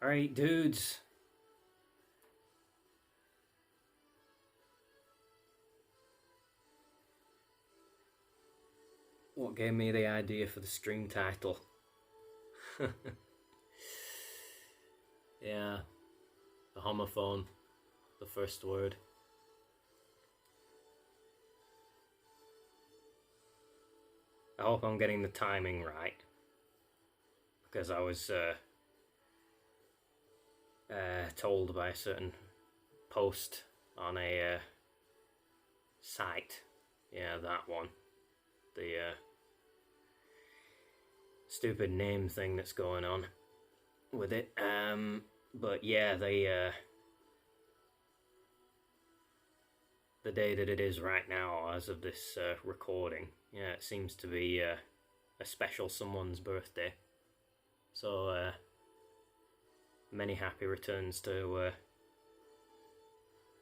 Alright, dudes. What gave me the idea for the stream title? Yeah, the homophone, the first word. I hope I'm getting the timing right, because I was told by a certain post on a site, yeah, that one, the stupid name thing that's going on with it. But yeah, the day that it is right now, as of this recording, yeah, it seems to be a special someone's birthday. So many happy returns to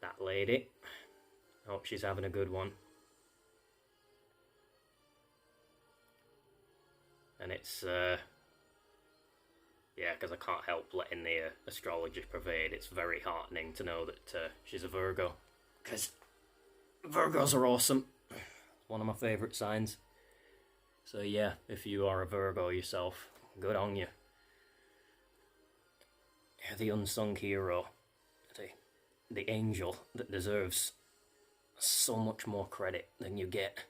that lady. I hope she's having a good one. And it's yeah, because I can't help letting the astrology pervade. It's very heartening to know that she's a Virgo, because Virgos are awesome. It's one of my favourite signs. So yeah, if you are a Virgo yourself, good on you. You're the unsung hero, the angel that deserves so much more credit than you get.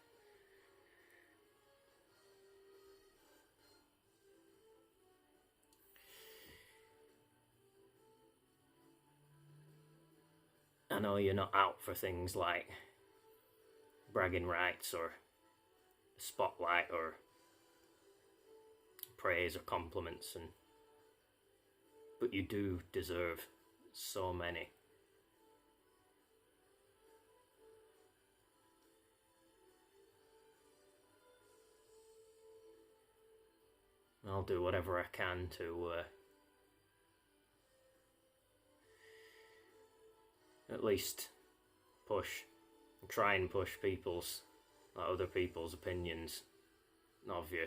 I know you're not out for things like bragging rights or spotlight or praise or compliments, but you do deserve so many. I'll do whatever I can to at least try and push other people's opinions of you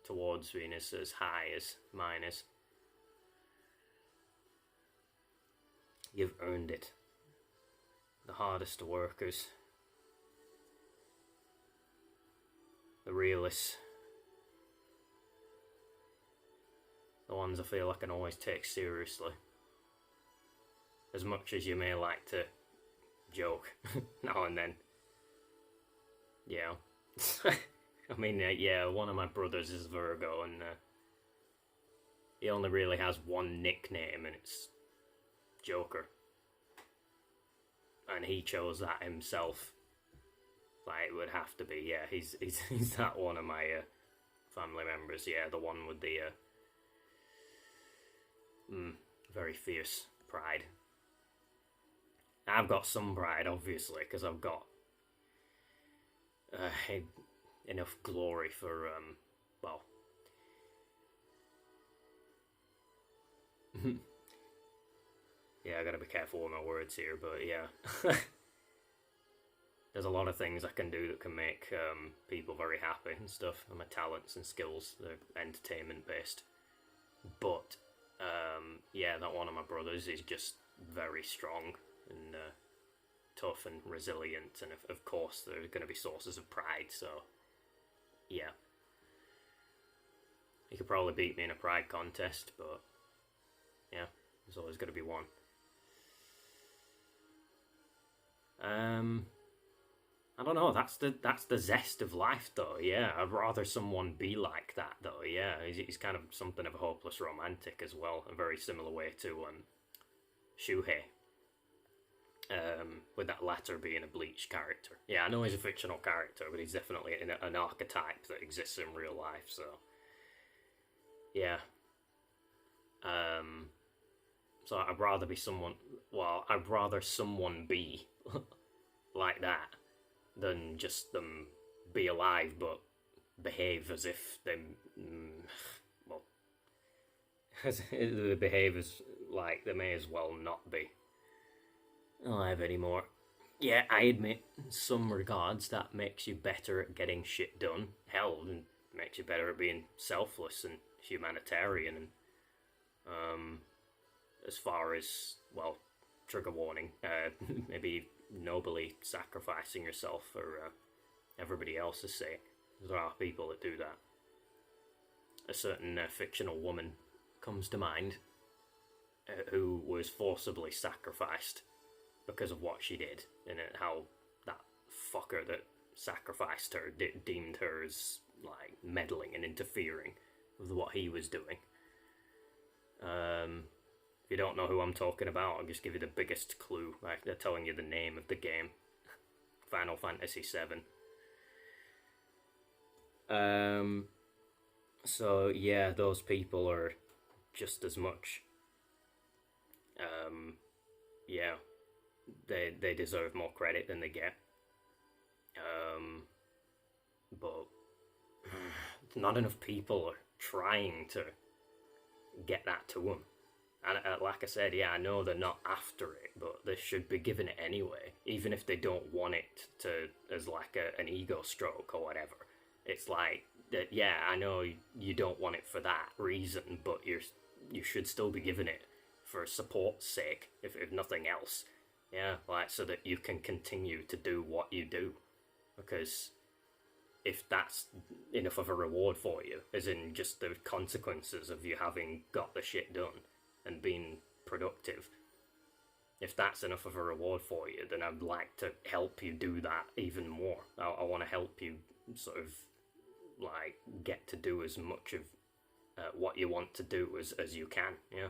towards being as high as mine is. You've earned it. The hardest workers, the realists, the ones I feel I can always take seriously. As much as you may like to joke now and then. Yeah. I mean, yeah, one of my brothers is Virgo, and he only really has one nickname, and it's Joker. And he chose that himself. Like, it would have to be, yeah, he's that one of my family members, yeah, the one with the very fierce pride. I've got some pride, obviously, because I've got enough glory for, well, yeah, I gotta be careful with my words here, but yeah. There's a lot of things I can do that can make people very happy and stuff, and my talents and skills, they're entertainment based. But, yeah, that one of my brothers is just very strong and tough and resilient, and of course there are going to be sources of pride, so yeah. He could probably beat me in a pride contest, but yeah, there's always going to be one. I don't know, that's the zest of life though, yeah. I'd rather someone be like that though, yeah. He's kind of something of a hopeless romantic as well, a very similar way to Shuhei. With that latter being a Bleach character. Yeah, I know he's a fictional character, but he's definitely an archetype that exists in real life, so yeah. So I'd rather be I'd rather someone be like that than just them be alive but behave as if they, well, they behave as like they may as well not be alive anymore. Yeah, I admit, in some regards, that makes you better at getting shit done. Hell, it makes you better at being selfless and humanitarian and as far as, well, trigger warning, maybe nobly sacrificing yourself for everybody else's sake. There are people that do that. A certain fictional woman comes to mind who was forcibly sacrificed because of what she did, and how that fucker that sacrificed her deemed her as like meddling and interfering with what he was doing. If you don't know who I'm talking about, I'll just give you the biggest clue. Like, they're telling you the name of the game. Final Fantasy VII. So yeah, those people are just as much. Yeah, they deserve more credit than they get. But not enough people are trying to get that to them. And like I said, yeah, I know they're not after it, but they should be given it anyway, even if they don't want it to as like an ego stroke or whatever. It's like that. Yeah, I know you don't want it for that reason, but you should still be given it for support's sake, if nothing else. Yeah, like so that you can continue to do what you do, because if that's enough of a reward for you, as in just the consequences of you having got the shit done and being productive, if that's enough of a reward for you, then I'd like to help you do that even more. I want to help you sort of like get to do as much of what you want to do as you can. Yeah,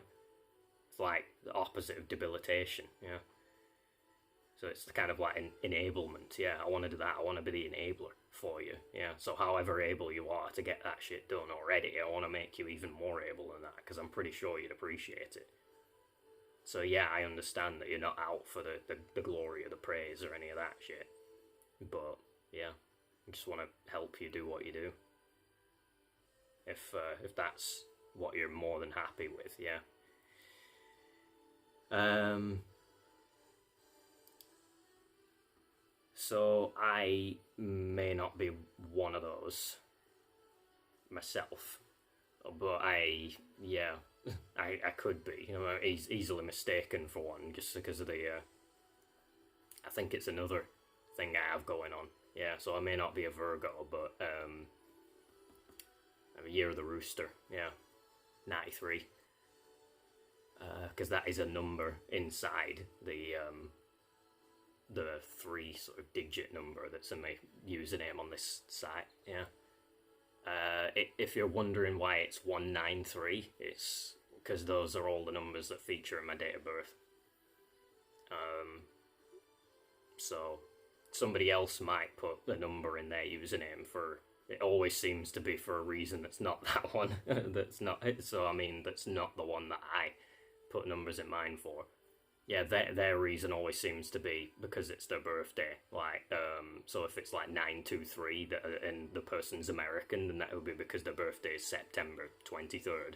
it's like the opposite of debilitation. Yeah. So it's kind of like an enablement. Yeah, I want to do that. I want to be the enabler for you. Yeah, so however able you are to get that shit done already, I want to make you even more able than that, because I'm pretty sure you'd appreciate it. So yeah, I understand that you're not out for the glory or the praise or any of that shit. But yeah, I just want to help you do what you do. If that's what you're more than happy with, yeah. So I may not be one of those myself, but I could be. You know, easily mistaken for one, just because of the. I think it's another thing I have going on. Yeah, so I may not be a Virgo, but I'm a year of the rooster. Yeah, 93. Because that is a number inside the 3 sort of digit number that's in my username on this site. Yeah. If you're wondering why it's 193, it's because those are all the numbers that feature in my date of birth. So somebody else might put the number in their username for. It always seems to be for a reason that's not that one. That's not. So I mean, that's not the one that I put numbers in mine for. Yeah, their reason always seems to be because it's their birthday. Like, so if it's like 923 and the person's American, then that would be because their birthday is September 23rd.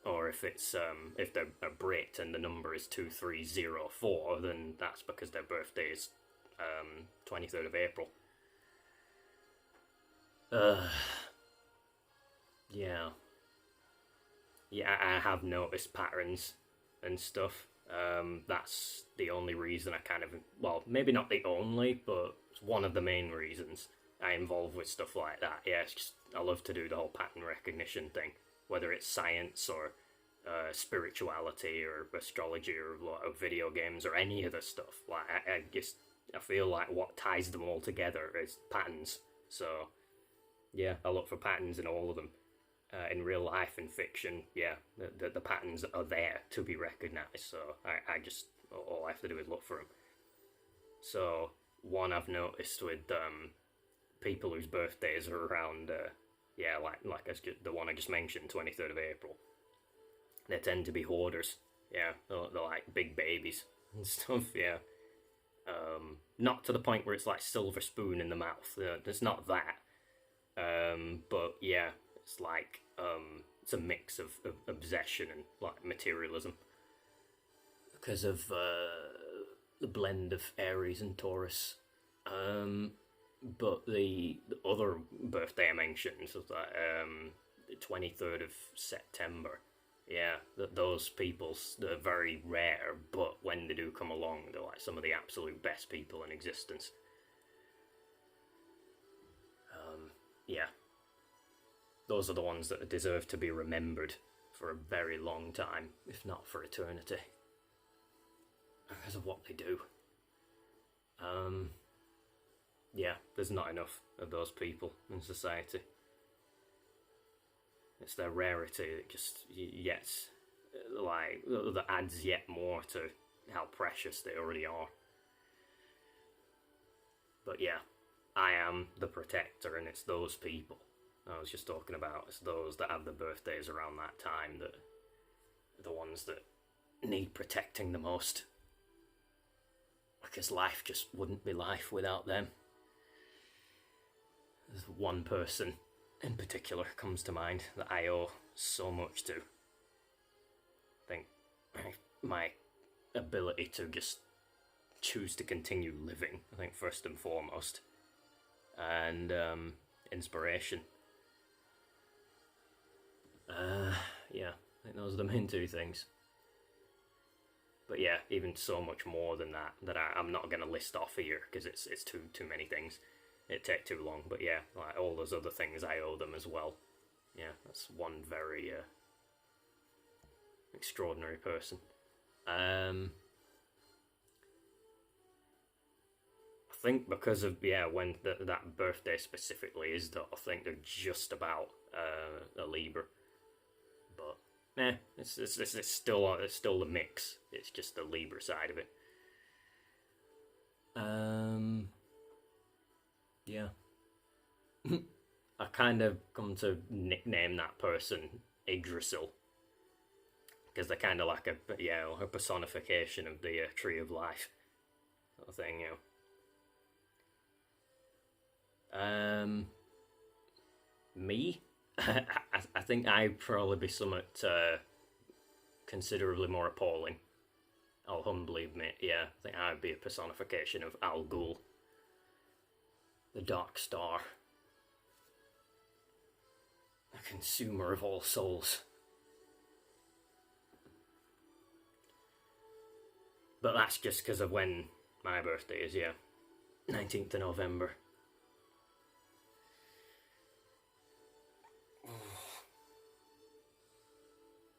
Or if it's if they're a Brit and the number is 2304, then that's because their birthday is 23rd of April. Yeah. Yeah, I have noticed patterns and stuff. That's the only reason I kind of, well, maybe not the only, but it's one of the main reasons I involve with stuff like that. Yeah, it's just, I love to do the whole pattern recognition thing, whether it's science or spirituality or astrology or video games or any of the stuff. Like, I feel like what ties them all together is patterns. So, yeah, I look for patterns in all of them. In real life and fiction, yeah, the patterns are there to be recognized. So I just, all I have to do is look for them. So one I've noticed with people whose birthdays are around, yeah, like the one I just mentioned, 23rd of April. They tend to be hoarders. Yeah, they're like big babies and stuff. Yeah, not to the point where it's like silver spoon in the mouth. It's not that. But yeah. It's like, it's a mix of obsession and like materialism because of the blend of Aries and Taurus. But the other birthday I mentioned was that the 23rd of September. Yeah, those people, they're very rare, but when they do come along, they're like some of the absolute best people in existence. Yeah, those are the ones that deserve to be remembered for a very long time, if not for eternity, because of what they do. Yeah, there's not enough of those people in society. It's their rarity that just yet, like, that adds yet more to how precious they already are. But yeah, I am the protector, and it's those people I was just talking about. It's those that have the birthdays around that time that are the ones that need protecting the most. Because life just wouldn't be life without them. There's one person in particular comes to mind that I owe so much to. I think my ability to just choose to continue living, I think, first and foremost, and inspiration. Yeah, I think those are the main two things. But yeah, even so much more than that I'm not going to list off here because it's too many things. It'd take too long. But yeah, like all those other things, I owe them as well. Yeah, that's one very extraordinary person. I think because of when that birthday specifically is, though, I think they're just about a Libra. But it's still the mix. It's just the Libra side of it. Yeah. I kind of come to nickname that person Yggdrasil because they're kind of like a personification of the tree of life sort of thing, Me, I think I'd probably be somewhat considerably more appalling. I'll humbly admit, yeah, I think I'd be a personification of Al Ghul, the Dark Star, the consumer of all souls. But that's just because of when my birthday is, 19th of November.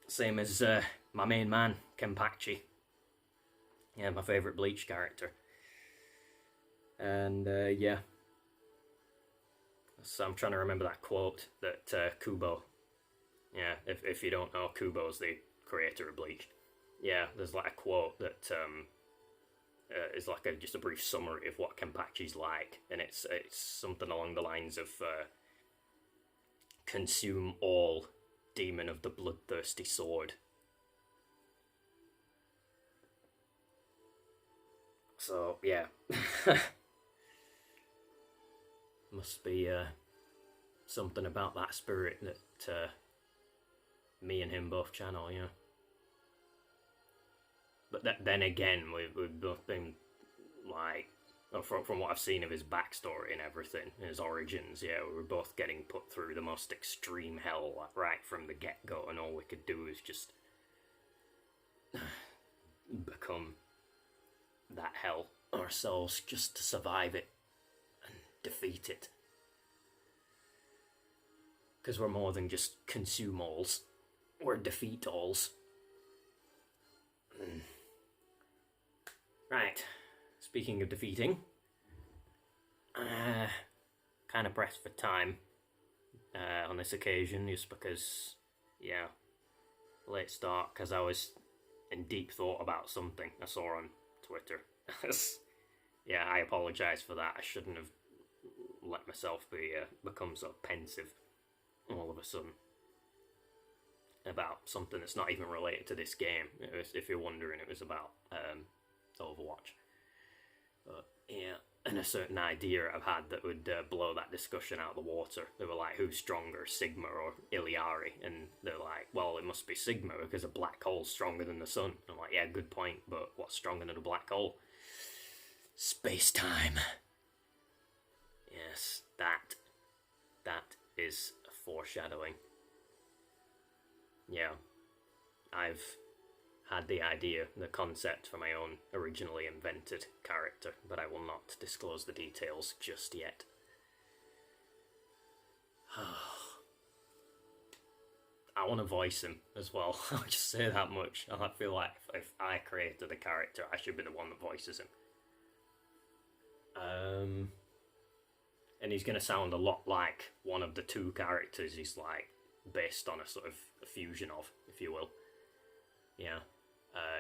Same as my main man, Kenpachi. Yeah, my favourite Bleach character. And yeah. So I'm trying to remember that quote that Kubo. Yeah, if you don't know, Kubo's the creator of Bleach. Yeah, there's like a quote that is like just a brief summary of what Kenpachi's like, and it's something along the lines of consume all, demon of the bloodthirsty sword. So yeah, must be something about that spirit that me and him both channel, But then again, we've both been like, from what I've seen of his backstory and everything, his origins, we were both getting put through the most extreme hell, like, right from the get-go, and all we could do is just become that hell ourselves just to survive it and defeat it. Because we're more than just consume-alls, we're defeat-alls. Right, speaking of defeating, kind of pressed for time on this occasion, just because, late start, because I was in deep thought about something I saw on Twitter. Yeah, I apologise for that. I shouldn't have let myself become so pensive all of a sudden about something that's not even related to this game. If you're wondering, it was about Overwatch. But yeah, and a certain idea I've had that would blow that discussion out of the water. They were like, who's stronger, Sigma or Iliari? And they're like, well, it must be Sigma because a black hole's stronger than the sun. I'm like, yeah, good point, but what's stronger than a black hole? Space-time. Yes, that is a foreshadowing. Yeah. I've had the idea, the concept for my own originally invented character, but I will not disclose the details just yet. I want to voice him as well. I'll just say that much. I feel like if I created a character, I should be the one that voices him. And he's going to sound a lot like one of the two characters he's like based on a sort of a fusion of, if you will. Yeah.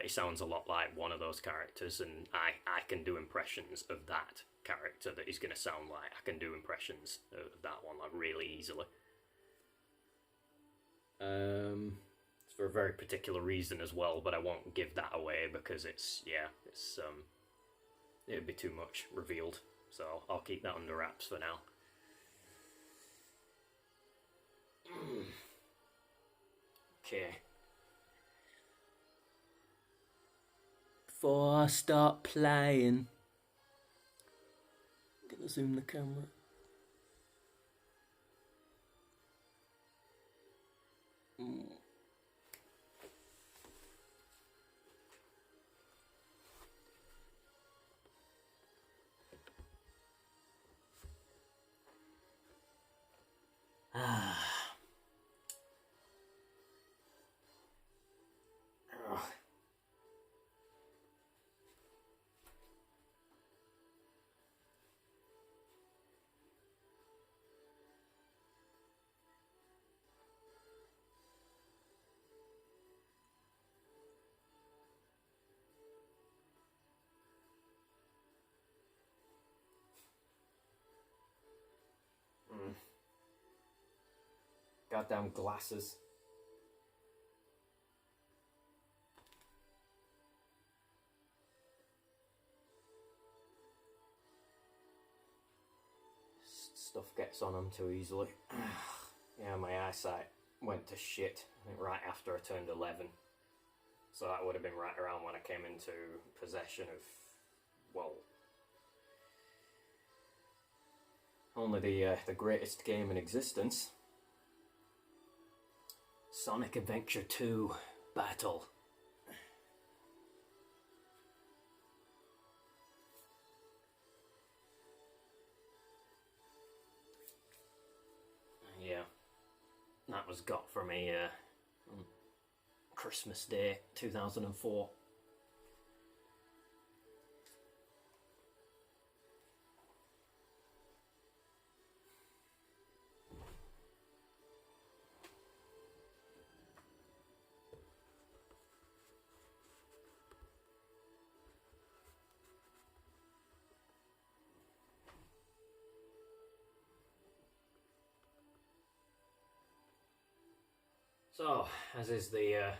He sounds a lot like one of those characters, and I can do impressions of that character that he's going to sound like. I can do impressions of that one like really easily. It's for a very particular reason as well, but I won't give that away because it'd be too much revealed. So I'll keep that under wraps for now. Okay. Before I start playing, I'm gonna zoom the camera. Goddamn glasses. Stuff gets on them too easily. Yeah, my eyesight went to shit, I think, right after I turned 11. So that would have been right around when I came into possession of, well, only the greatest game in existence. Sonic Adventure 2 Battle. Yeah, that was got for me on Christmas Day 2004. So, as is the, I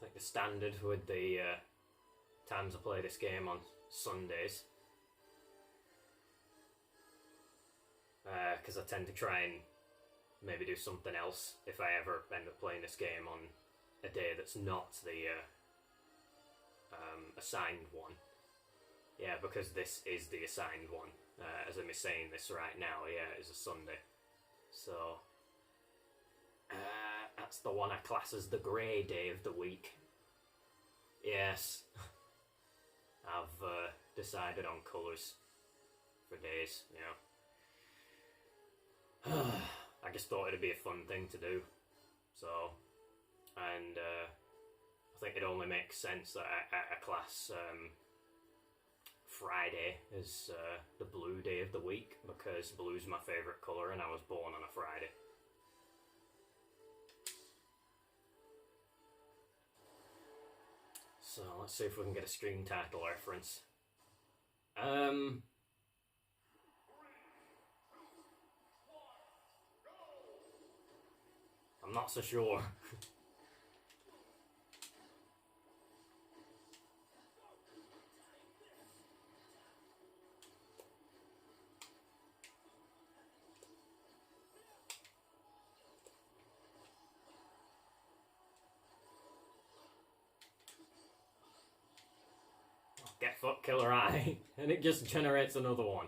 think the standard with the times I play this game on Sundays, because I tend to try and maybe do something else if I ever end up playing this game on a day that's not the assigned one. Yeah, because this is the assigned one. As I'm saying this right now, yeah, it's a Sunday. So, that's the one I class as the grey day of the week. Yes. I've decided on colours for days, you know. I just thought it'd be a fun thing to do. So, and I think it only makes sense that I class Friday as the blue day of the week, because blue's my favourite colour and I was born on a Friday. So let's see if we can get a stream title reference. I'm not so sure. Get fucked, killer eye, and it just generates another one.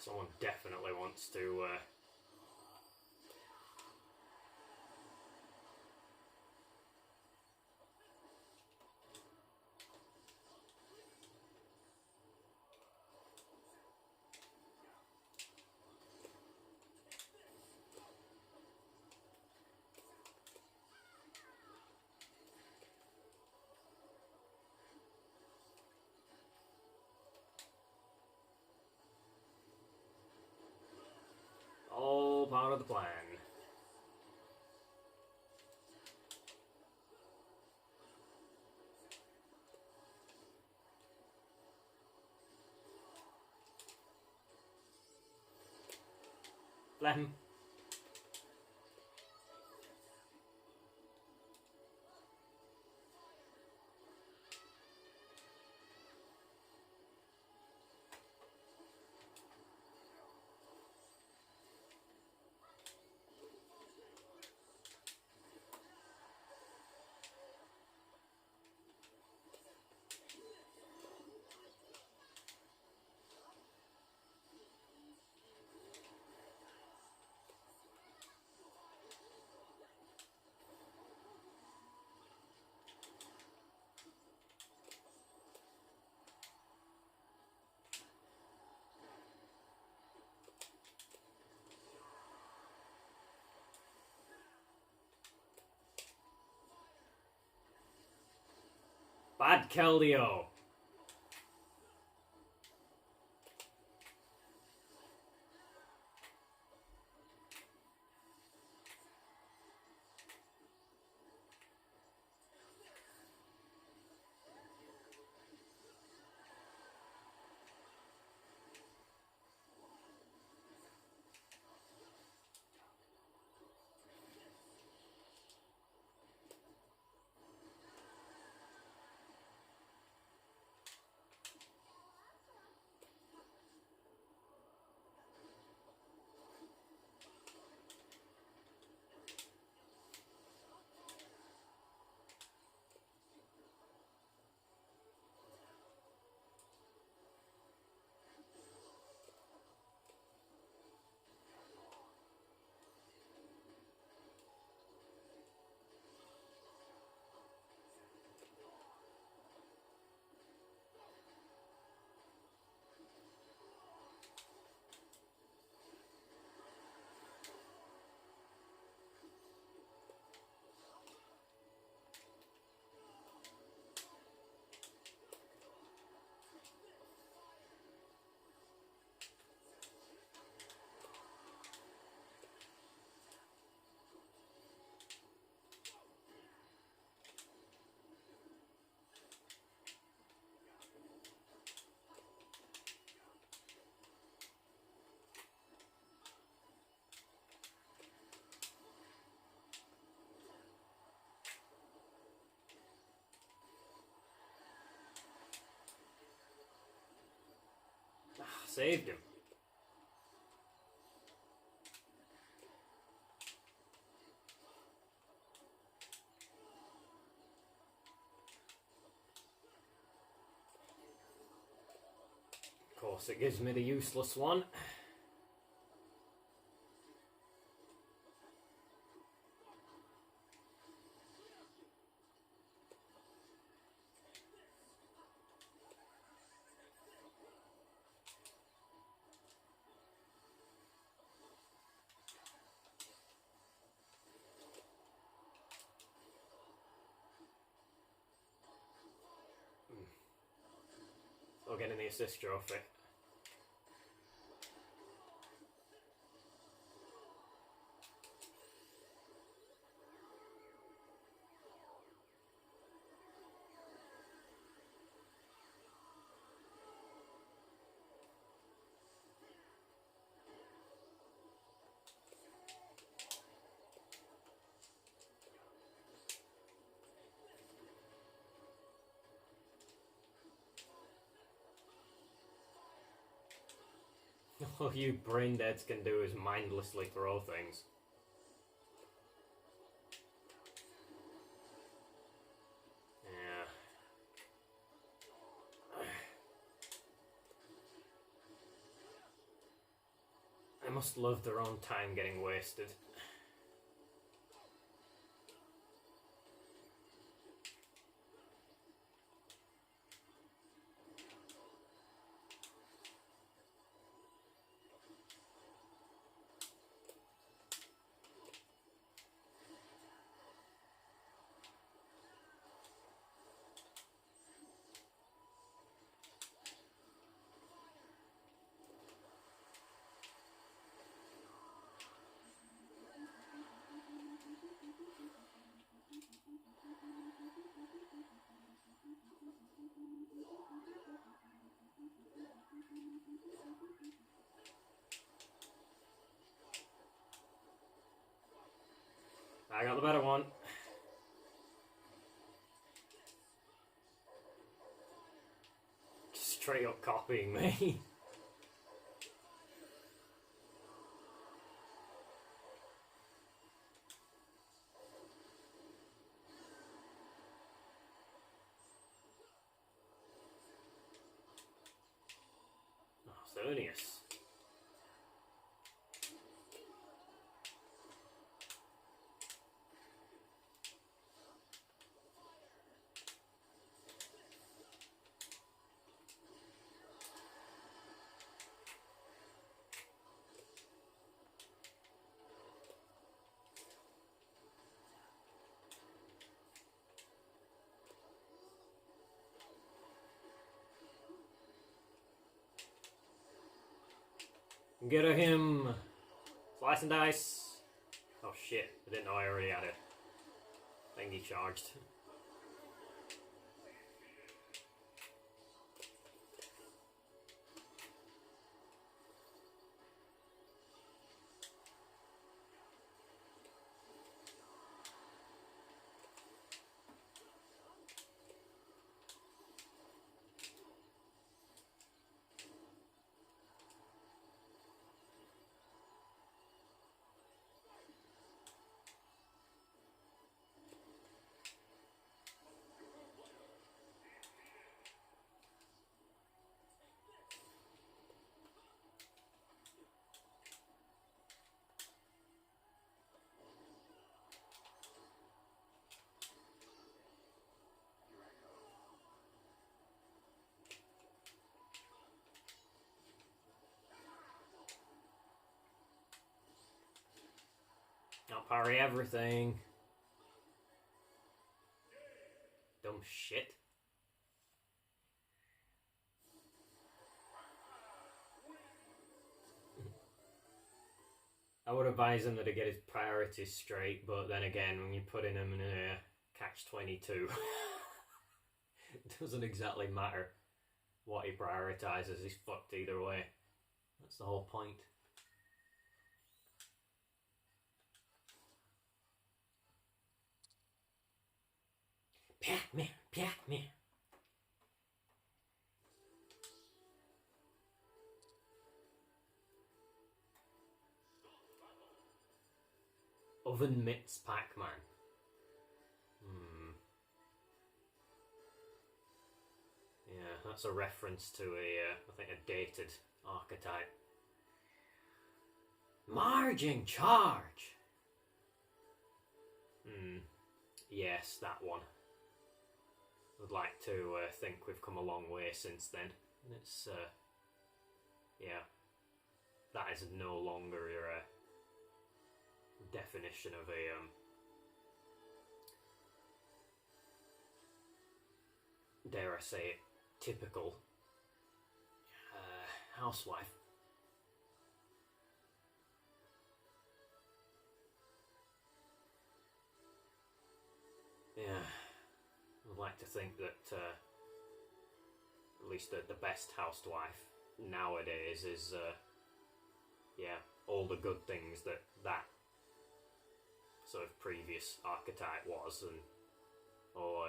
Someone definitely wants to all part of the plan. Phlegm. Bad Keldeo. Saved him. Of course, it gives me the useless one. Still getting the assist trophy. All you brain deads can do is mindlessly throw things. Yeah. must love their own time getting wasted. I got the better one. Straight up copying me. Oh, Xerneas. Get a him! Slice and dice! Oh shit, I didn't know I already had a thingy charged. I'll parry everything. Dumb shit. I would advise him to get his priorities straight, but then again, when you're putting him in a catch-22, it doesn't exactly matter what he prioritises, he's fucked either way. That's the whole point. Pac-Man, Pac-Man. Oven mitts Pac-Man. Yeah, that's a reference to I think a dated archetype. Margin charge! Yes, that one. Would like to think we've come a long way since then. It's, yeah, that is no longer your definition of a dare I say it, typical housewife. Yeah, I'd like to think that at least the best housewife nowadays is yeah, all the good things that sort of previous archetype was, and all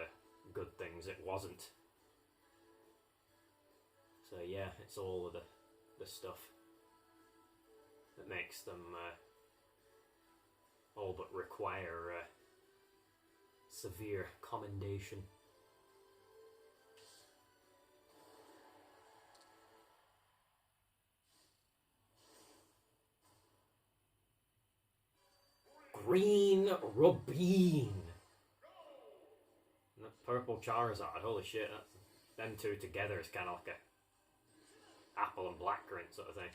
good things it wasn't. So yeah, it's all of the stuff that makes them all but require severe commendation. Green Rubine. And that purple Charizard, holy shit, that's, them two together is kind of like a apple and blackcurrant sort of thing.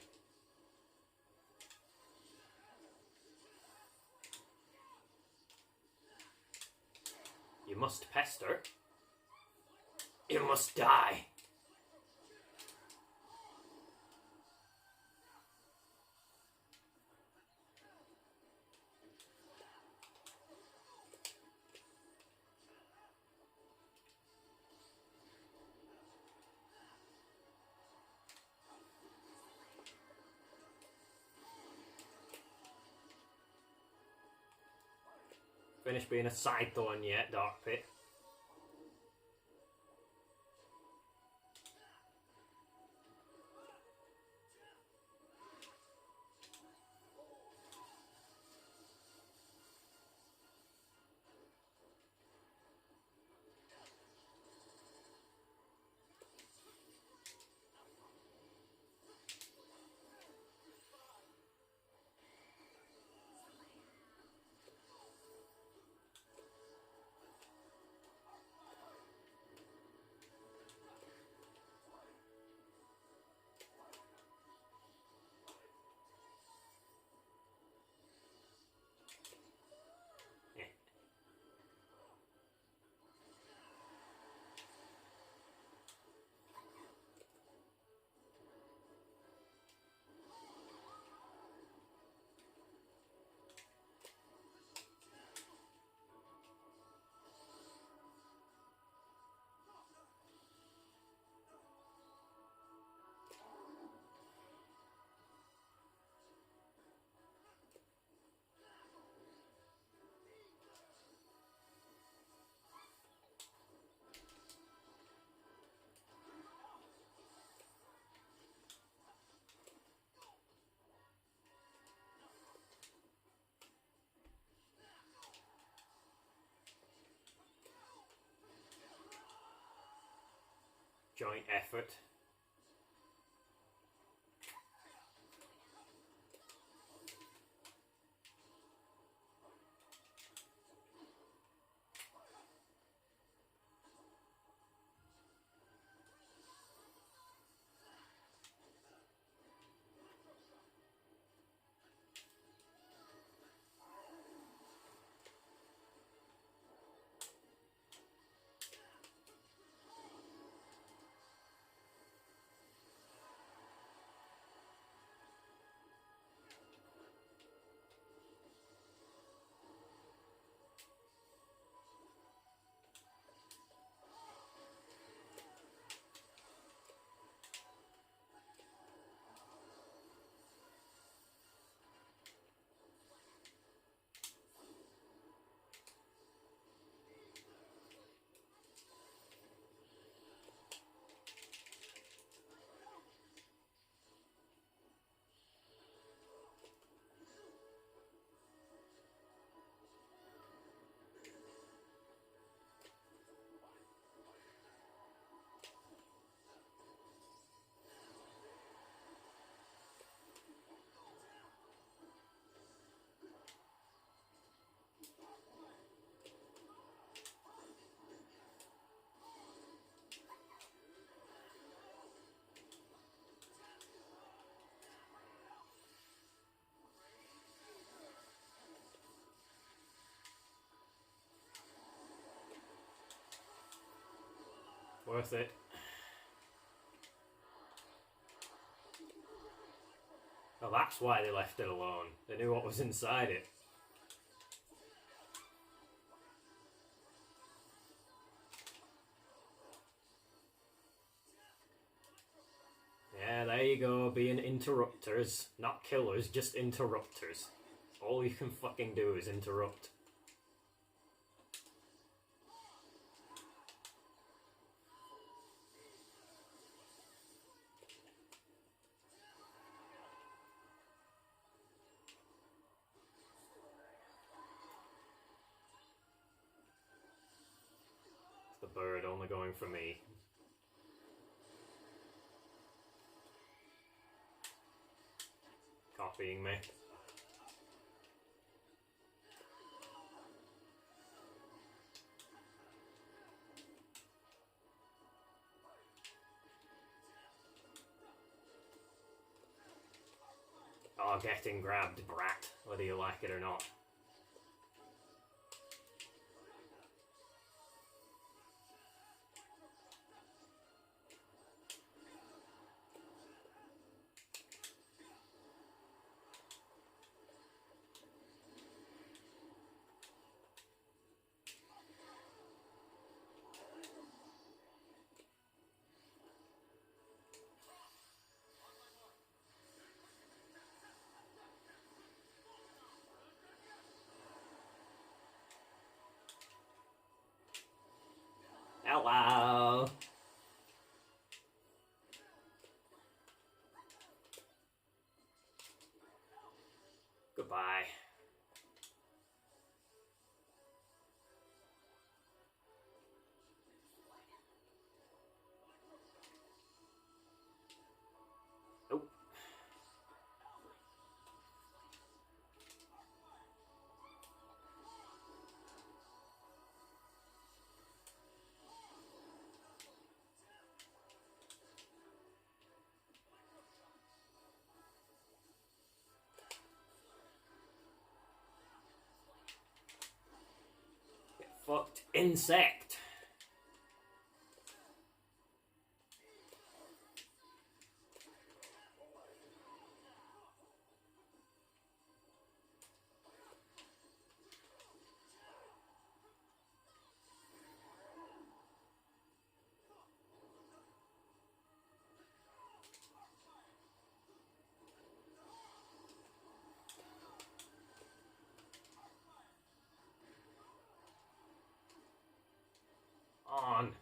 You must pester. You must die. Finish being a side thorn yet, Dark Pit. Joint effort. Worth it. Oh, that's why they left it alone. They knew what was inside it. Yeah, there you go, being interrupters. Not killers, just interrupters. All you can fucking do is interrupt. The bird only going for me. Copying me. are getting grabbed, brat, whether you like it or not. Hello. Goodbye. Oh. Get fucked, insect. On.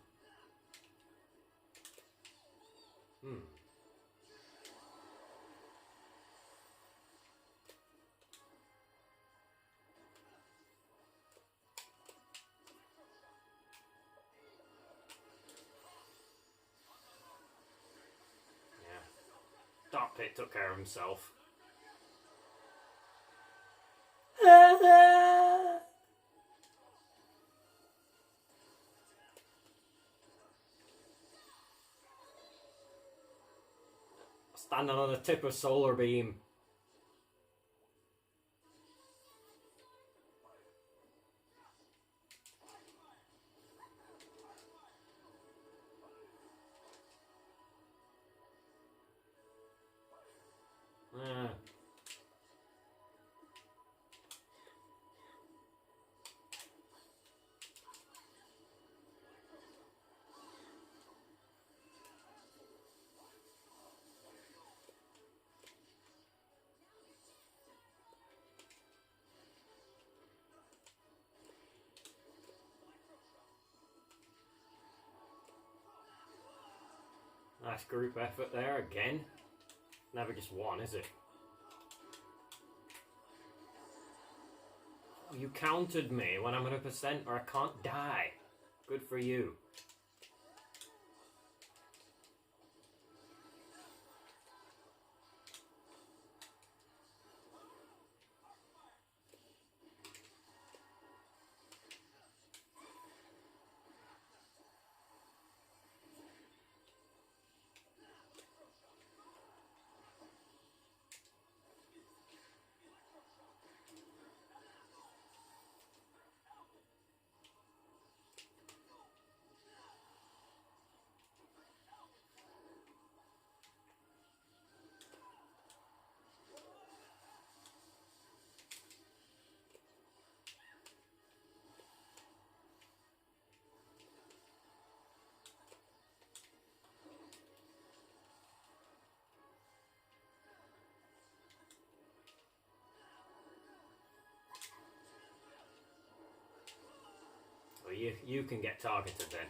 Dark Pit took care of himself. Standing on the tip of solar beam. Nice group effort there again. Never just one, is it? Oh, you countered me when I'm at 100% or I can't die. Good for you. Well, you can get targeted then.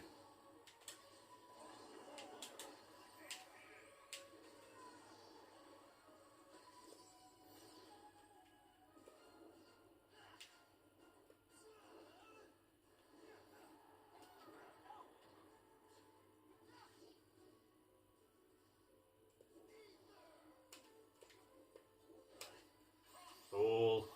Fool.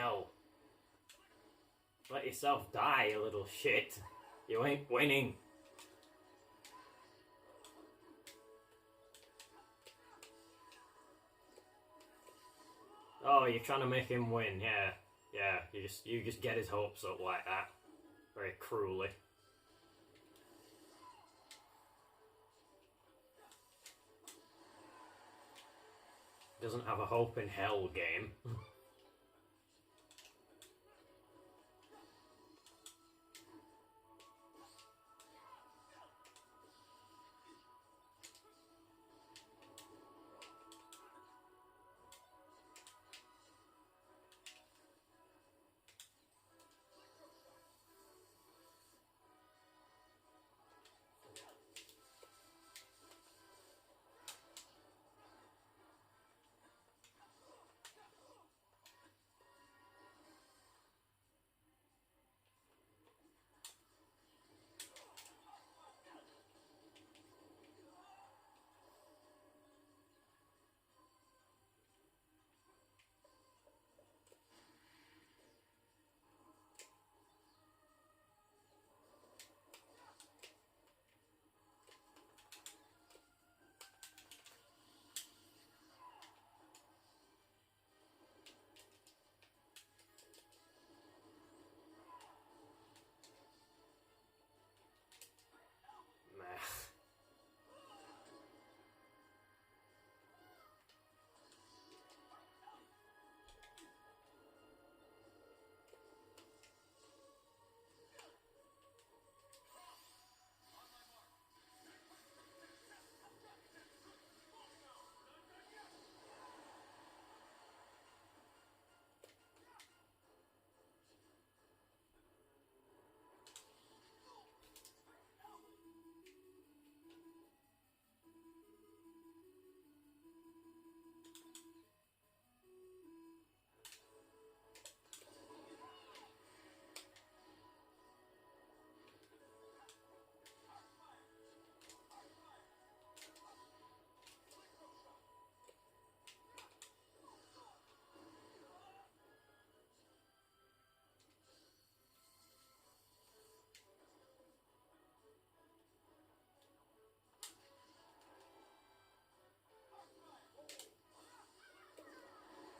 hell. Let yourself die, you little shit. You ain't winning. Oh, you're trying to make him win, yeah. Yeah, you just get his hopes up like that. Very cruelly. Doesn't have a hope in hell game.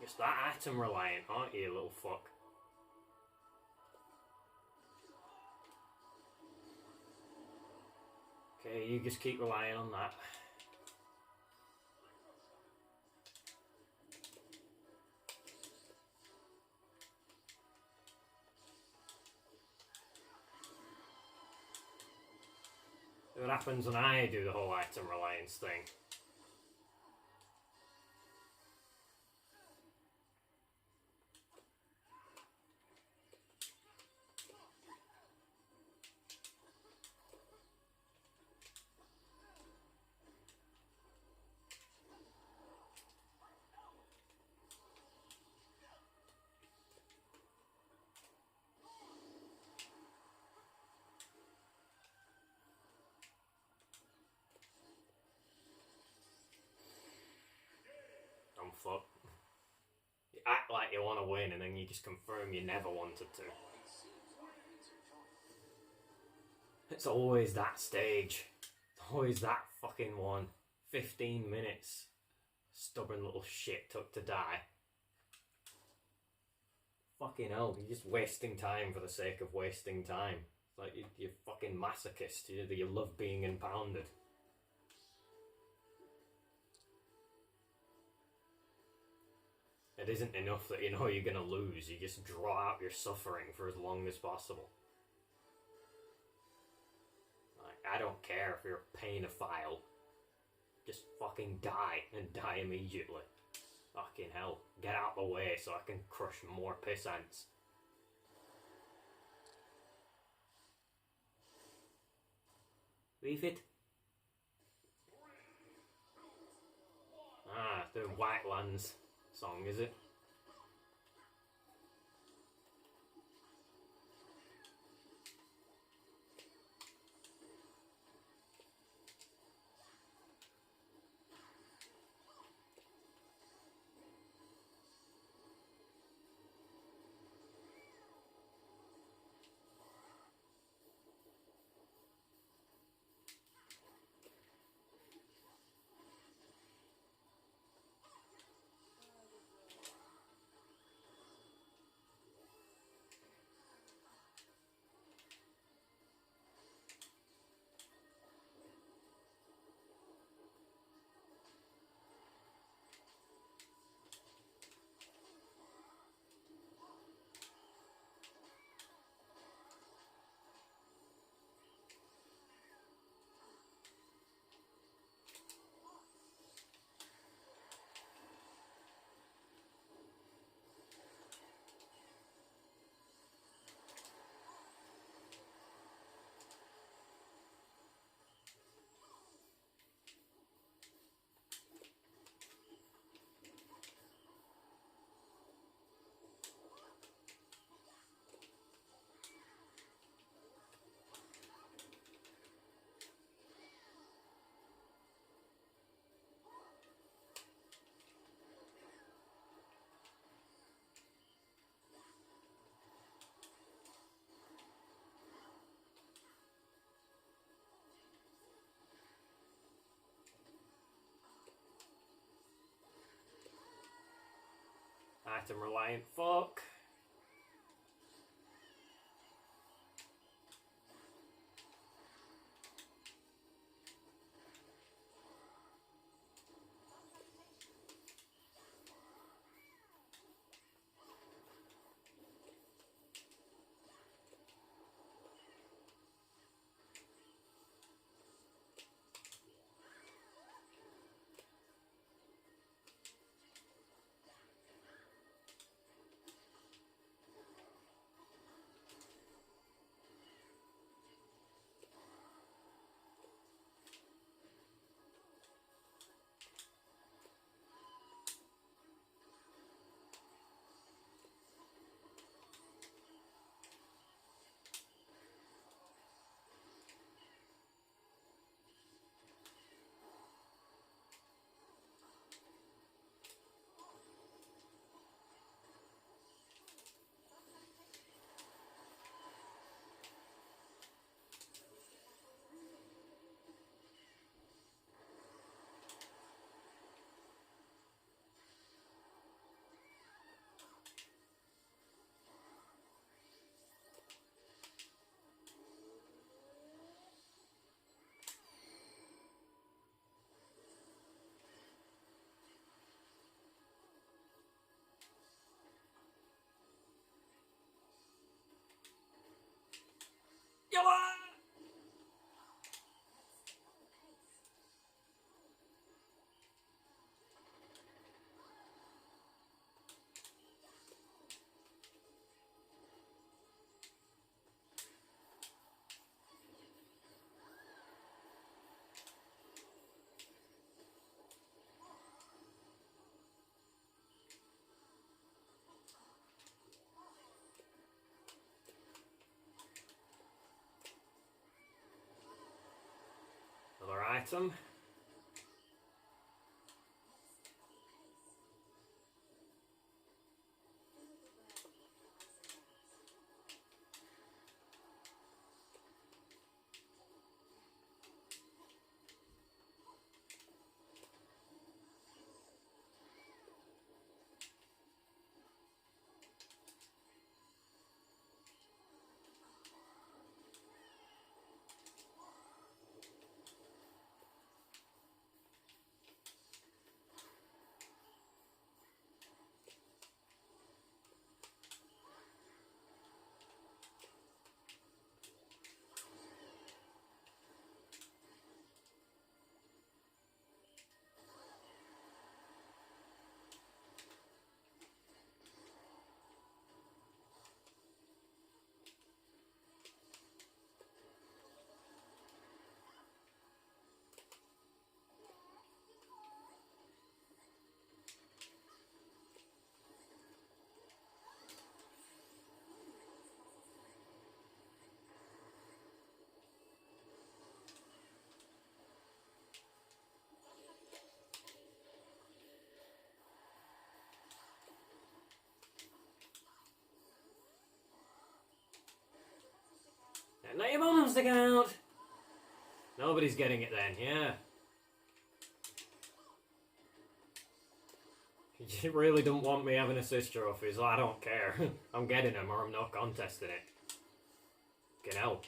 Just that item reliant, aren't you, little fuck? Okay, you just keep relying on that. See what happens when I do the whole item reliance thing. Fuck. You act like you want to win and then you just confirm you never wanted to. It's always that stage. It's always that fucking one. 15 minutes. Stubborn little shit took to die. Fucking hell, you're just wasting time for the sake of wasting time. It's like you're fucking masochist. You love being impounded. It isn't enough that you know you're going to lose, you just draw out your suffering for as long as possible. Like, I don't care if you're a paedophile. Just fucking die, and die immediately. Fucking hell. Get out the way so I can crush more piss ants. Leave it. Ah, the White Lands song, is it? item reliant folk. Another item. Let your bombs stick out! Nobody's getting it then, yeah. You really don't want me having assist trophies, well, I don't care. I'm getting them or I'm not contesting it. Fucking hell.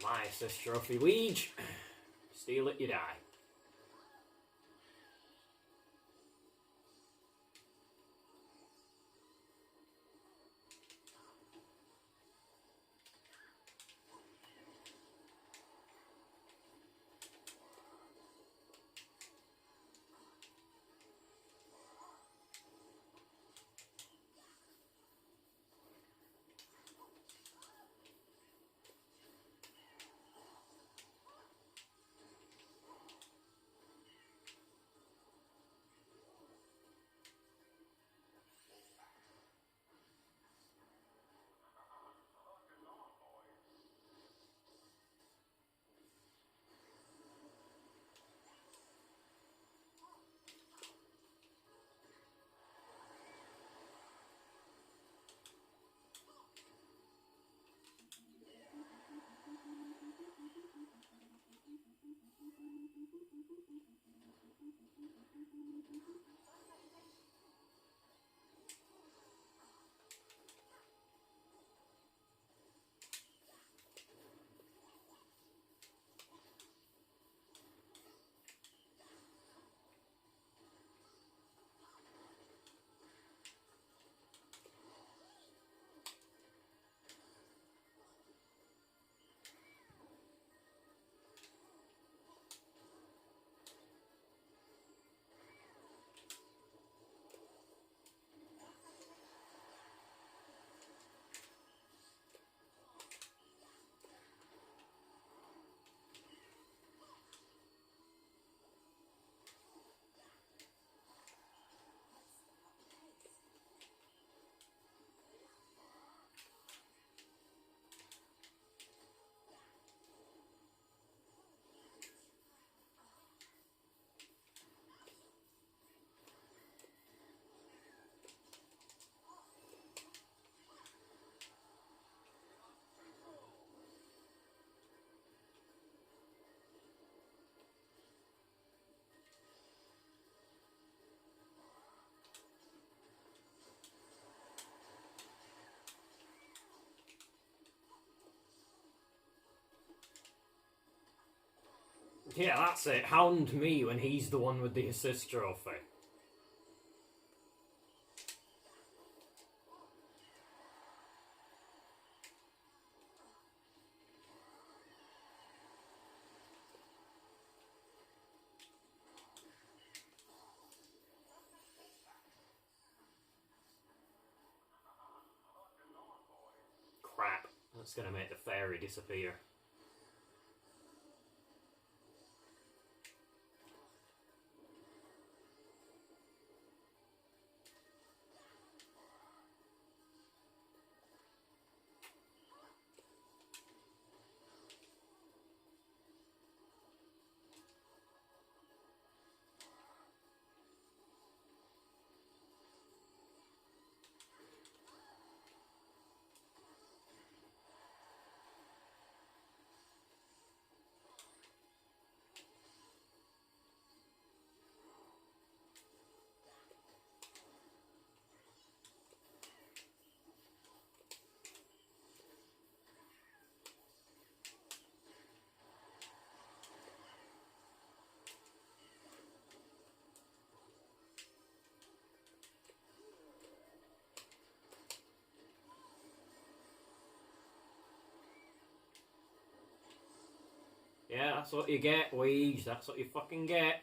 My assist trophy, Weege. Steal it, you die. Yeah, that's it. Hound me when he's the one with the assist trophy. Crap. That's gonna make the fairy disappear. Yeah, that's what you get, Weege. That's what you fucking get.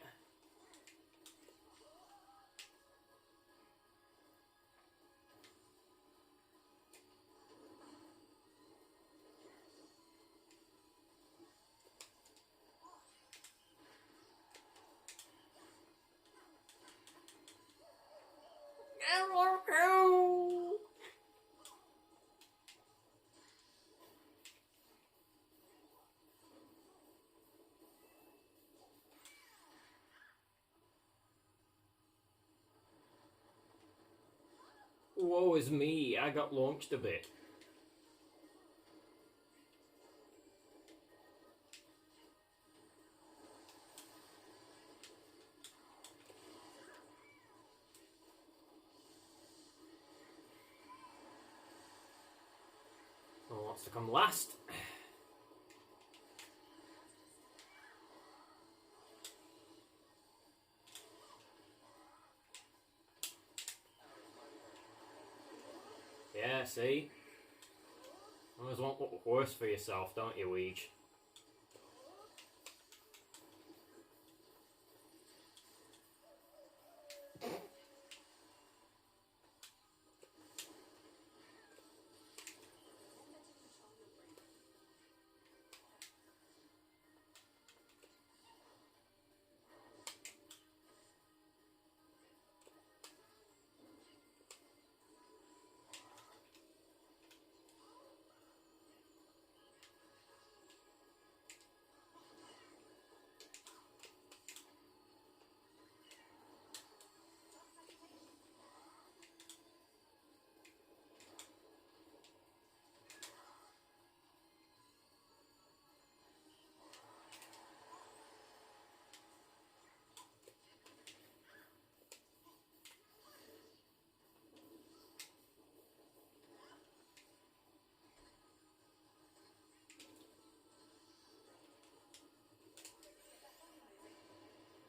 Woe is me, I got launched a bit. Well, what's to come last? Yeah, see? You always want what's worse for yourself, don't you, Weege?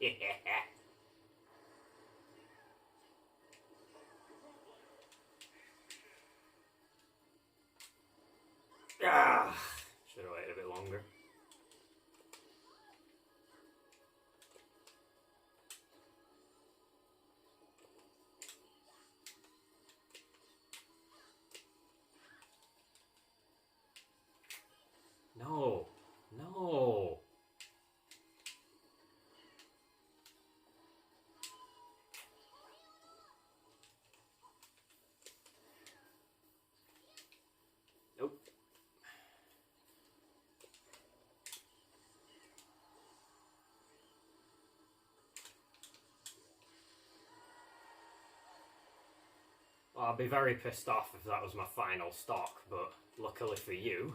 Yeah. Ah, should have waited a bit longer. No. No. Nope. Well, I'd be very pissed off if that was my final stock, but luckily for you...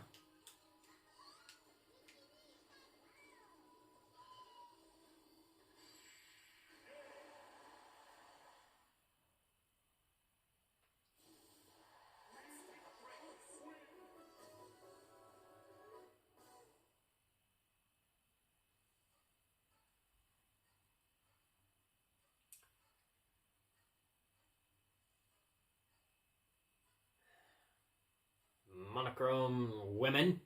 monochrome women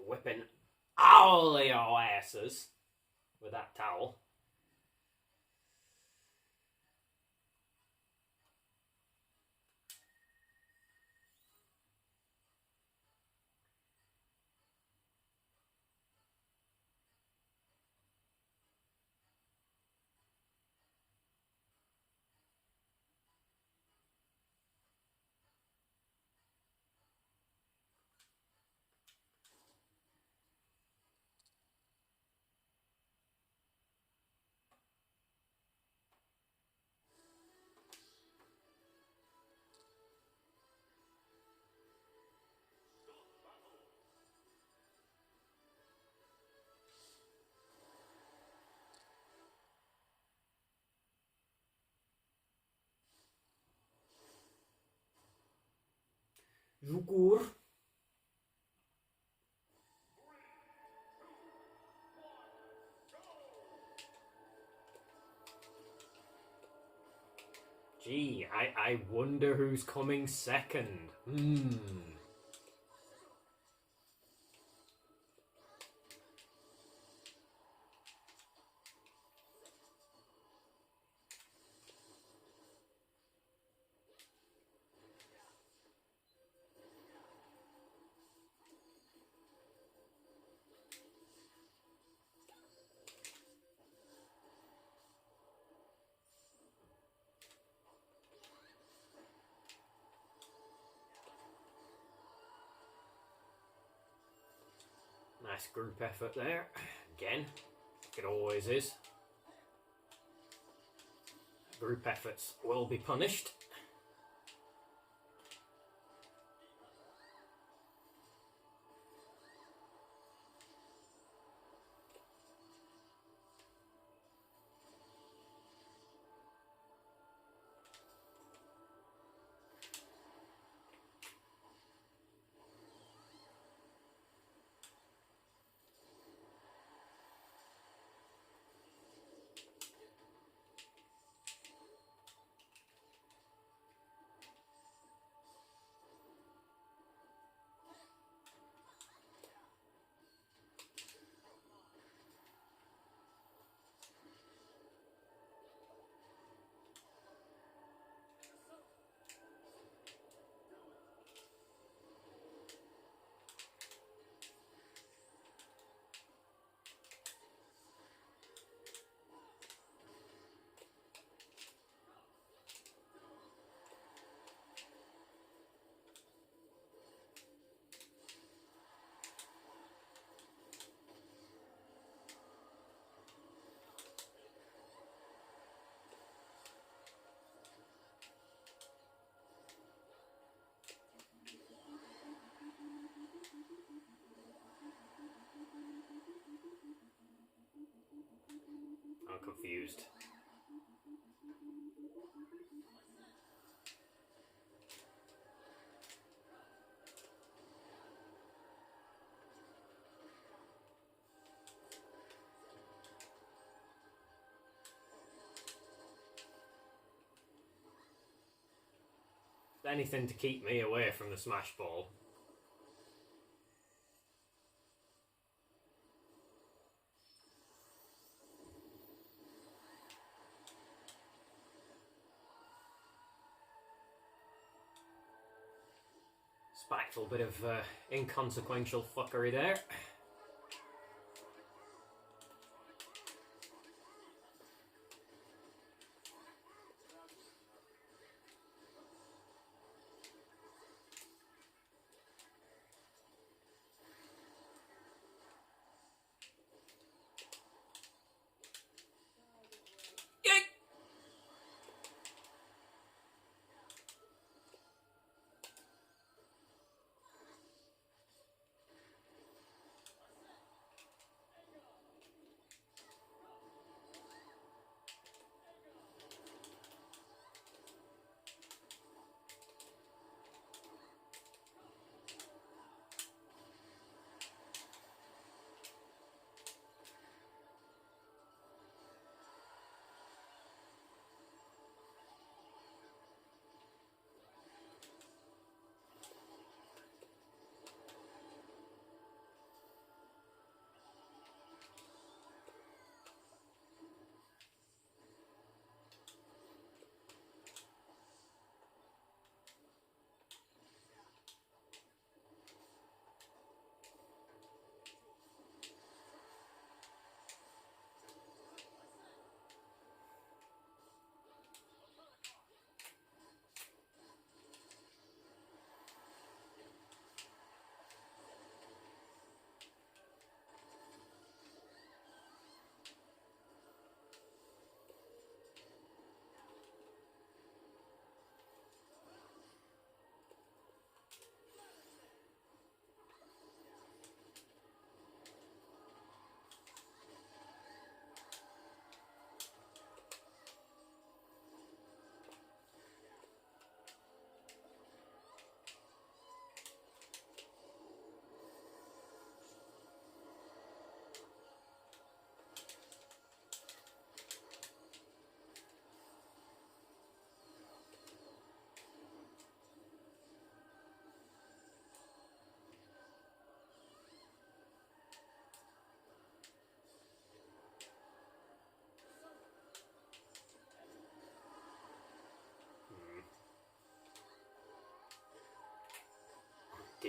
whipping all of your asses with that towel. Zukur. Gee, I wonder who's coming second. Nice group effort there. Again, like it always is. Group efforts will be punished. I'm confused. Anything to keep me away from the smash ball. Spiteful bit of inconsequential fuckery there.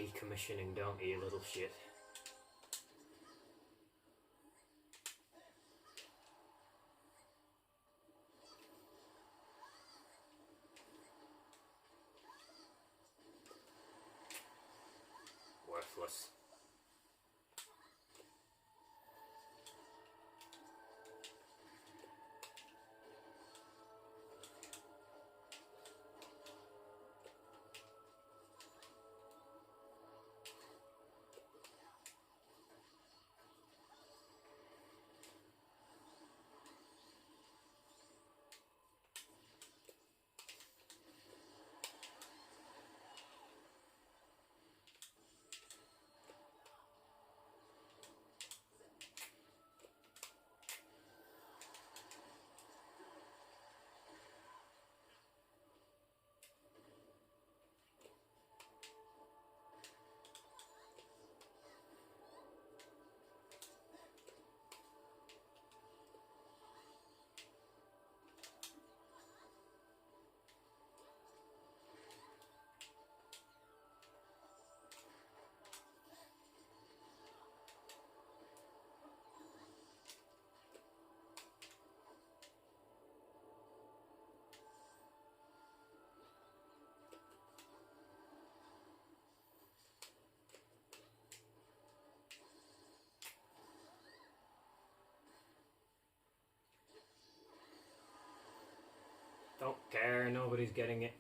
decommissioning, don't you, you little shit? Worthless. Don't care, nobody's getting it.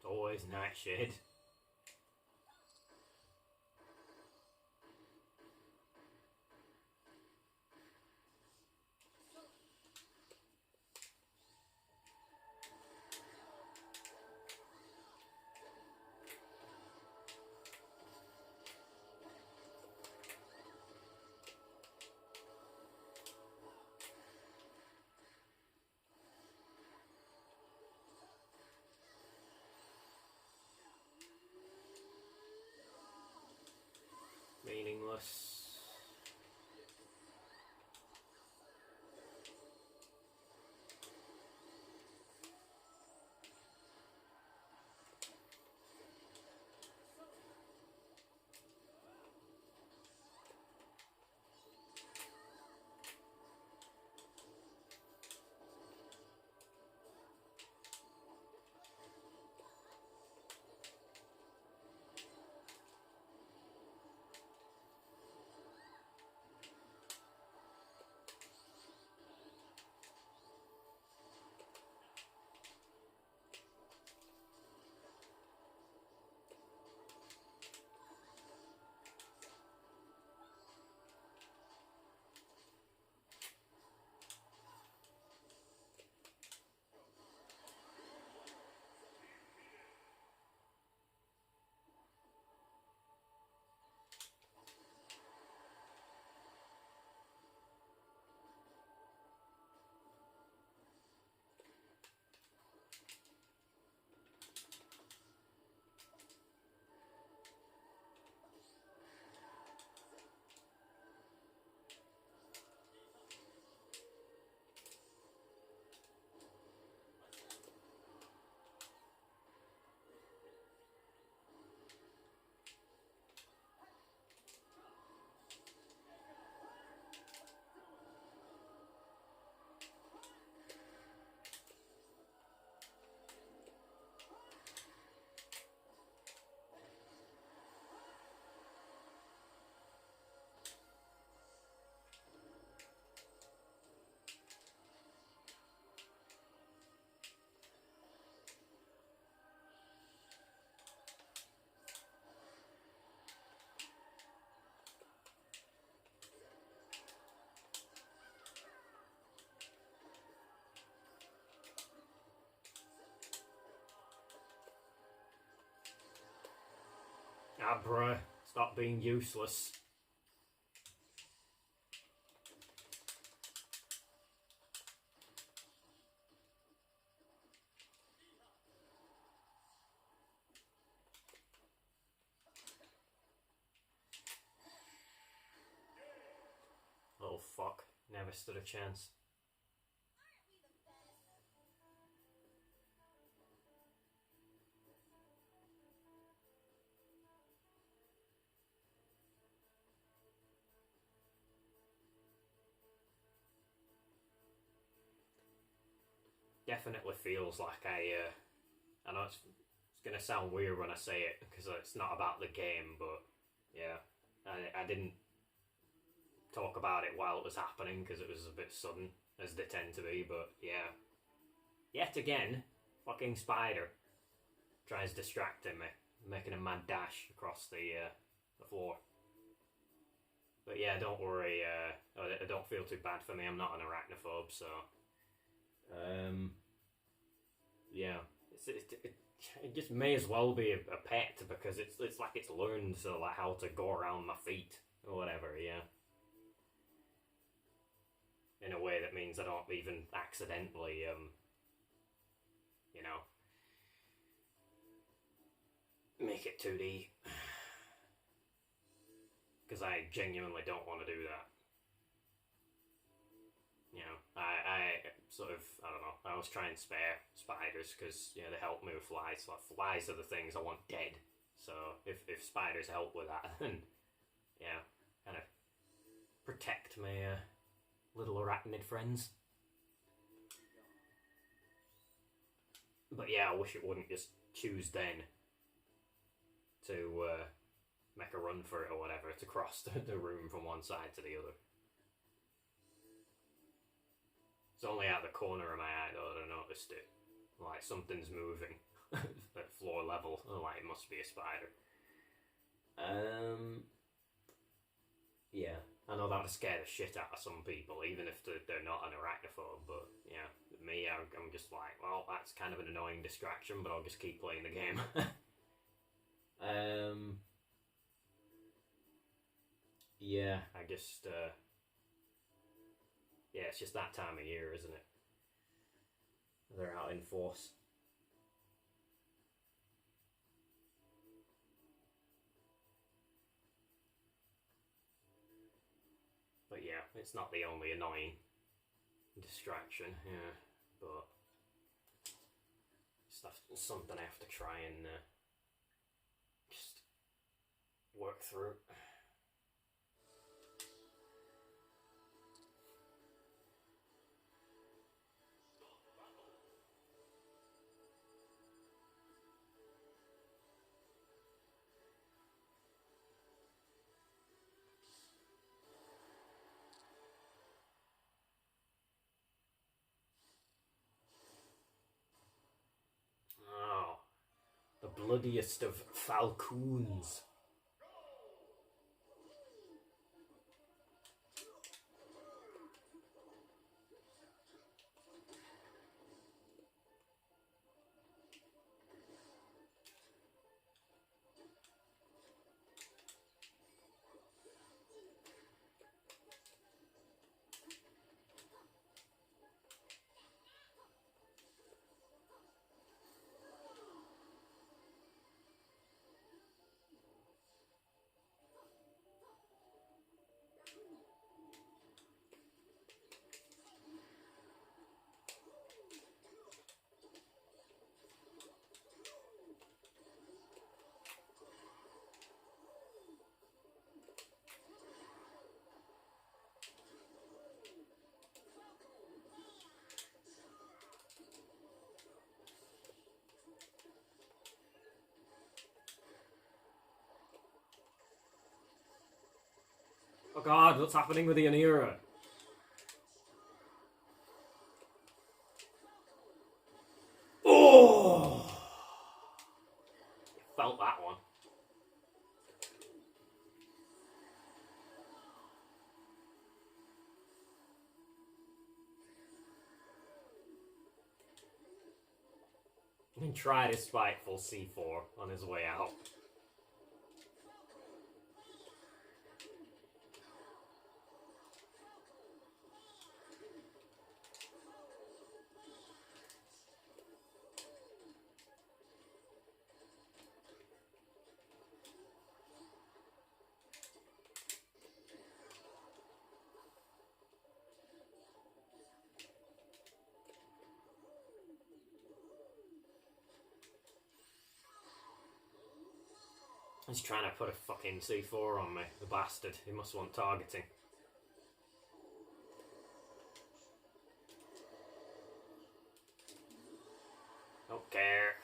Always Nightshade. Meaningless. Abra, stop being useless. Oh fuck, never stood a chance. Definitely feels like I know it's gonna sound weird when I say it because it's not about the game, but yeah, I didn't talk about it while it was happening because it was a bit sudden, as they tend to be, but yeah. Yet again, fucking Spider tries distracting me, making a mad dash across the floor. But yeah, don't worry, I don't feel too bad for me, I'm not an arachnophobe, so... yeah, it just may as well be a pet because it's like it's learned so like how to go around my feet or whatever, yeah. In a way that means I don't even accidentally, you know, make it 2D. Because I genuinely don't want to do that. You know, I sort of, I don't know, I always try and spare spiders because, you know, they help me with flies. Like, flies are the things I want dead. So if spiders help with that, then, yeah, kind of protect my little arachnid friends. But yeah, I wish it wouldn't just choose then to make a run for it or whatever, to cross the room from one side to the other. It's only out the corner of my eye though that I noticed it. Like something's moving at floor level. Like it must be a spider. Yeah, I know that would scare the shit out of some people, even if they're not an arachnophobe. But yeah, me, I'm just like, well, that's kind of an annoying distraction, but I'll just keep playing the game. Yeah, I just yeah, it's just that time of year, isn't it? They're out in force. But yeah, it's not the only annoying distraction, yeah, but it's something I have to try and just work through. Oh, the bloodiest of falcoons. Oh god, what's happening with the Anira? Oh! Felt that one. He tried his spiteful C4 on his way out. He's trying to put a fucking C4 on me, the bastard. He must want targeting. Don't care.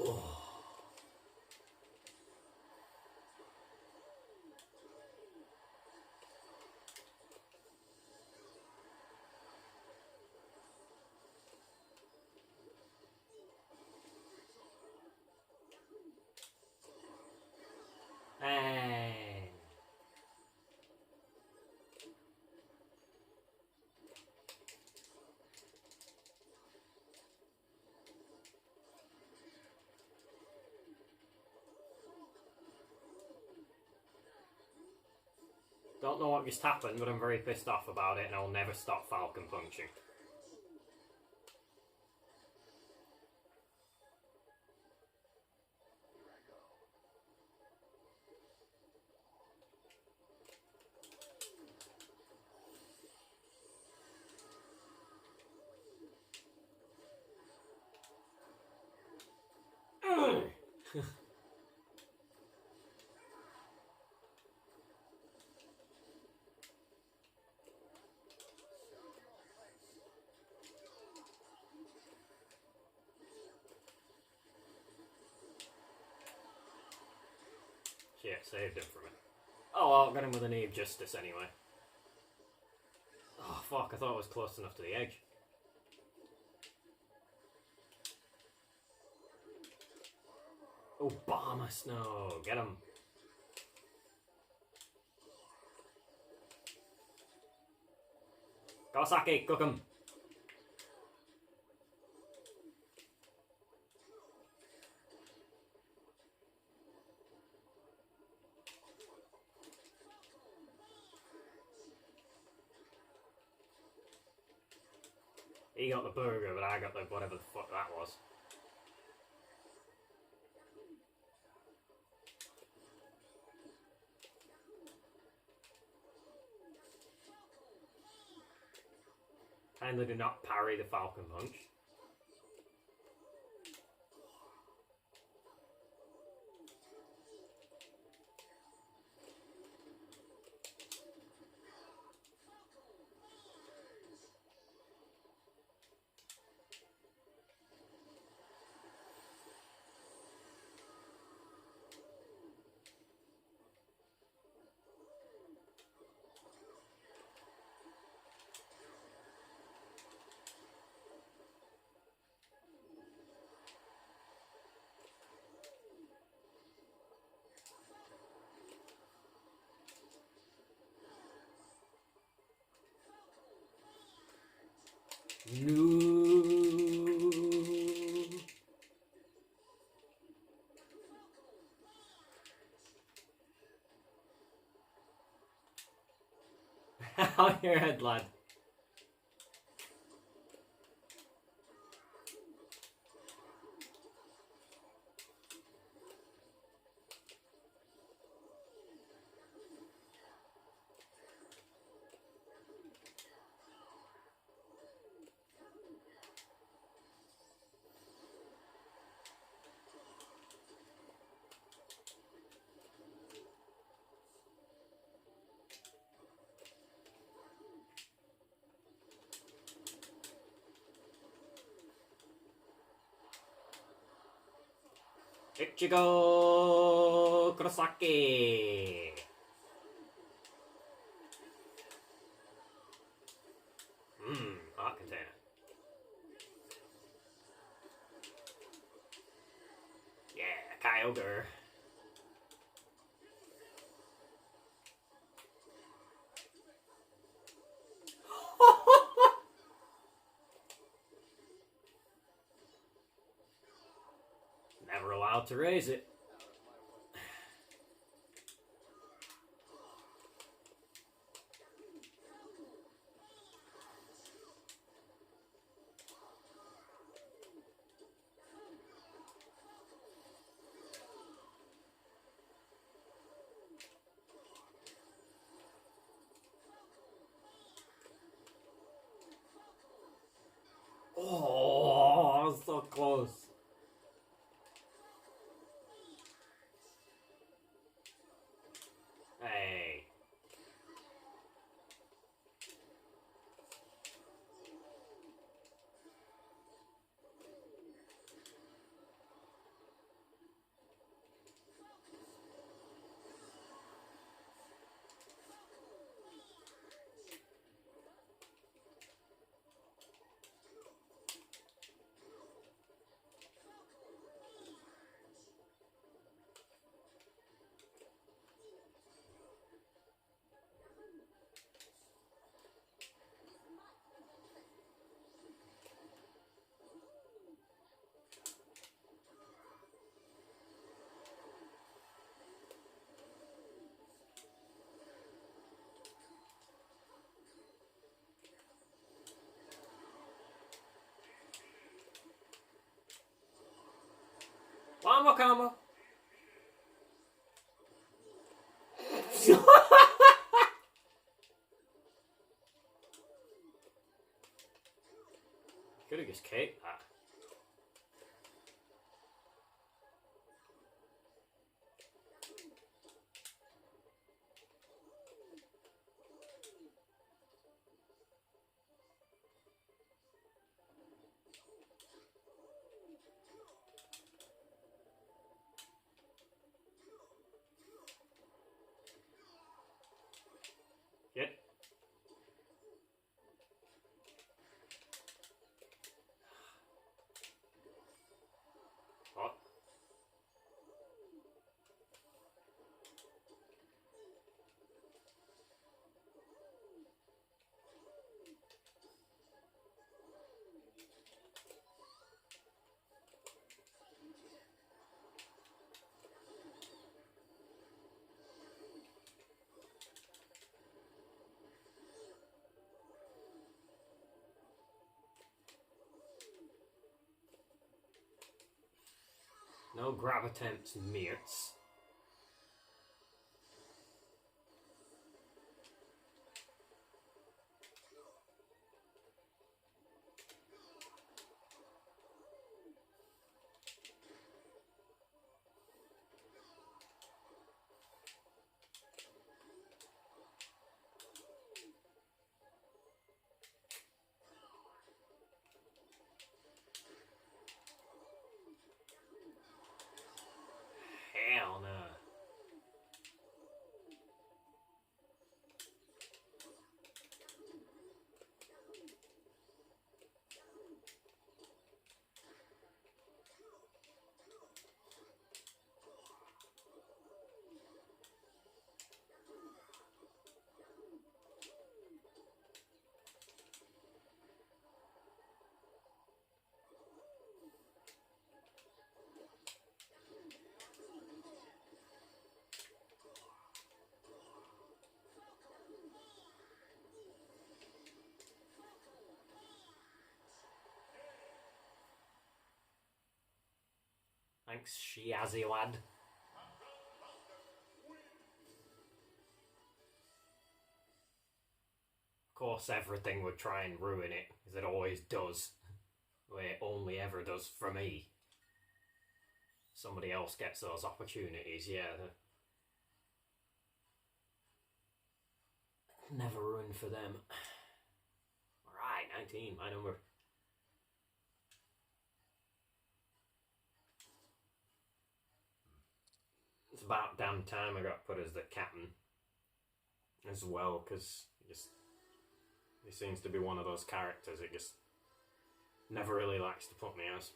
Oh. Hey. Don't know what just happened, but I'm very pissed off about it, and I'll never stop Falcon punching. Shit, saved him from it. Oh well, got him with a knee of justice anyway. Oh fuck, I thought I was close enough to the edge. Obama Snow, get him. Kawasaki, cook him. He got the burger, but I got the whatever the fuck that was. Kindly do not parry the Falcon Punch. No. On your head, lad. Ichigo Kurosaki. Art container. Yeah, Kyogre. Never allowed to raise it. Oh, so close. Hey. Vamos, cama. Could have just caked that. Yep. What? No grab attempts, mates. Hell no. Thanks, Shiazzy lad. Of course, everything would try and ruin it, as it always does. The way it only ever does for me. Somebody else gets those opportunities, yeah. Never ruined for them. Alright, 19, my number. It's about damn time I got put as the captain as well, because he seems to be one of those characters it just never really likes to put me as.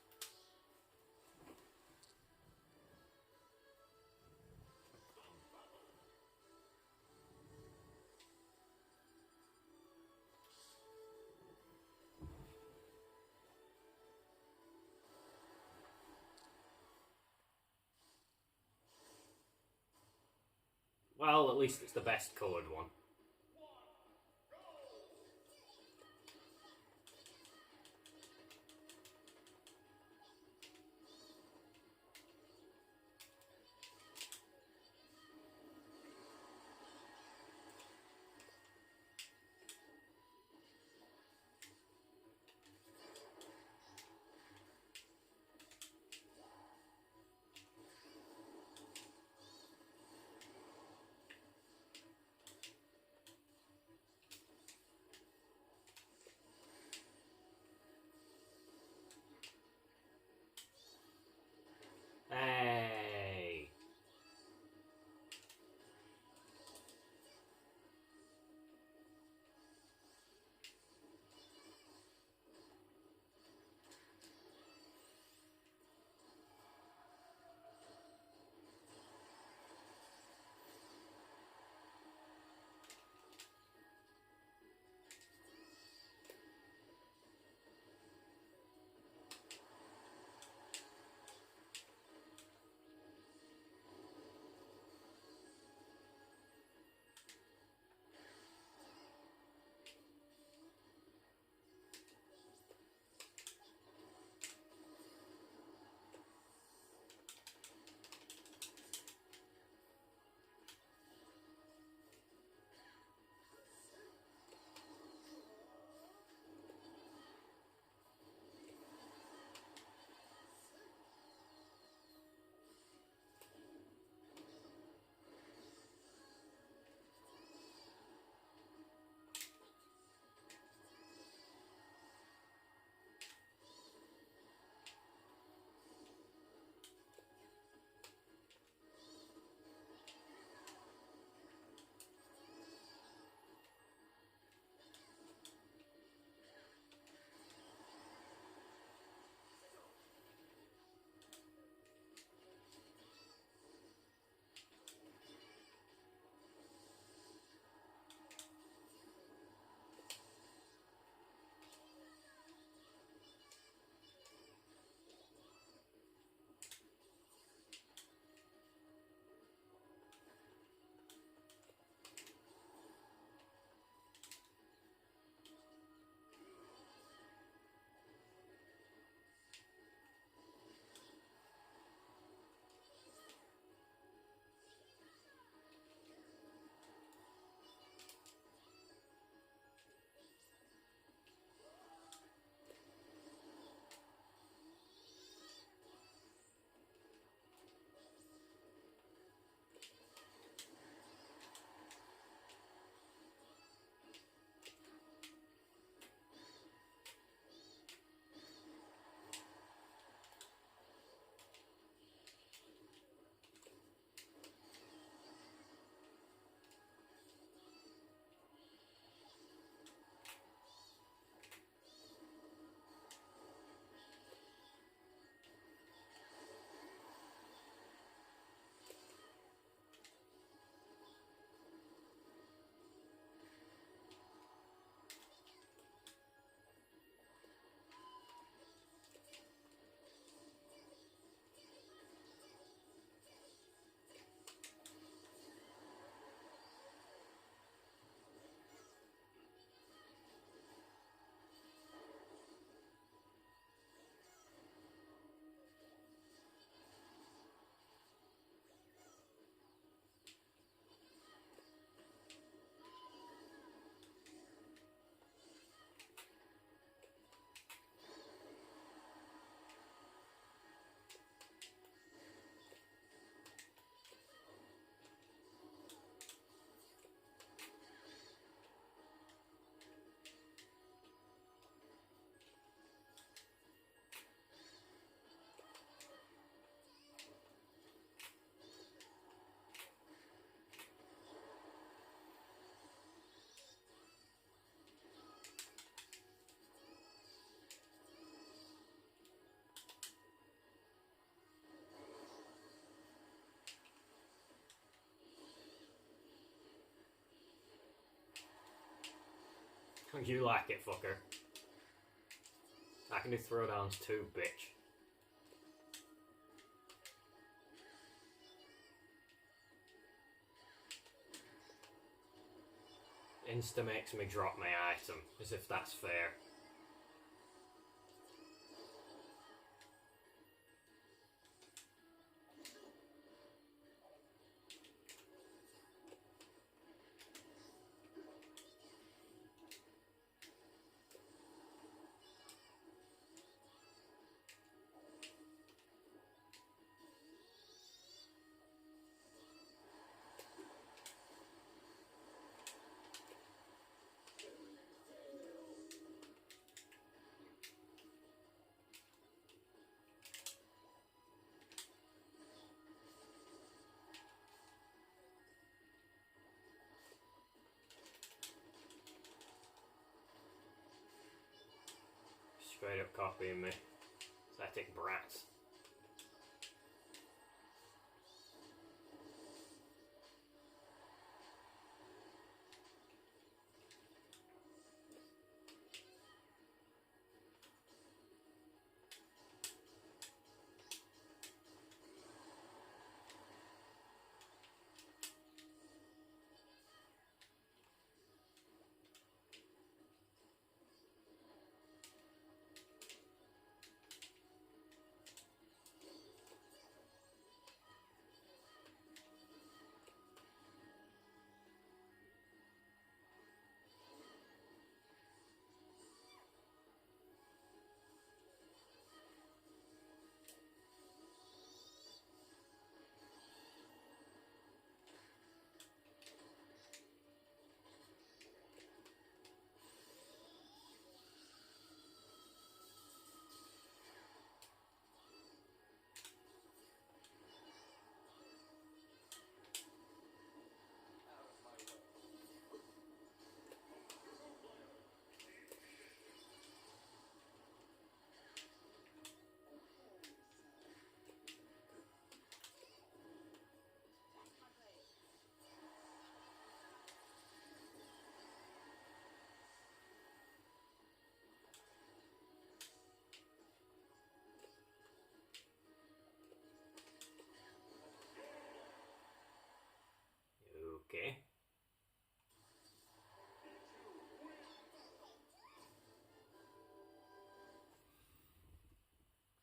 Well, at least it's the best coloured one. Hey. You like it, fucker. I can do throwdowns too, bitch. insta makes me drop my item, as if that's fair. Straight up copying me. Pathetic brats. Okay.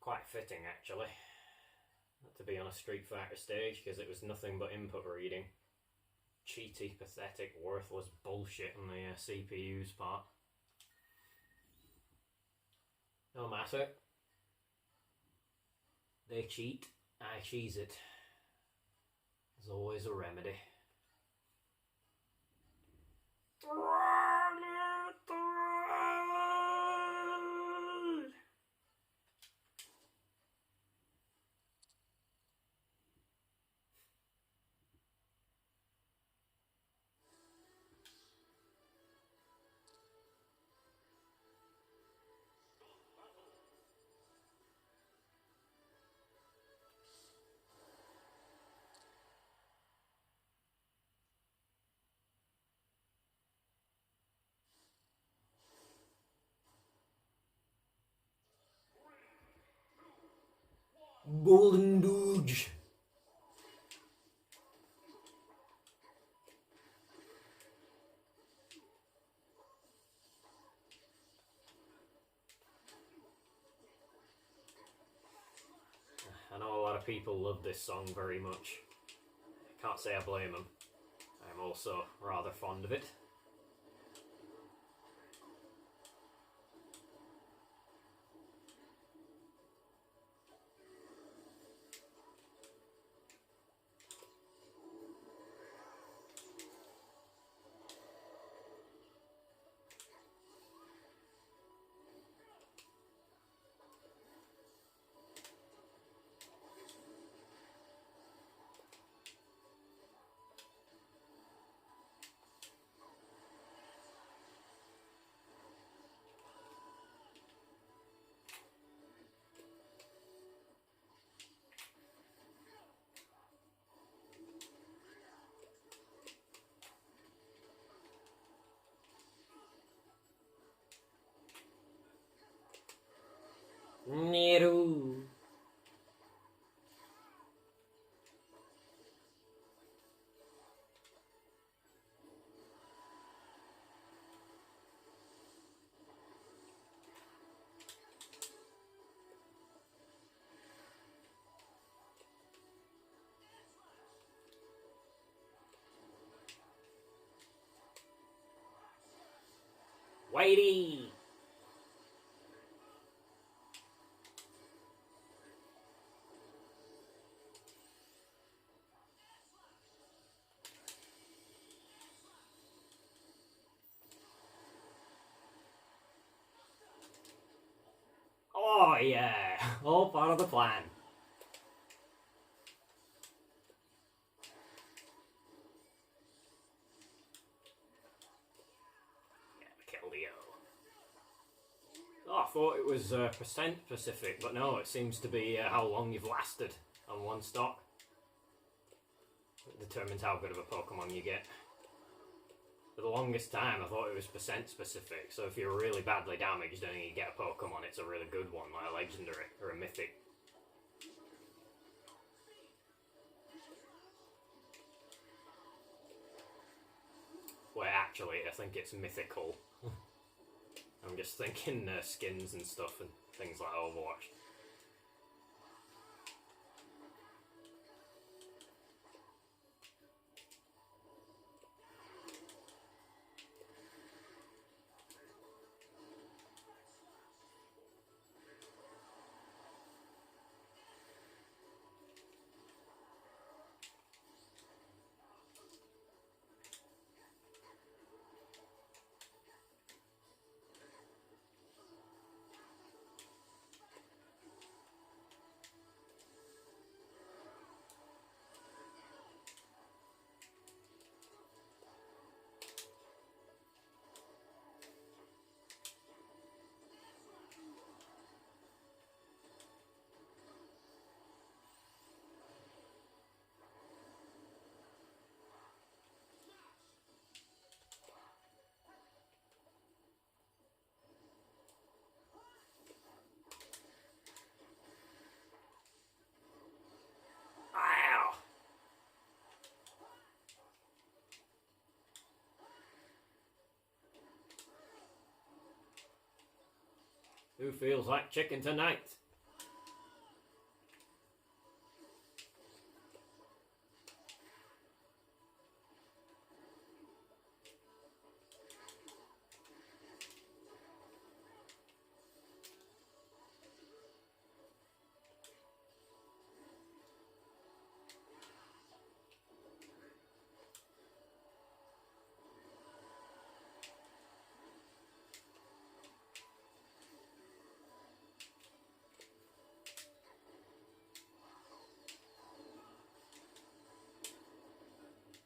Quite fitting, actually, to be on a Street Fighter stage, because it was nothing but input reading. Cheaty, pathetic, worthless bullshit on the CPU's part. No matter. They cheat, I cheese it. There's always a remedy. Golden Dooge. I know a lot of people love this song very much. Can't say I blame them. I'm also rather fond of it. Neru. Whitey! Oh yeah, all part of the plan. Killio. Oh, I thought it was percent specific, but no, it seems to be how long you've lasted on one stock. It determines how good of a Pokemon you get. For the longest time, I thought it was percent specific, so if you're really badly damaged and you get a Pokemon, it's a really good one, like a legendary or a mythic. Well, actually, I think it's mythical. I'm just thinking skins and stuff and things like Overwatch. Ow! Who feels like chicken tonight?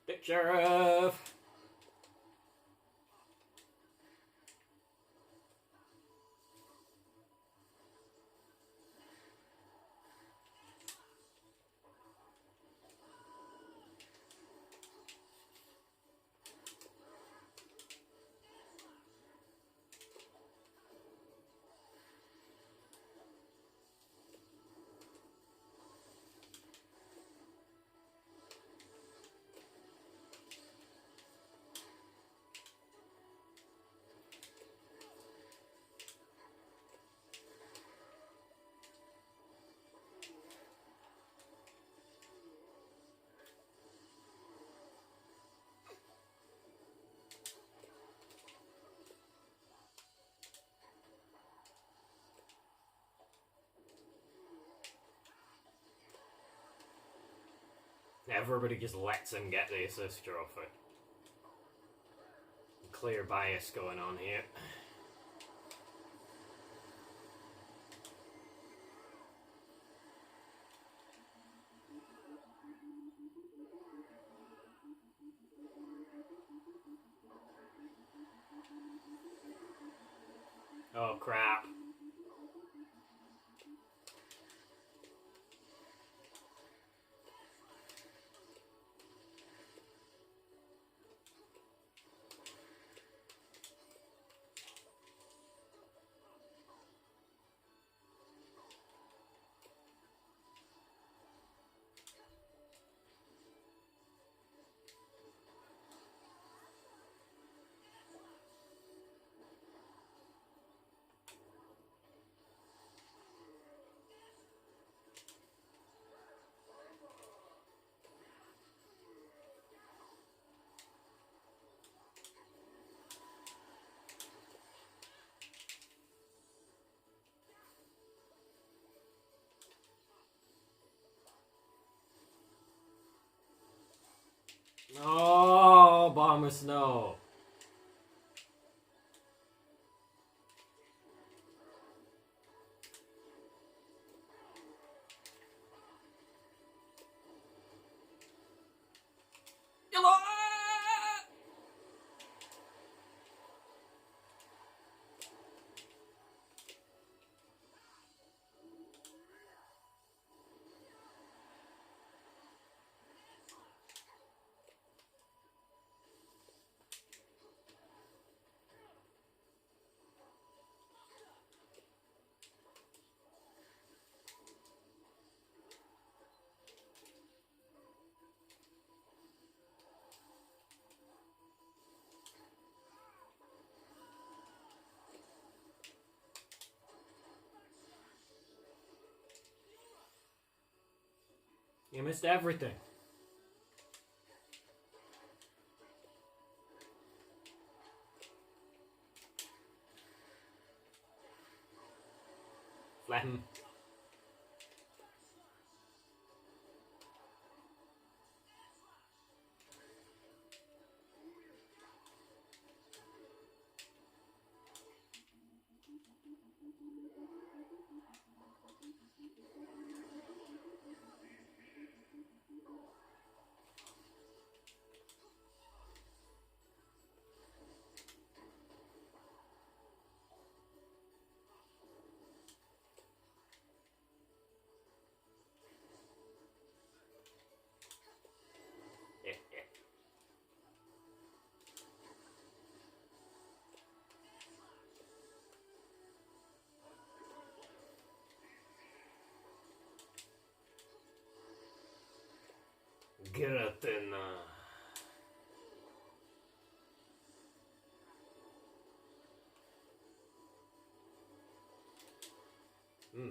Picture of... Everybody just lets him get the assist trophy. Clear bias going on here. Oh crap. Oh, Bomber Snow. Yellow! You missed everything. Phlegm. Giratina. Hmm.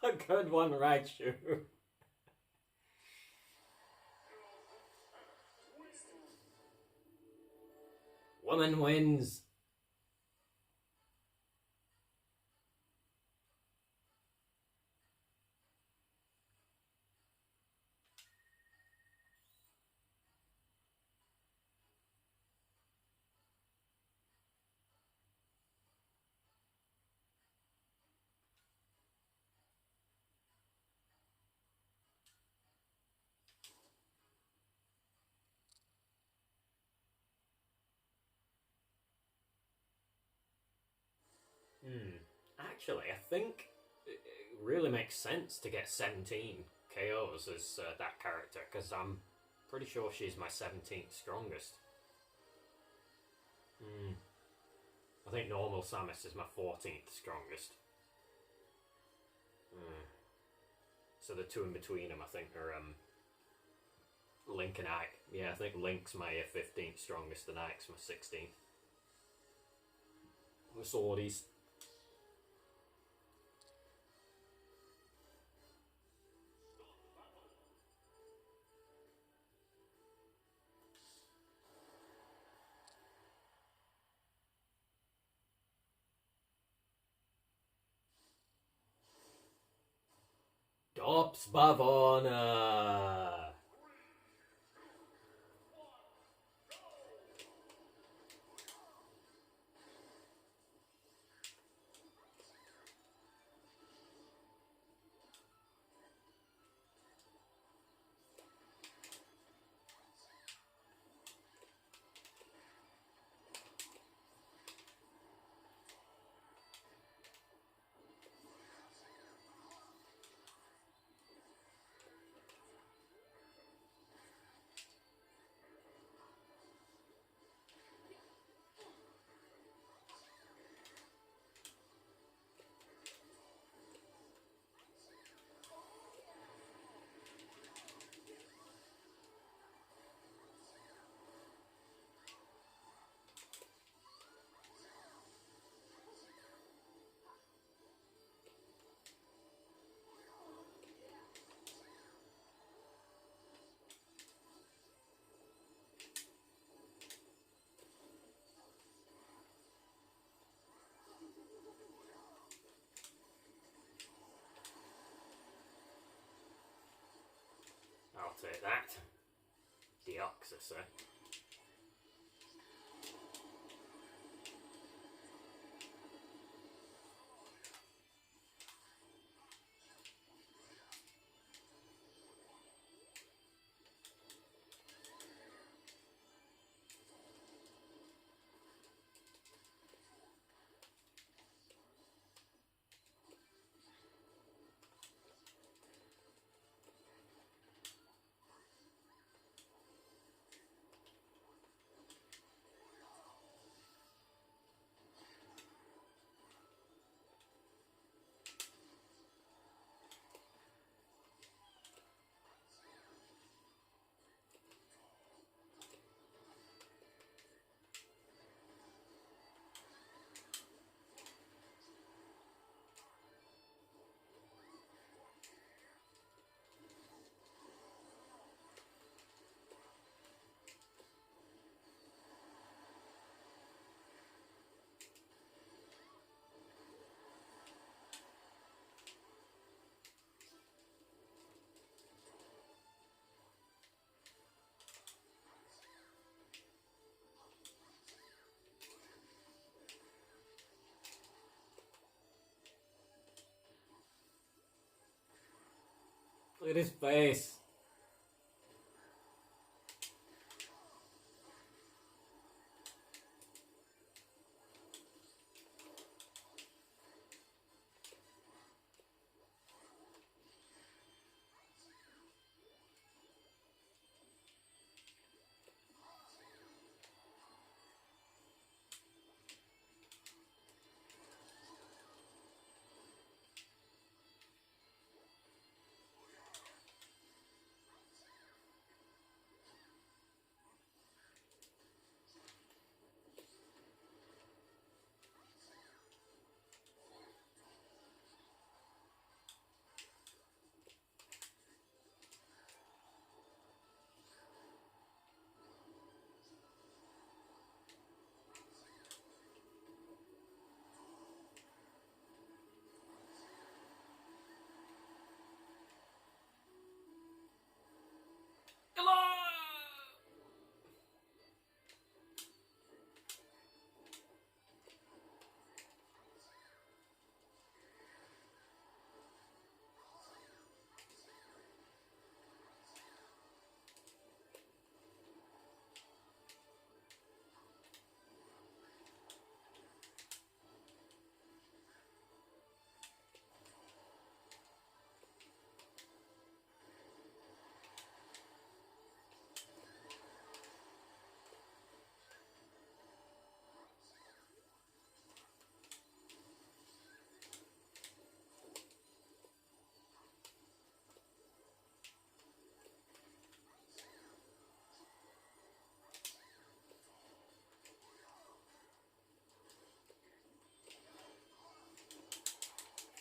A good one, Raichu. Woman wins. Actually, I think it really makes sense to get 17 KOs as that character, because I'm pretty sure she's my 17th strongest. I think normal Samus is my 14th strongest. So the two in between them, I think, are Link and Ike. Yeah, I think Link's my 15th strongest and Ike's my 16th. The swordies. Dops Bavona. take that. Deoxysy. Look at his face.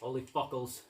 Holy fuckles.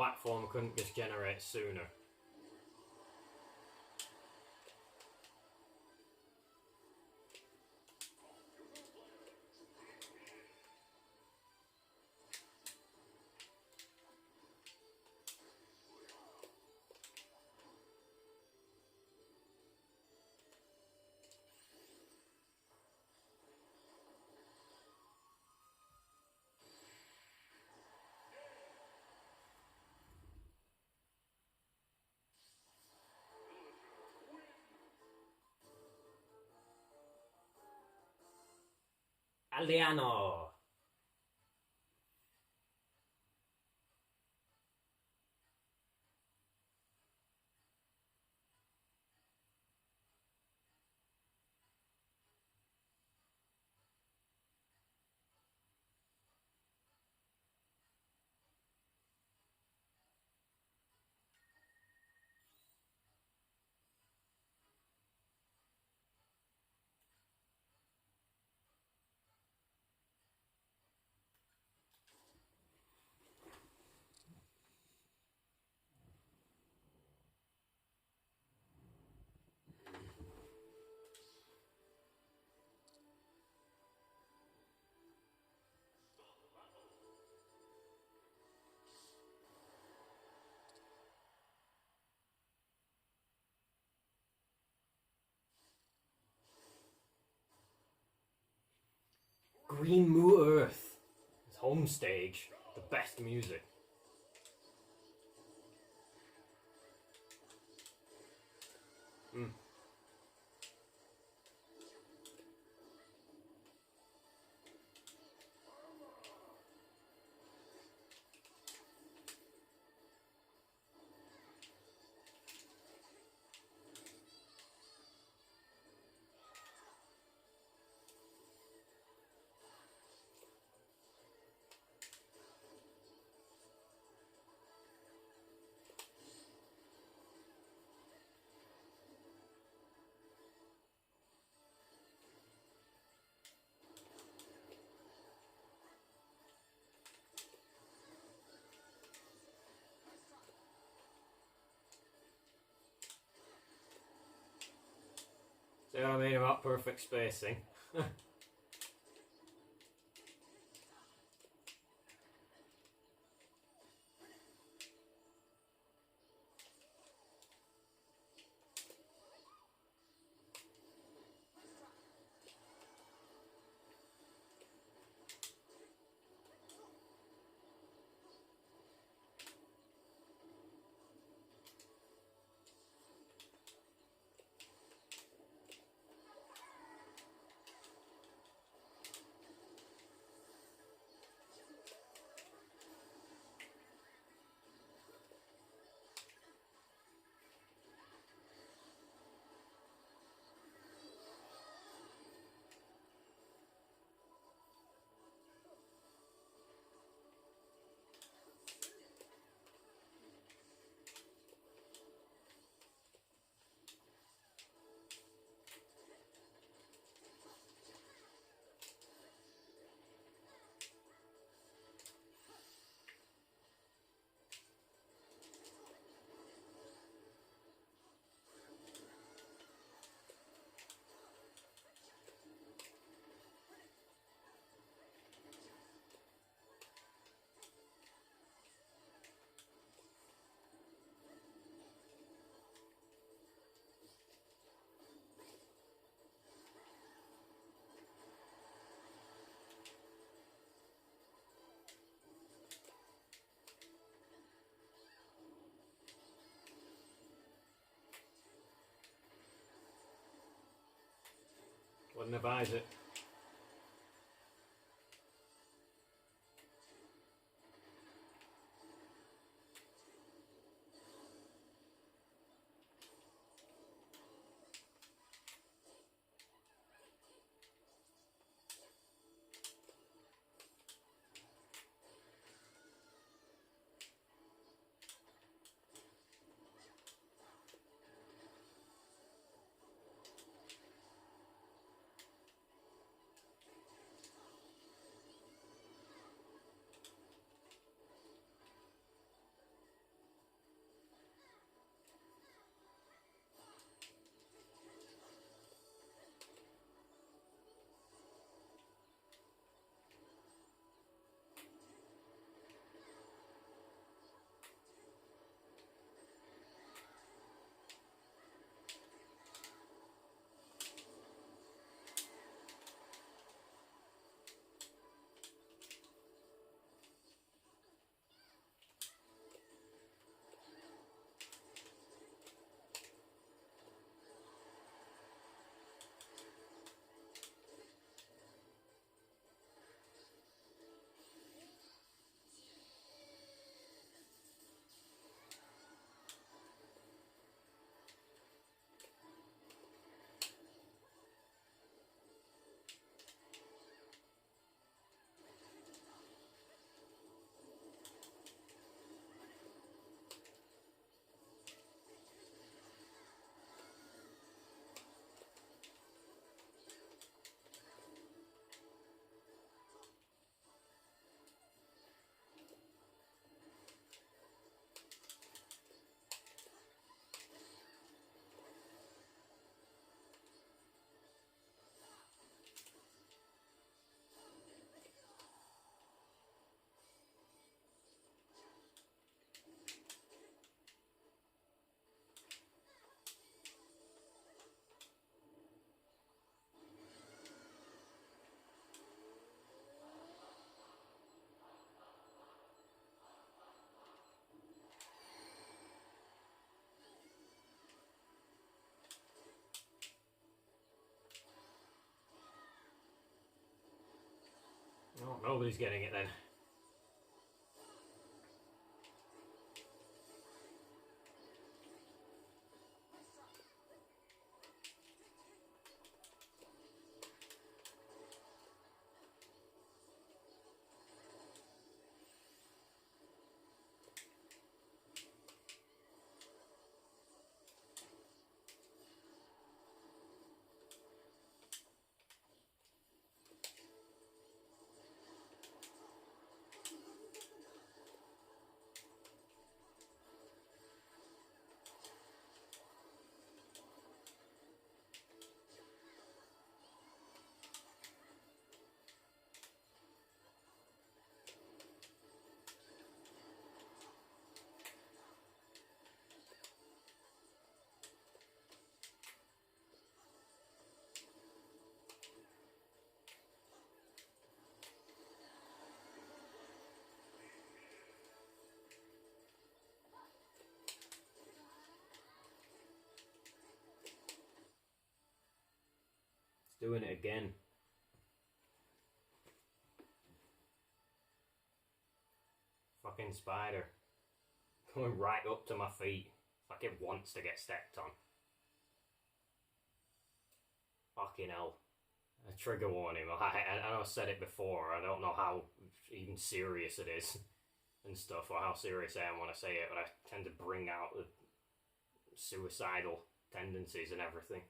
platform couldn't just generate sooner. Aldeano! Green Moo Earth. His home stage. The best music. See what I mean about perfect spacing? Wouldn't advise it. Fuck, nobody's getting it then. Doing it again. Fucking spider. Going right up to my feet. Like it wants to get stepped on. Fucking hell. A trigger warning. I know I said it before. I don't know how even serious it is and stuff, or how serious I am when I say it, but I tend to bring out the suicidal tendencies and everything.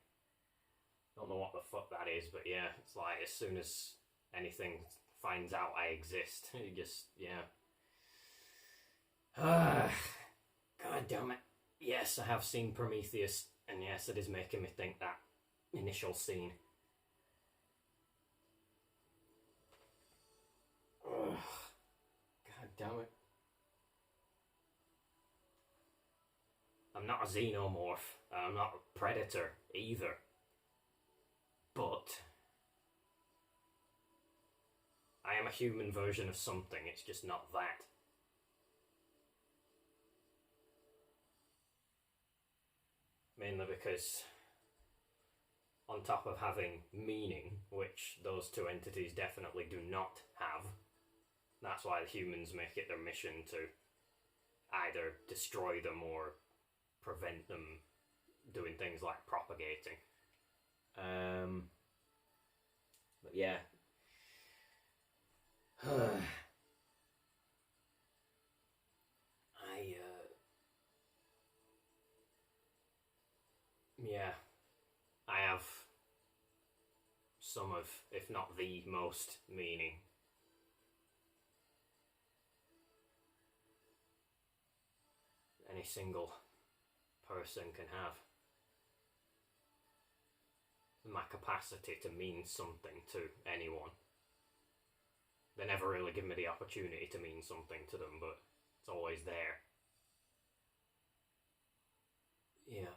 Don't know what the fuck that is, but yeah, it's like as soon as anything finds out I exist, it just, yeah. God damn it. Yes, I have seen Prometheus, and yes, it is making me think that initial scene. Ugh. God damn it. I'm not a xenomorph, I'm not a predator either. But I am a human version of something, it's just not that. Mainly because on top of having meaning, which those two entities definitely do not have, that's why the humans make it their mission to either destroy them or prevent them doing things like propagating. But yeah. Yeah, I have some of, if not the most meaning. Any single person can have. My capacity to mean something to anyone. They never really give me the opportunity to mean something to them, but it's always there. Yeah.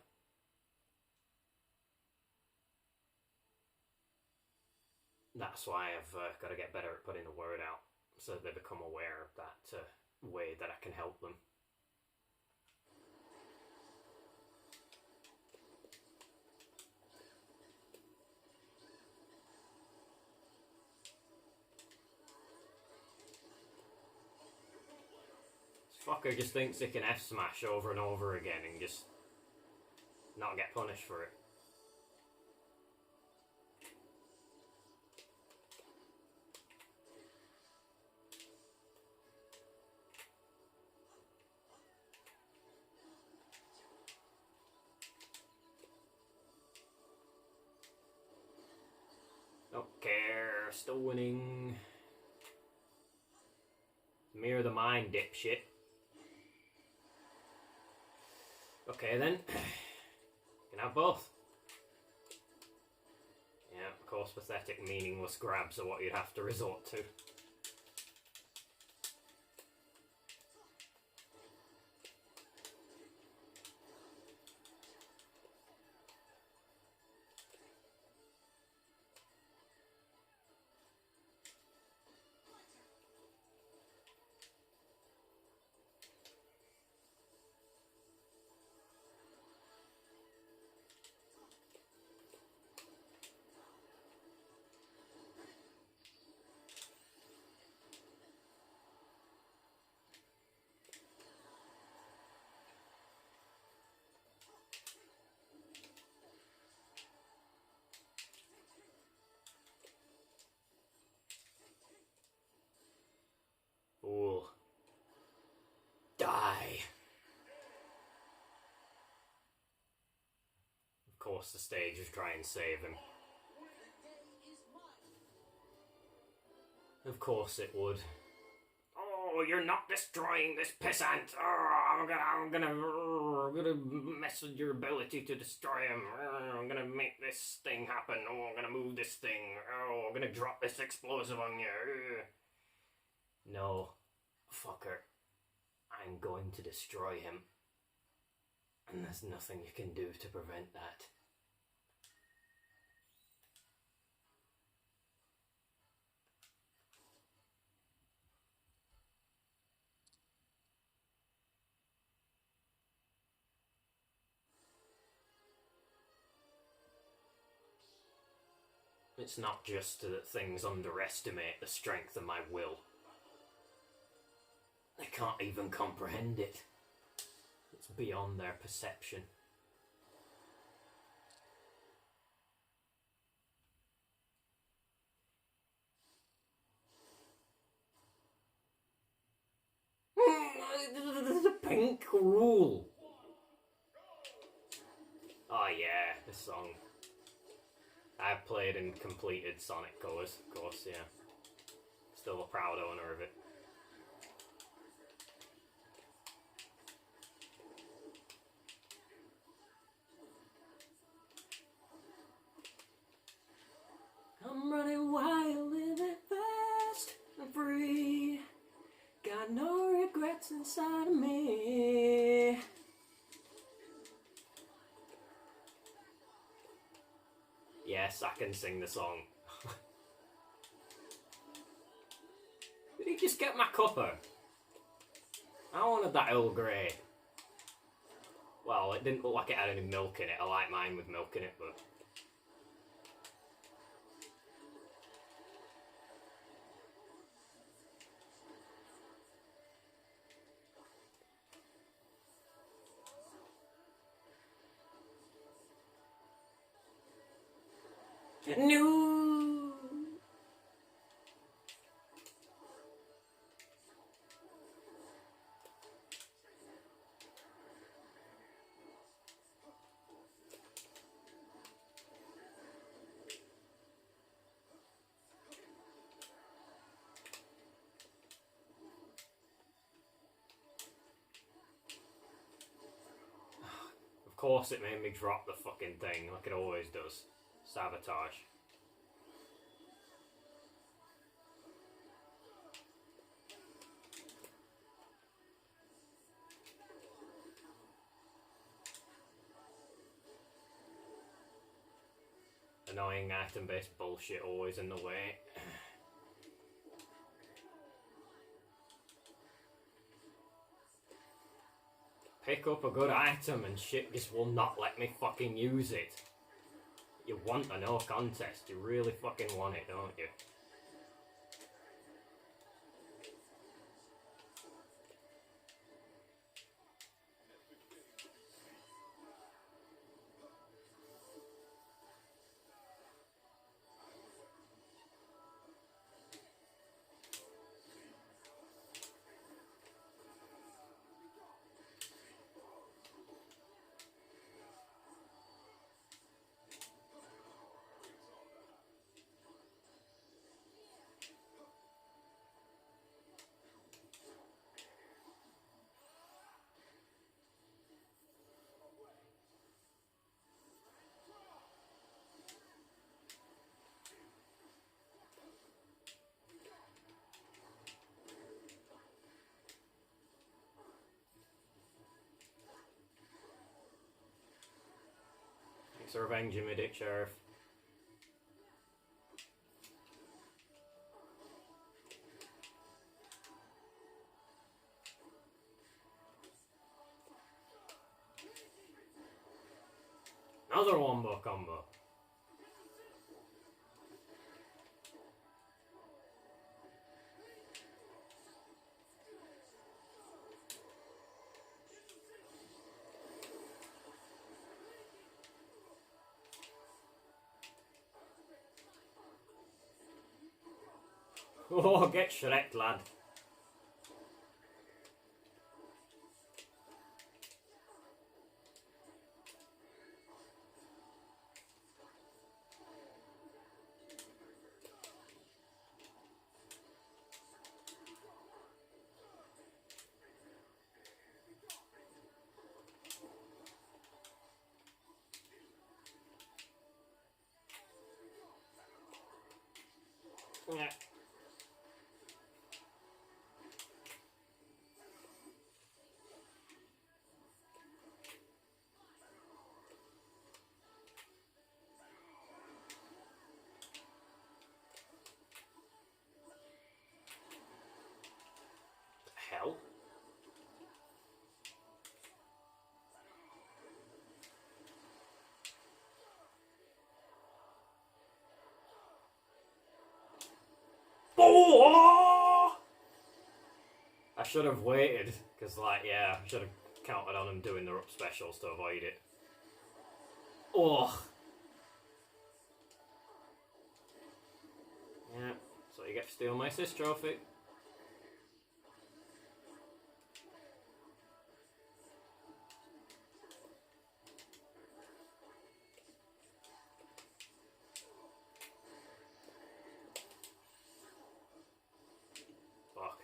That's why I've got to get better at putting the word out, so that they become aware of that way that I can help them. This fucker just thinks he can F-smash over and over again and just not get punished for it. Don't care, still winning. Mirror the mind, dipshit. Okay then. You can have both. Yeah, of course, pathetic, meaningless grabs are what you'd have to resort to. course the stage is trying to save him. Of course it would. Oh, you're not destroying this pissant! Oh, I'm gonna mess with your ability to destroy him. I'm gonna make this thing happen. Oh, I'm gonna move this thing. Oh, I'm gonna drop this explosive on you. No, fucker. I'm going to destroy him. And there's nothing you can do to prevent that. It's not just that things underestimate the strength of my will. They can't even comprehend it. It's beyond their perception. The pink rule. Oh yeah, this song. I've played and completed Sonic Colors, of course, yeah. Still a proud owner of it. I'm running wild, living fast and free. Got no regrets inside of me. Yes, I can sing the song. Did he just get my cuppa? I wanted that Earl Grey. Well, it didn't look like it had any milk in it. I like mine with milk in it, but... No! Of course it made me drop the fucking thing, like it always does. Sabotage. Annoying item-based bullshit always in the way. Pick up a good item and shit just will not let me fucking use it. You want a no contest, you really fucking want it, don't you? Thanks for avenging me, Dick Sheriff. Another wombo combo. Oh, get Shrek, lad. Yeah. Hell? Oh! I should have waited, because, like, yeah, I should have counted on them doing their up specials to avoid it. Oh! Yeah, so you get to steal my assist trophy. Fuck.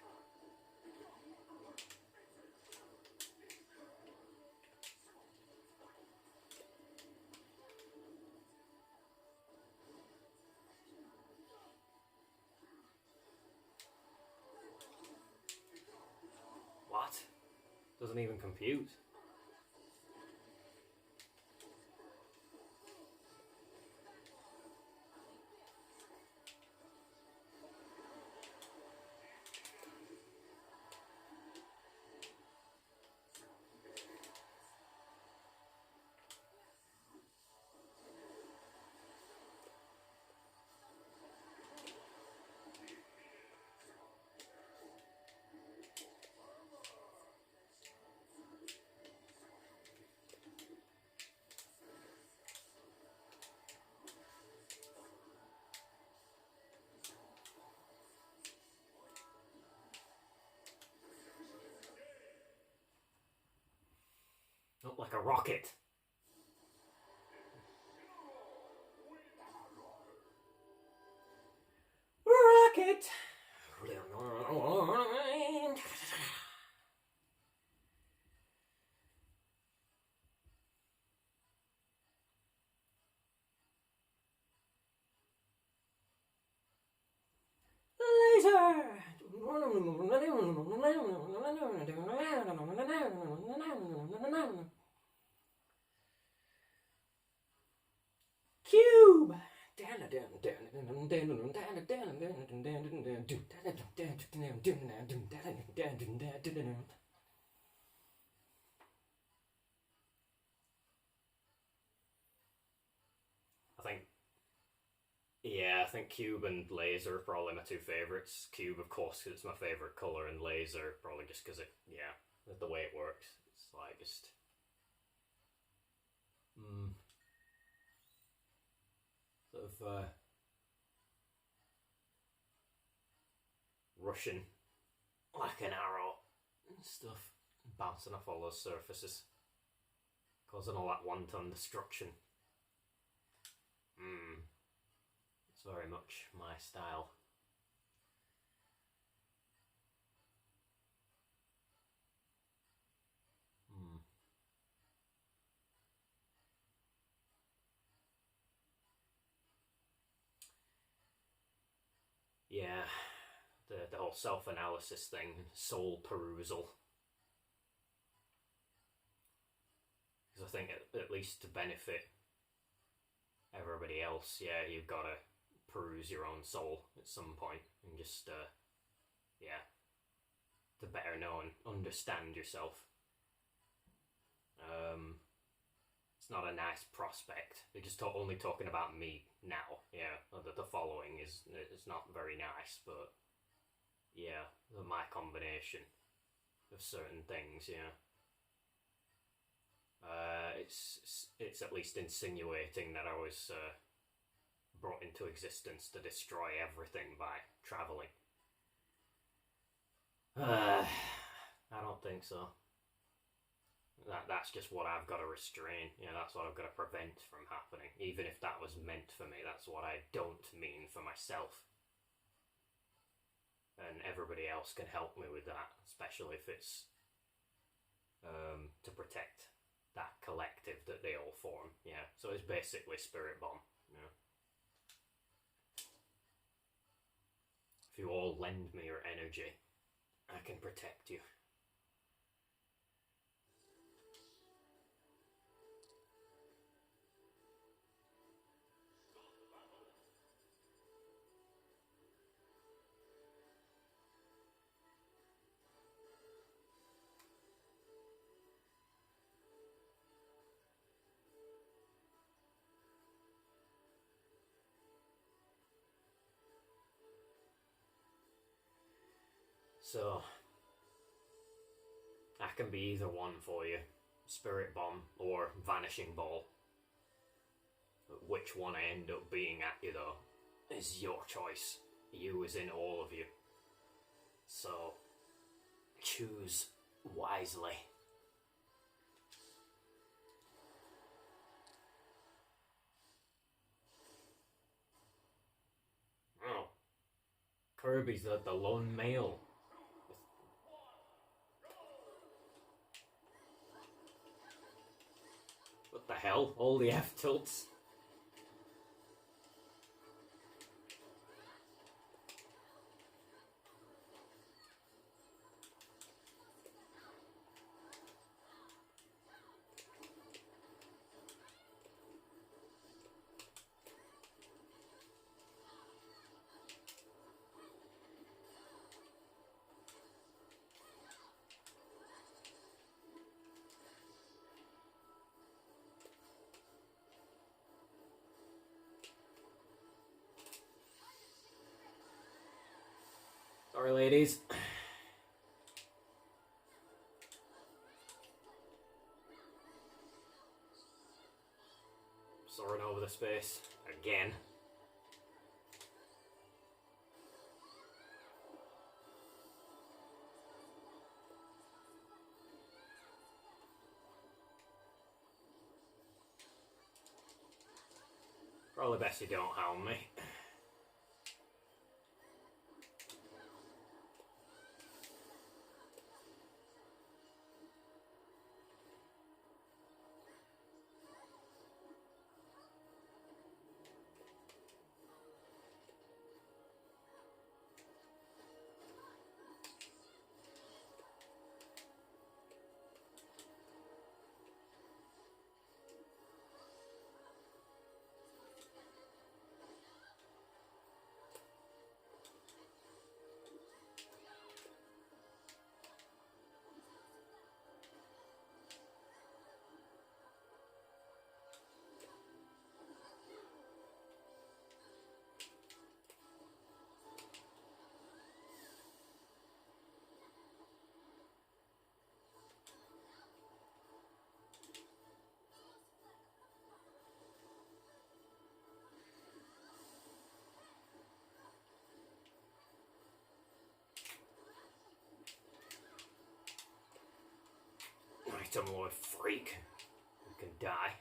What? Doesn't even compute. Not like a rocket. Rocket! Laser! Cube! I think Cube and Laser are probably my two favourites. Cube, of course, because it's my favourite colour, and Laser probably just because the way it works. It's like just. Sort of rushing like an arrow and stuff, bouncing off all those surfaces, causing all that wanton destruction. It's very much my style. Yeah, the whole self-analysis thing, soul perusal. Because I think at least to benefit everybody else, you've got to peruse your own soul at some point and just, to better know and understand yourself. It's not a nice prospect. They're just only talking about me now. The following is it's not very nice, but my combination of certain things. It's at least insinuating that I was brought into existence to destroy everything by traveling. I don't think so. That's just what I've got to restrain. That's what I've got to prevent from happening. Even if that was meant for me, that's what I don't mean for myself. And everybody else can help me with that, especially if it's to protect that collective that they all form. So it's basically Spirit Bomb. If you all lend me your energy, I can protect you. So, I can be either one for you. Spirit Bomb or Vanishing Ball. Which one I end up being at you though, is your choice. You as in all of you. So, choose wisely. Oh. Kirby's the lone male. What the hell? All the F-tilts? Sorry, ladies. Soaring over the space again. Probably best you don't hound me. Item Lord Freak. You can die.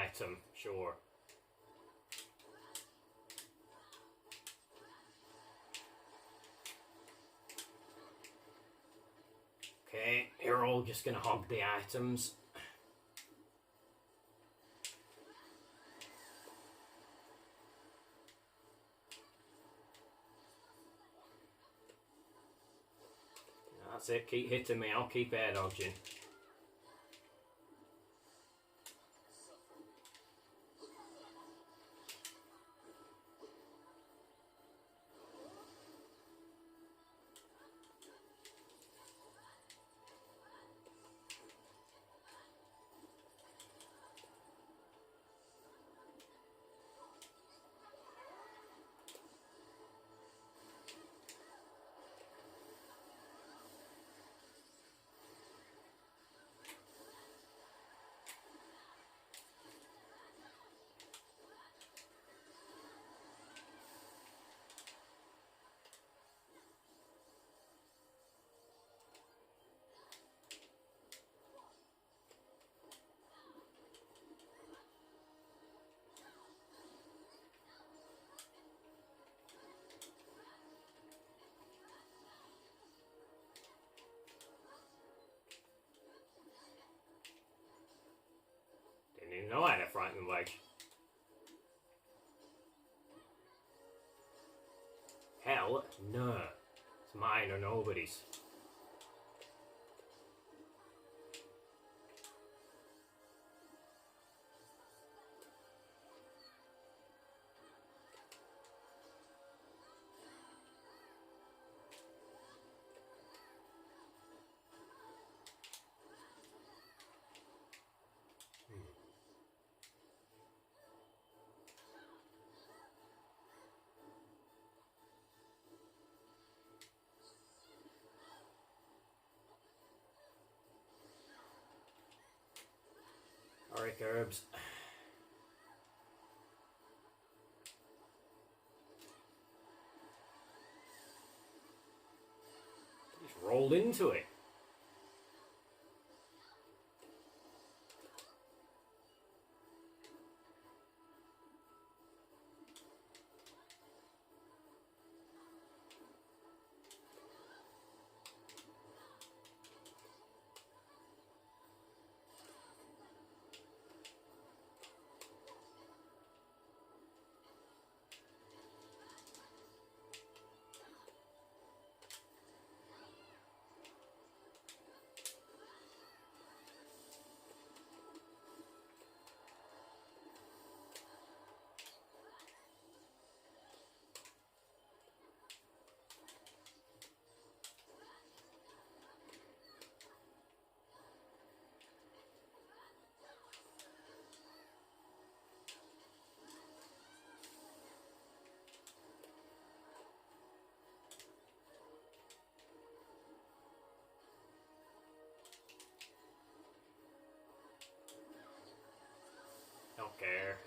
item, sure. Okay, you're all just gonna hog the items. That's it, keep hitting me, I'll keep air dodging. Didn't even know I had a frightened leg. Hell no. It's mine or nobody's. Auric herbs. Just rolled into it. Don't care.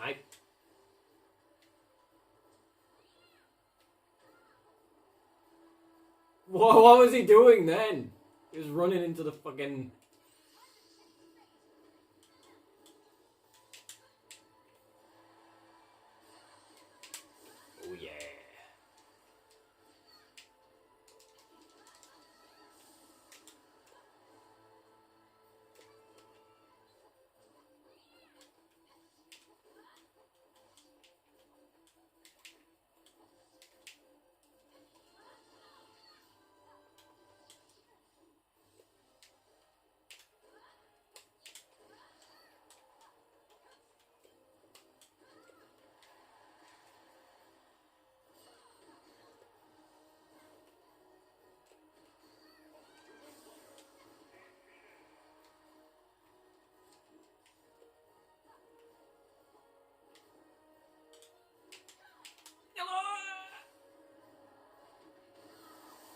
I... What was he doing then? He was running into the fucking... Oh yeah.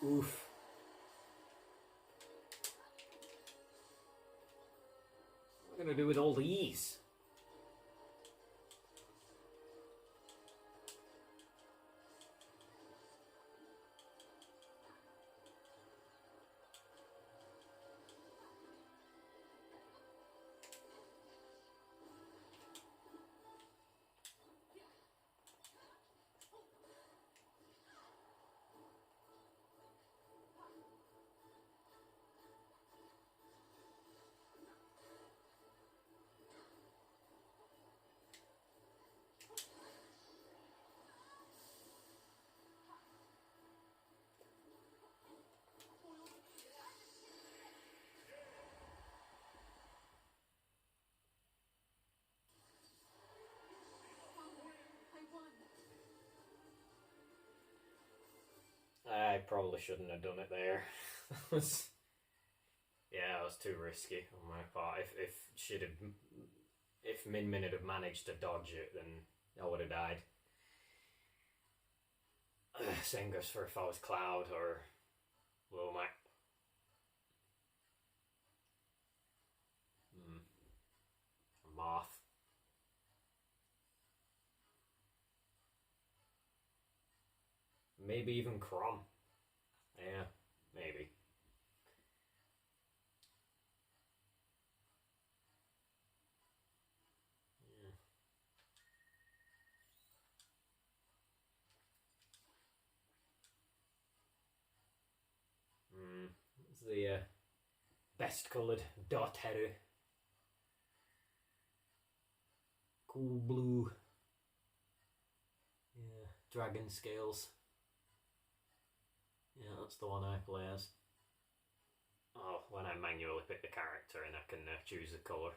Oof. What am I gonna do with all these? I probably shouldn't have done it there. Yeah, it was too risky on my part. If Min Min had managed to dodge it, then I would have died. Same goes for if I was Cloud or Womack. Moth. Maybe even Crom. Yeah, maybe. It's the best coloured Doteru. Cool blue. Yeah, dragon scales. Yeah, that's the one I play as. Oh, when I manually pick the character and I can choose the colour.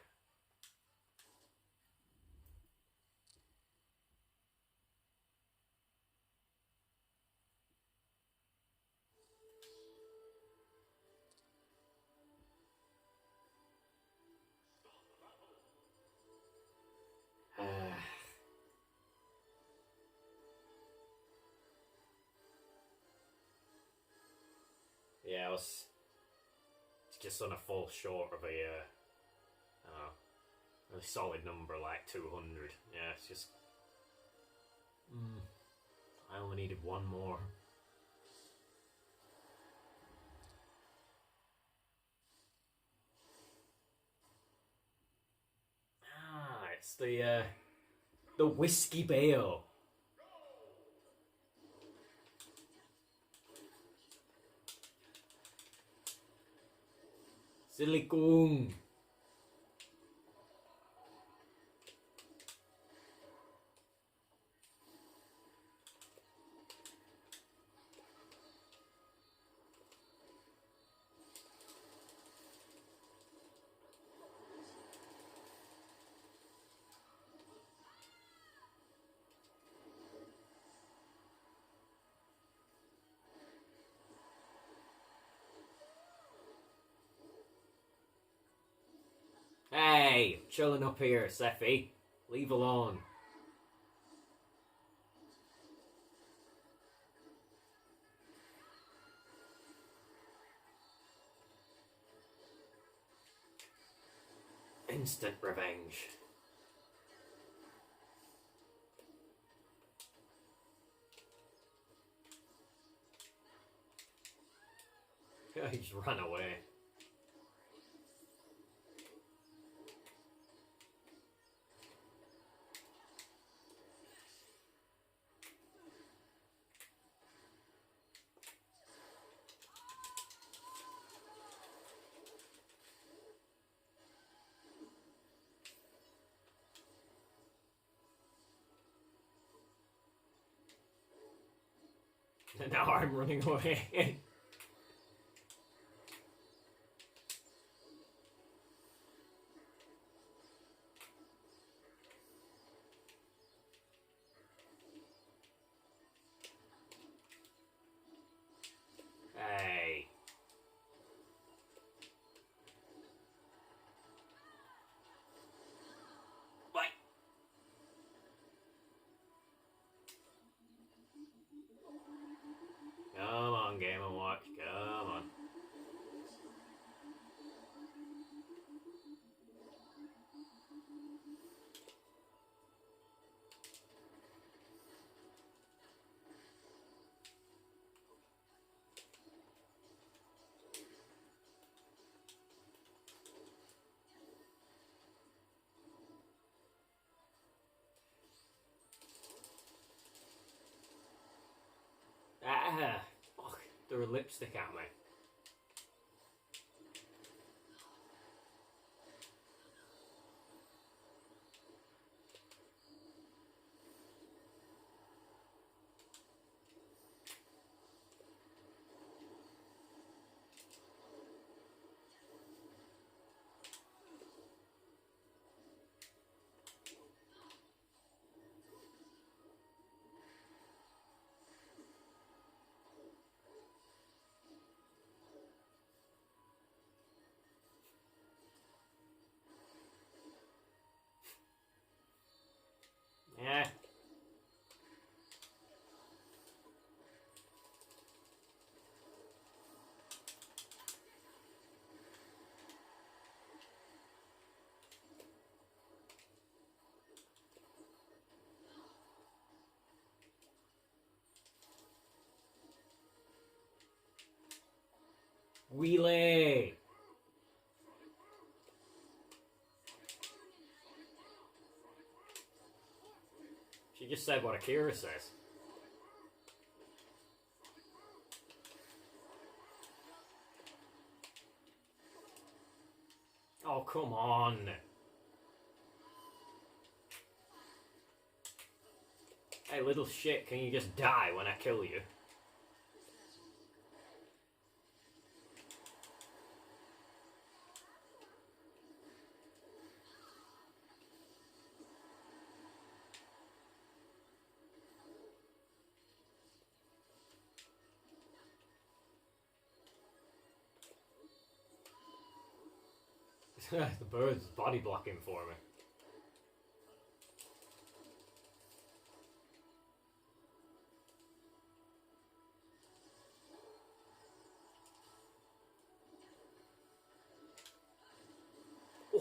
Yeah, I was just on a fall short of a solid number like 200. Yeah, it's just. I only needed one more. It's the Whiskey Bayo. Silikung. Hey, chilling up here, Sephi. Leave alone. Instant revenge. He just ran away. And now I'm running away. Hey. Bye. Come on, Game & Watch. Fuck, threw a lipstick at me. Yeah. Wheelie! She just said what Akira says. Oh, come on. Hey, little shit, can you just die when I kill you? The bird's body blocking for me.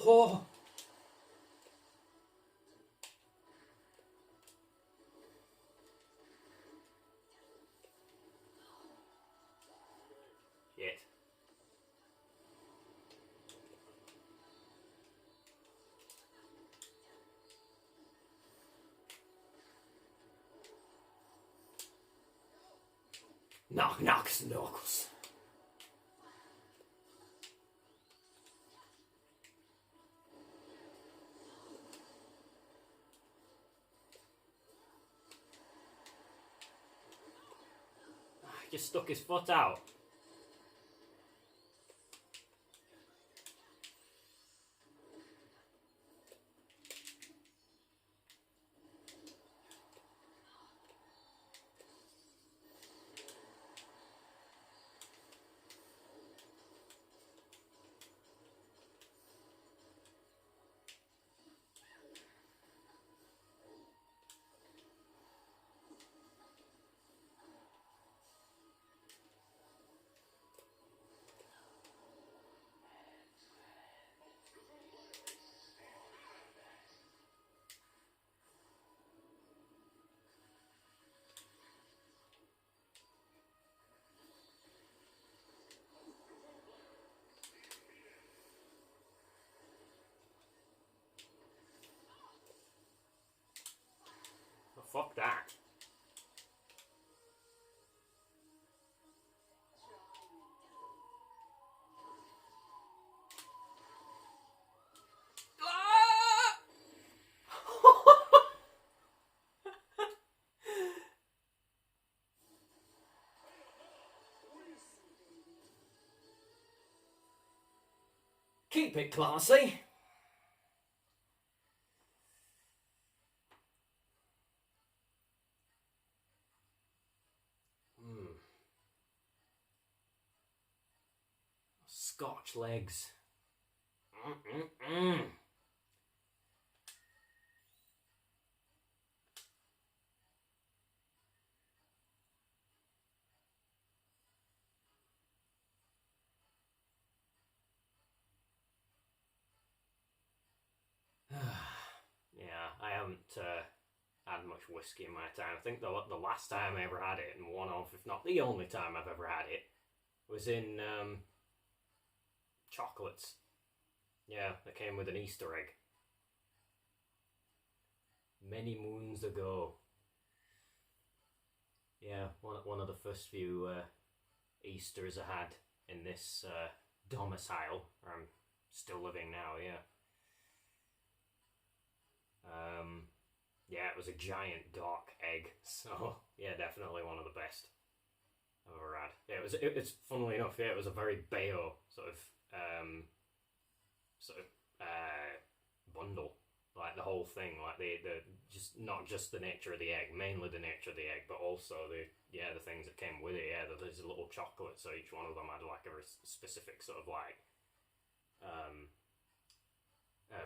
Oh! Shit. Knock, knock, snorkels. Just stuck his foot out. Oh, fuck that. Keep it classy. Scotch legs. Yeah, I haven't had much whiskey in my time. I think the last time I ever had it, and one of, if not the only time I've ever had it, was in chocolates. Yeah, that came with an Easter egg. Many moons ago. Yeah, one of the first few Easters I had in this domicile where I'm still living now. Yeah. Um, yeah, it was a giant dark egg. So yeah, definitely one of the best I've ever had. Yeah, it's funnily enough. Yeah, it was a very Bayo sort of bundle. Like the whole thing, like the just not just the nature of the egg, mainly the nature of the egg, but also the things that came with it. Yeah, there's a little chocolate, so each one of them had like a specific sort of like um,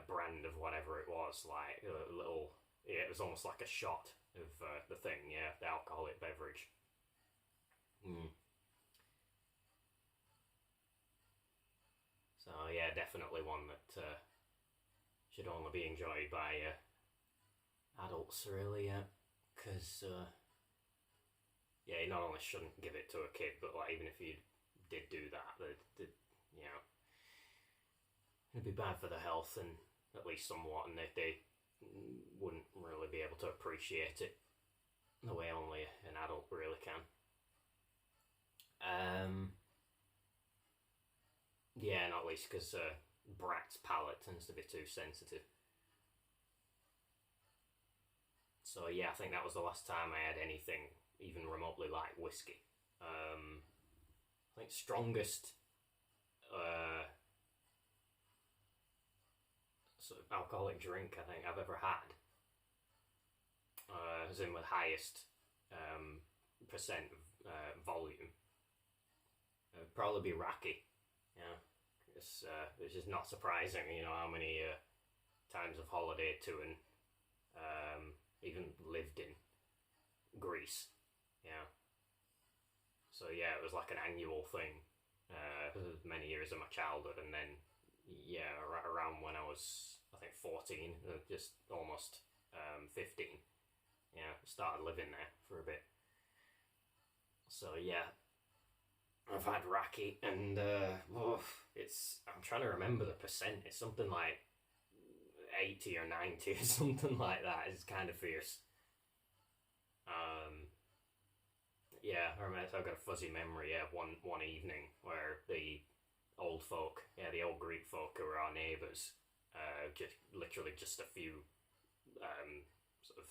brand of whatever it was, like a little. Yeah, it was almost like a shot of the thing. Yeah, the alcoholic beverage. Mm. So yeah, definitely one that should only be enjoyed by adults, really. Yeah, because yeah, you not only shouldn't give it to a kid, but like even if you did do that, you know, it'd be bad for their health and at least somewhat, and they wouldn't really be able to appreciate it the way only an adult really can. Um, yeah, not least because Brat's palate tends to be too sensitive. So yeah, I think that was the last time I had anything even remotely like whiskey. I think strongest uh, sort of alcoholic drink I think I've ever had, as in with highest percent volume, would probably be raki. Yeah, which is not surprising. You know how many times of holiday to and even lived in Greece. Yeah, so yeah, it was like an annual thing many years of my childhood, and then yeah, around when I was I think 14, just almost 15. Yeah, started living there for a bit. So yeah, I've had raki, and it's I'm trying to remember the percent. It's something like 80 or 90 or something like that. It's kind of fierce. Um, yeah, I remember I've got a fuzzy memory of one evening where the old folk, yeah, the old Greek folk who were our neighbours, just literally just a few sort of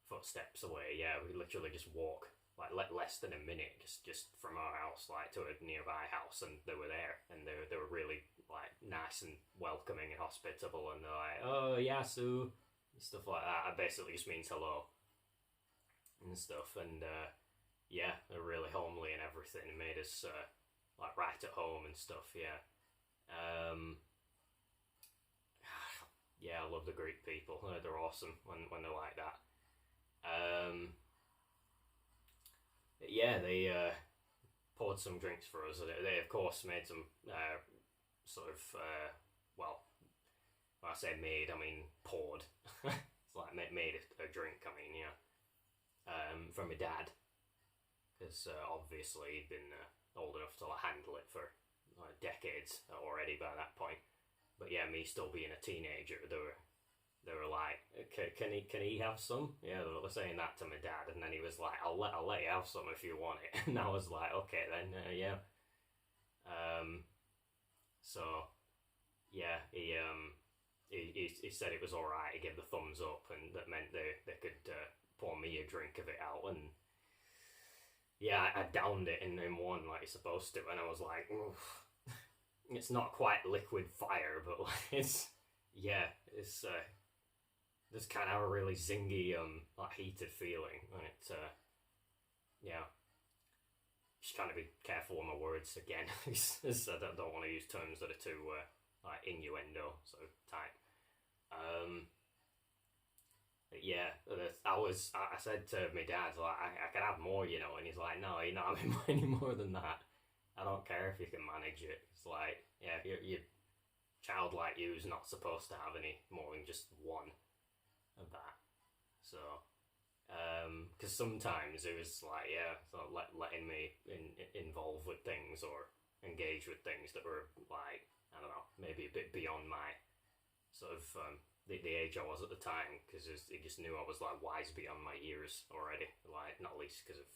footsteps away. Yeah, we literally just walk like less than a minute just from our house like to a nearby house, and they were there, and they were really like nice and welcoming and hospitable, and they're like, oh yasu, stuff like that. It basically just means hello and stuff, and yeah, they're really homely and everything, and made us like right at home and stuff. Yeah. um yeah, I love the Greek people. They're awesome when they're like that. um yeah, they poured some drinks for us. They of course made some sort of well, when I say made, I mean poured. It's like made a drink. I mean, yeah, from my dad, because obviously he'd been old enough to like, handle it for decades already by that point. But yeah, me still being a teenager, they were like, can he have some? Yeah, they were saying that to my dad, and then he was like, I'll let you have some if you want it. And I was like, okay then, yeah. Um, so yeah, he said it was all right. He gave the thumbs up, and that meant they could pour me a drink of it out. And yeah, I downed it in one like you're supposed to, and I was like, oof. It's not quite liquid fire, but it's yeah, it's just kind of have a really zingy like heated feeling, and it yeah. Just trying to be careful with my words again. I don't want to use terms that are too like innuendo sort of type. Um, yeah, I said to my dad like I can have more, you know, and he's like, no, you're not having any more than that. I don't care if you can manage it. It's like, yeah, your child like you is not supposed to have any more than just one of that. So because sometimes it was like, yeah, so letting me involve with things or engage with things that were like, I don't know, maybe a bit beyond my sort of the age I was at the time, because he just knew I was like wise beyond my years already. Like, not least because of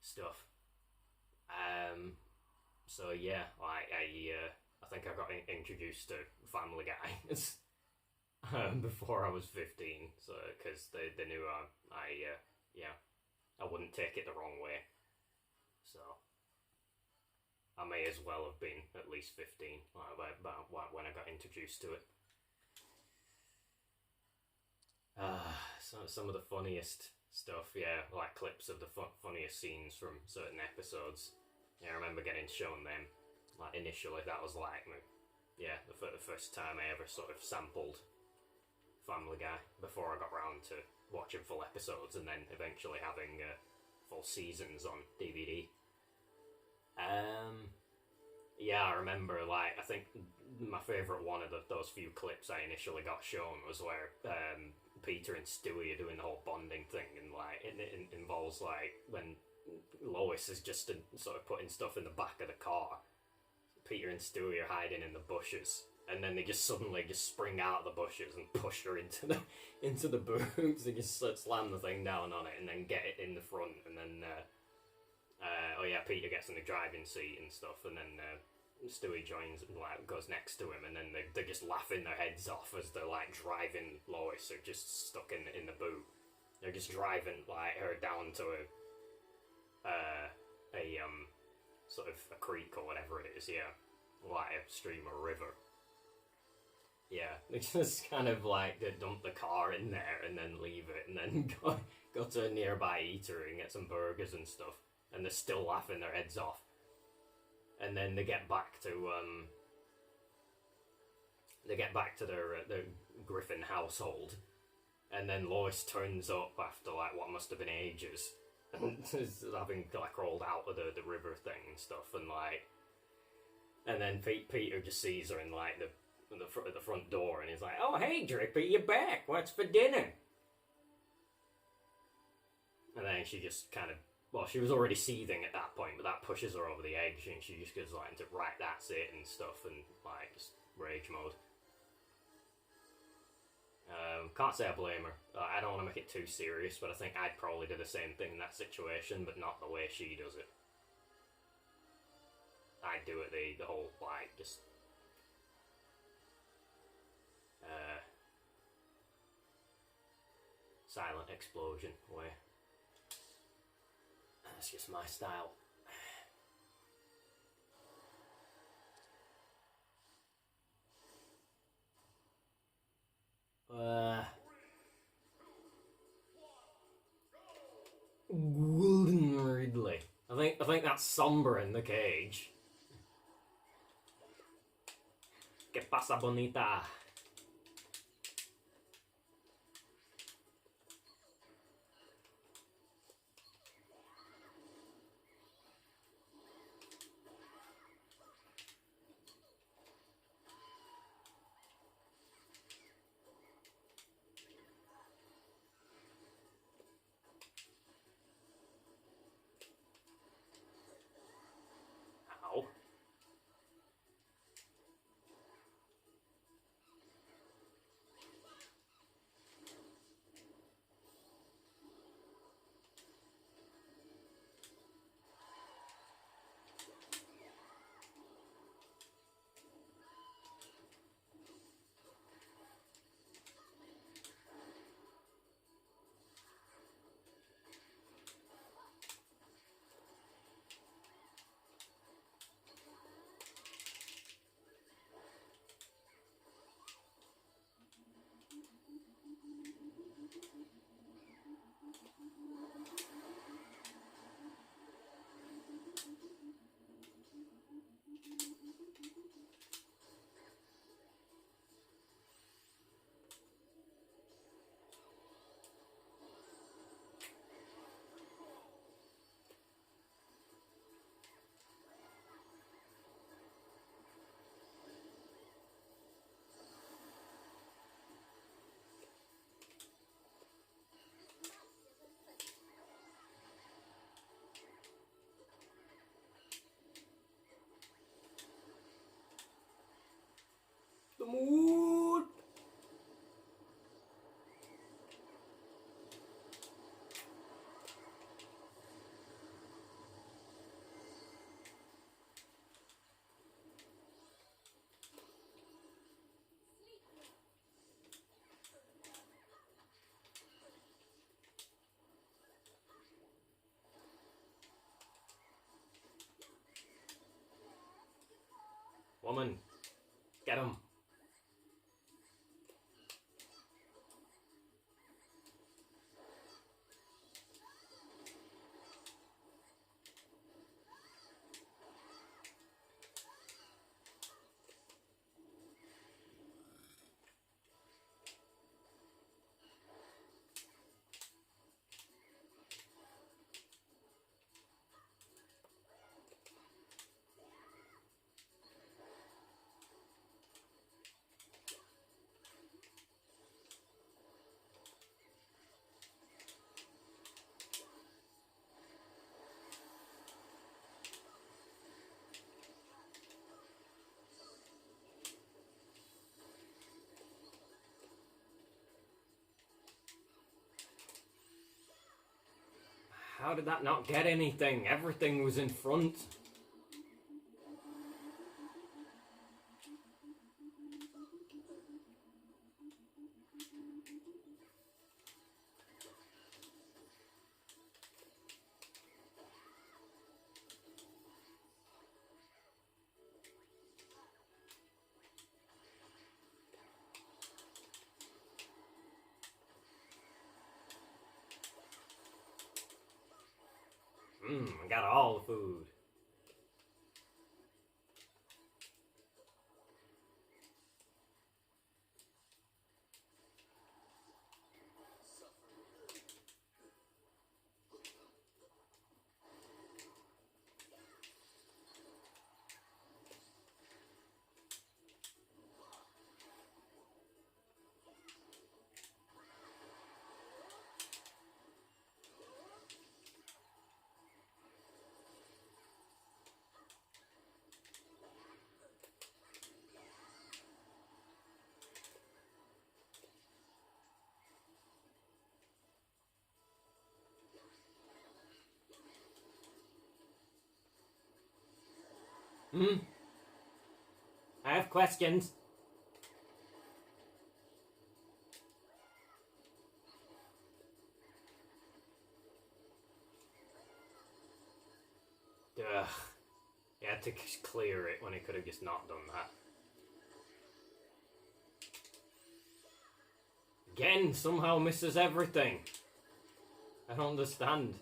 stuff. So yeah, like I think I got introduced to Family Guy before I was 15. So because they knew I wouldn't take it the wrong way. So I may as well have been at least 15 when I got introduced to it. So some of the funniest stuff, yeah, like clips of the funniest scenes from certain episodes. Yeah, I remember getting shown them. Like initially, that was like, yeah, the first time I ever sort of sampled Family Guy before I got round to watching full episodes, and then eventually having full seasons on DVD. Yeah, I remember, like, I think my favourite one of those few clips I initially got shown was where Peter and Stewie are doing the whole bonding thing, and, like, it involves, like, when Lois is just sort of putting stuff in the back of the car. Peter and Stewie are hiding in the bushes, and then they just suddenly just spring out of the bushes and push her into the boots. They just slam the thing down on it and then get it in the front, and then Peter gets in the driving seat and stuff, and then Stewie joins, like, goes next to him, and then they're just laughing their heads off as they're like driving Lois, are just stuck in the boot. They're just driving like her down to a sort of a creek or whatever it is, yeah, like a stream or river. Yeah, they just kind of like they dump the car in there and then leave it, and then go to a nearby eatery and get some burgers and stuff, and they're still laughing their heads off. And then they get back to their Griffin household, and then Lois turns up after like what must have been ages, and is having like crawled out of the river thing and stuff, and then Peter just sees her in like the front door, and he's like, "Oh, hey, Drippy, you're back. What's for dinner?" And then she just kind of, well, she was already seething at that point, but that pushes her over the edge, and she just goes like into right, that's it, and stuff, and like just rage mode. Can't say I blame her. I don't want to make it too serious, but I think I'd probably do the same thing in that situation, but not the way she does it. I'd do it the whole like just silent explosion way. That's just my style. Golden Ridley. I think that's Somber in the cage. ¿Qué pasa, bonita? Come on! Woman, get him. How did that not get anything? Everything was in front. I got all the food. I have questions. Ugh. He had to clear it when he could have just not done that. Again, somehow misses everything. I don't understand.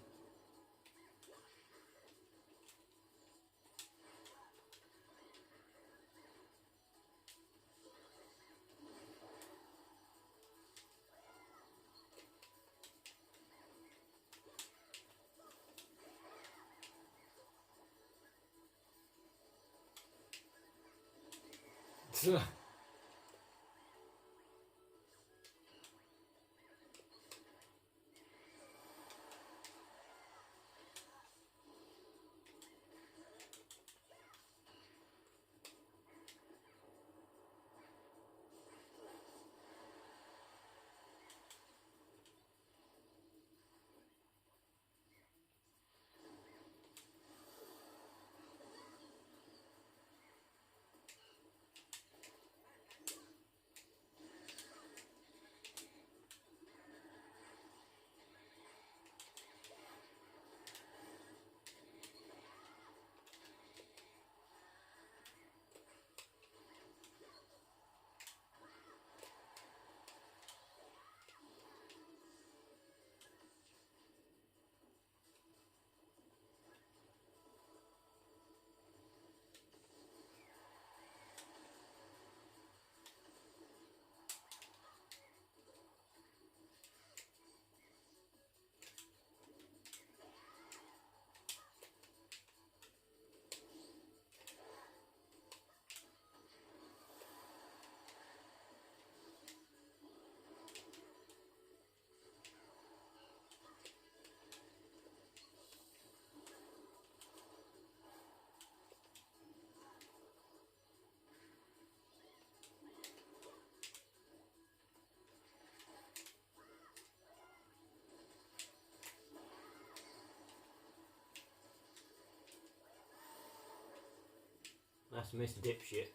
Nice miss, dipshit.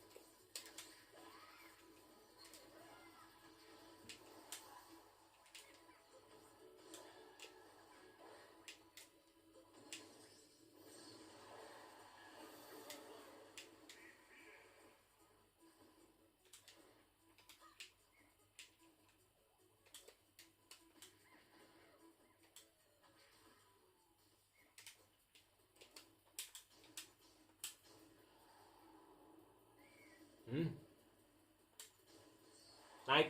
I.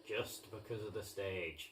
Just because of the stage.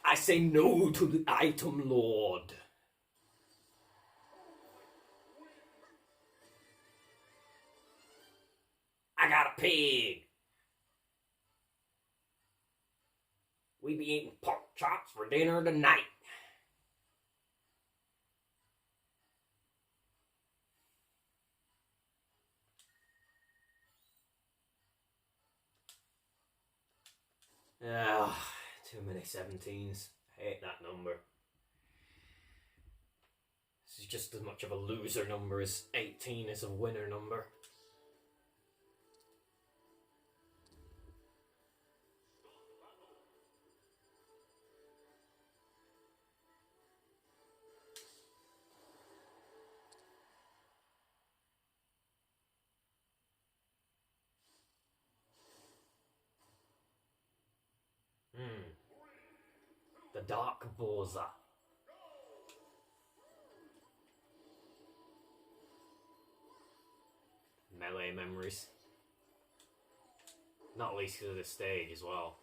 I say no to the item lord. I got a pig. We be eating pork chops for dinner tonight. Too many 17s. I hate that number. This is just as much of a loser number as 18 is a winner number. The Dark Borza. Melee memories. Not least because of the stage as well.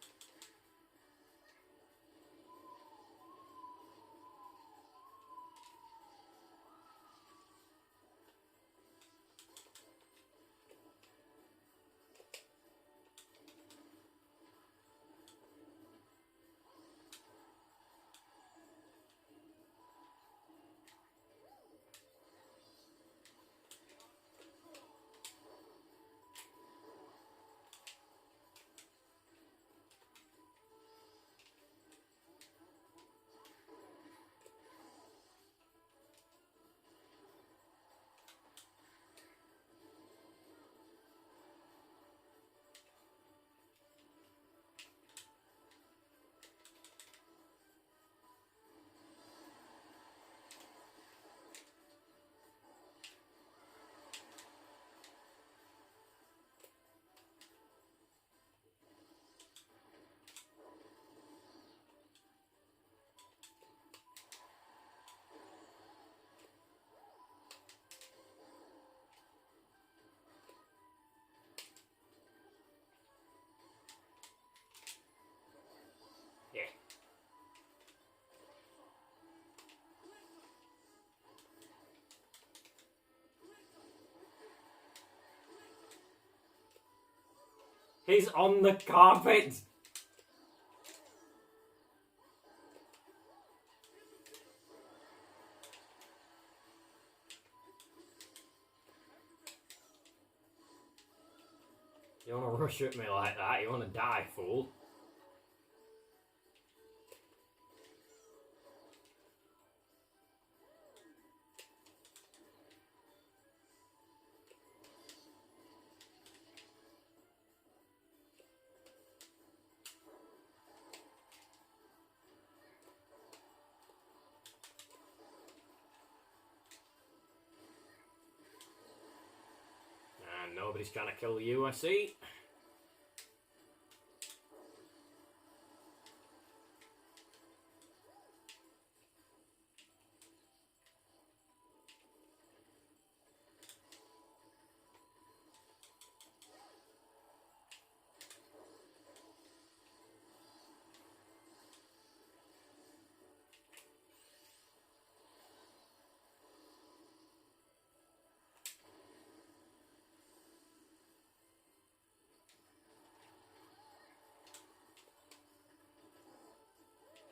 Yeah. He's on the carpet! You wanna rush at me like that? You wanna die, fool? And nobody's trying to kill you, I see.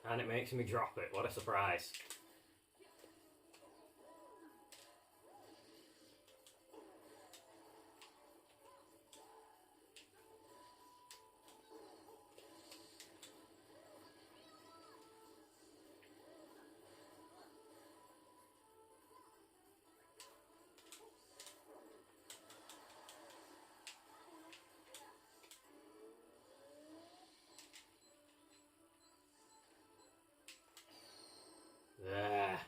And it makes me drop it. What a surprise. There.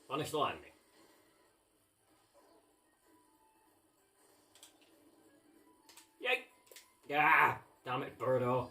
Honest landing. Yay! Ah! Damn it, Birdo.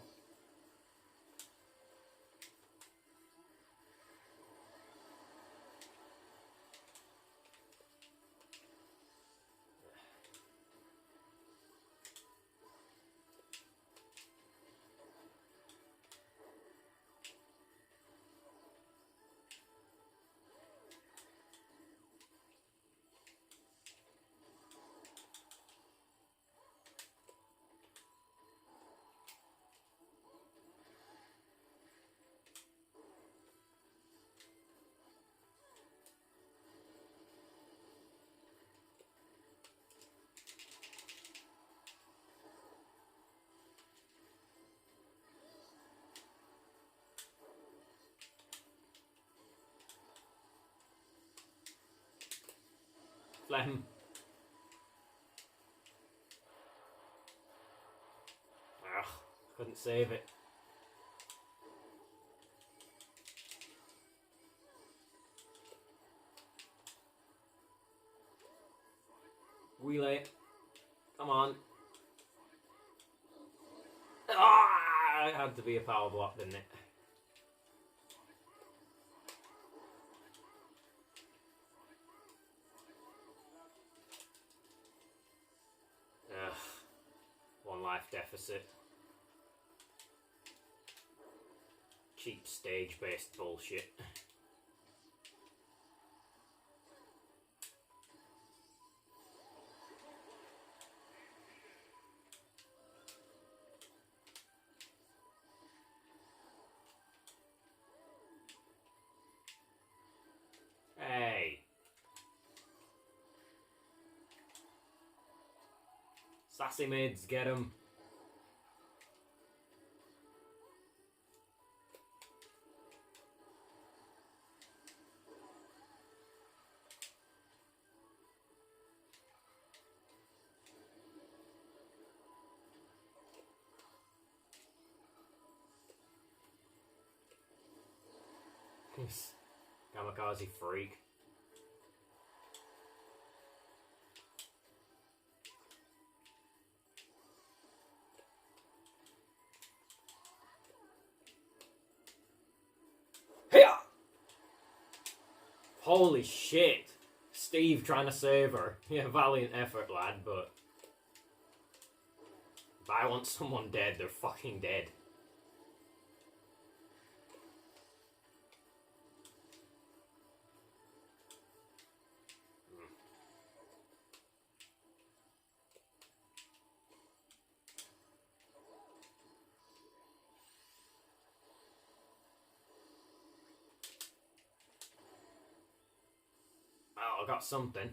Phlegm. Ugh, couldn't save it. Wheelie. Come on. Ah! It had to be a power block, didn't it? Ugh. One life deficit. Cheap stage-based bullshit. Hey. Sassy mids, get him. Kamikaze freak. Hiya! Holy shit! Steve trying to save her. Yeah, valiant effort, lad, but if I want someone dead, they're fucking dead. Well, I got something.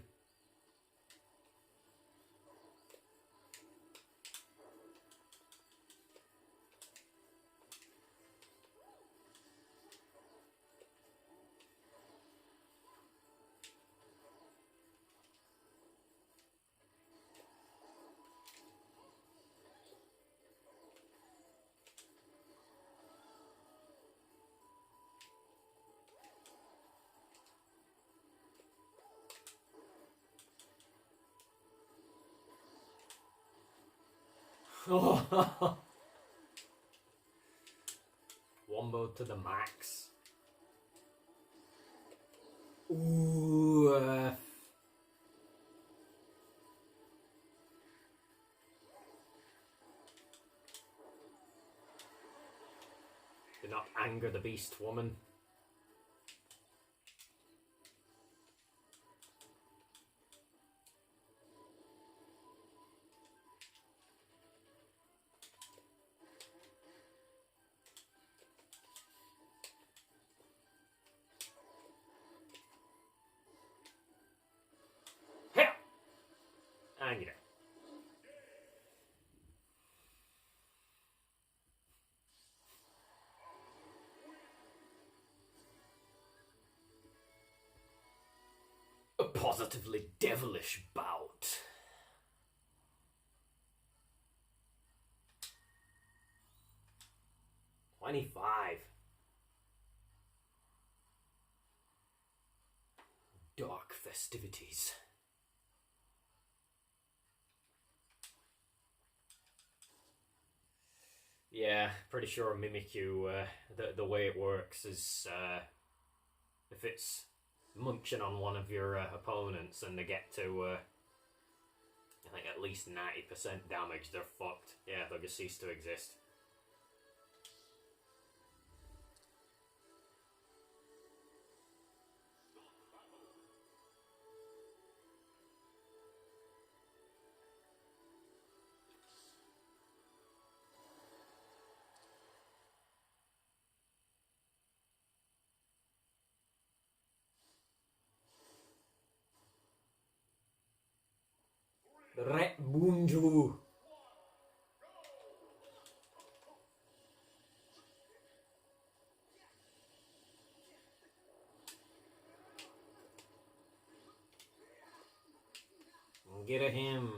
Wombo to the max. Ooh. Do not anger the beast woman. Here! And you know. A positively devilish bout. $25. Dark festivities. Yeah, pretty sure Mimikyu, the way it works is if it's munching on one of your opponents and they get to, I think, at least 90% damage, they're fucked. Yeah, they'll just cease to exist. Ret Bunju. Get a him.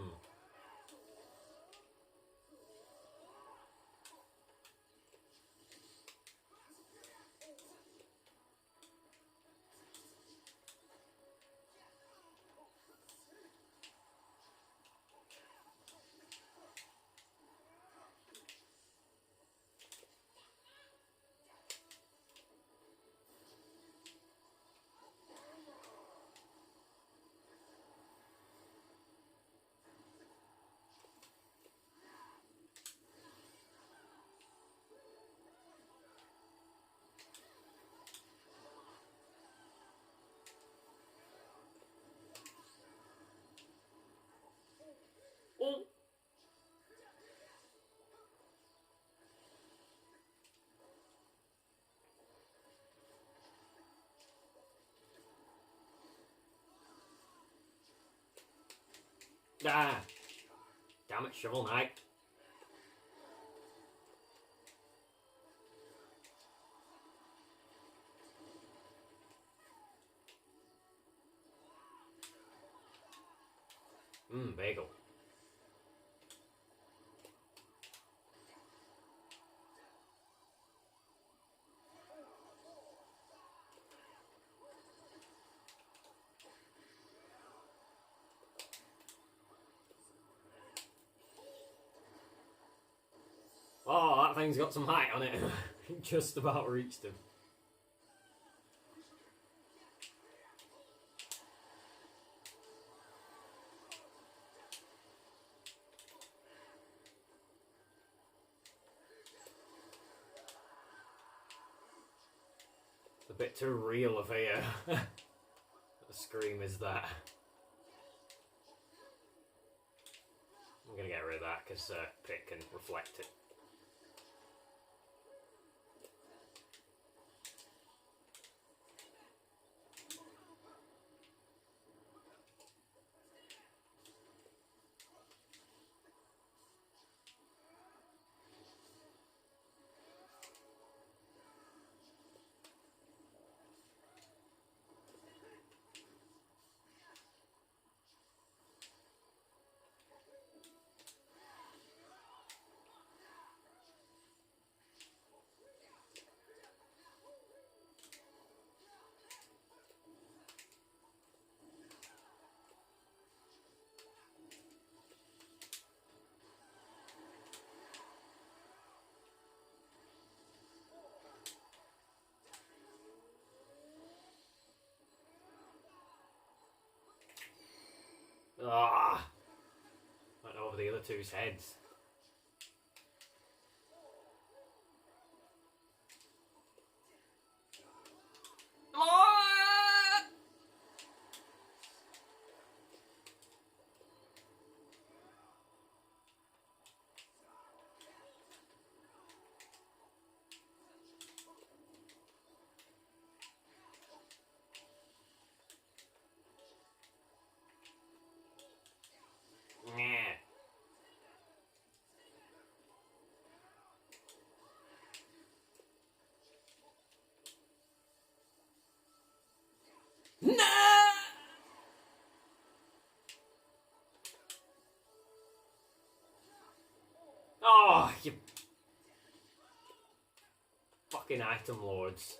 Oh. Ah. Damn it, Shovel Knight. Bagel. That thing's got some height on it. Just about reached him. A bit too real of a scream is that. I'm gonna get rid of that because Pit can reflect it. Ah! Went over the other two's heads. Oh, you fucking item lords.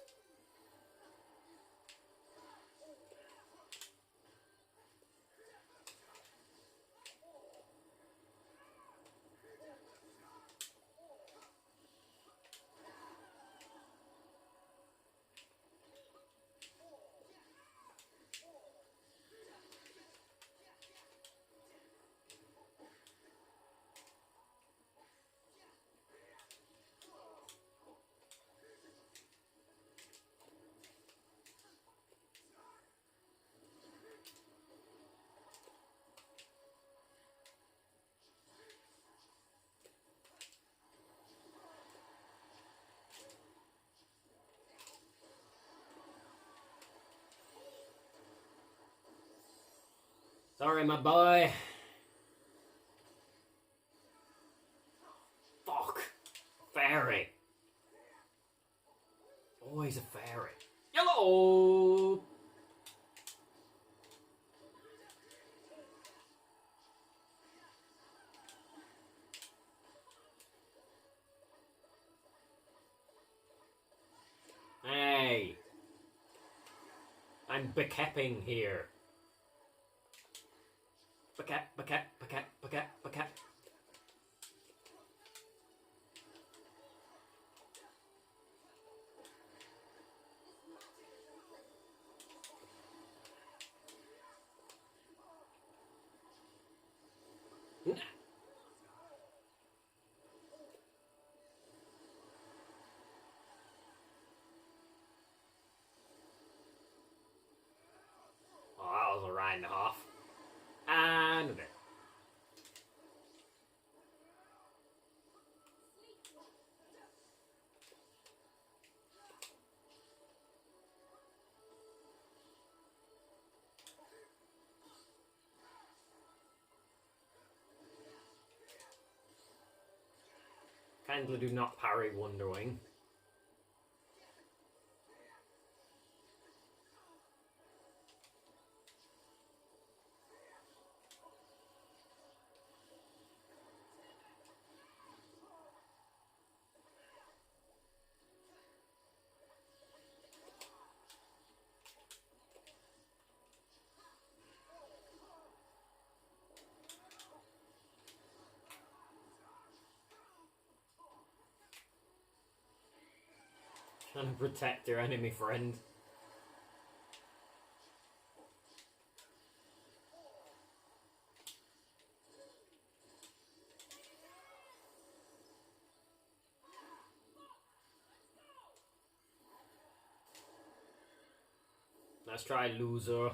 Sorry, my boy. Fuck. Fairy. Always a fairy. Yellow! Hey. I'm bekepping here. Bekep. Oh, that was a ride and a half. And a bit. Kindly do not parry Wonderwing. Trying to protect her enemy friend. Let's try loser.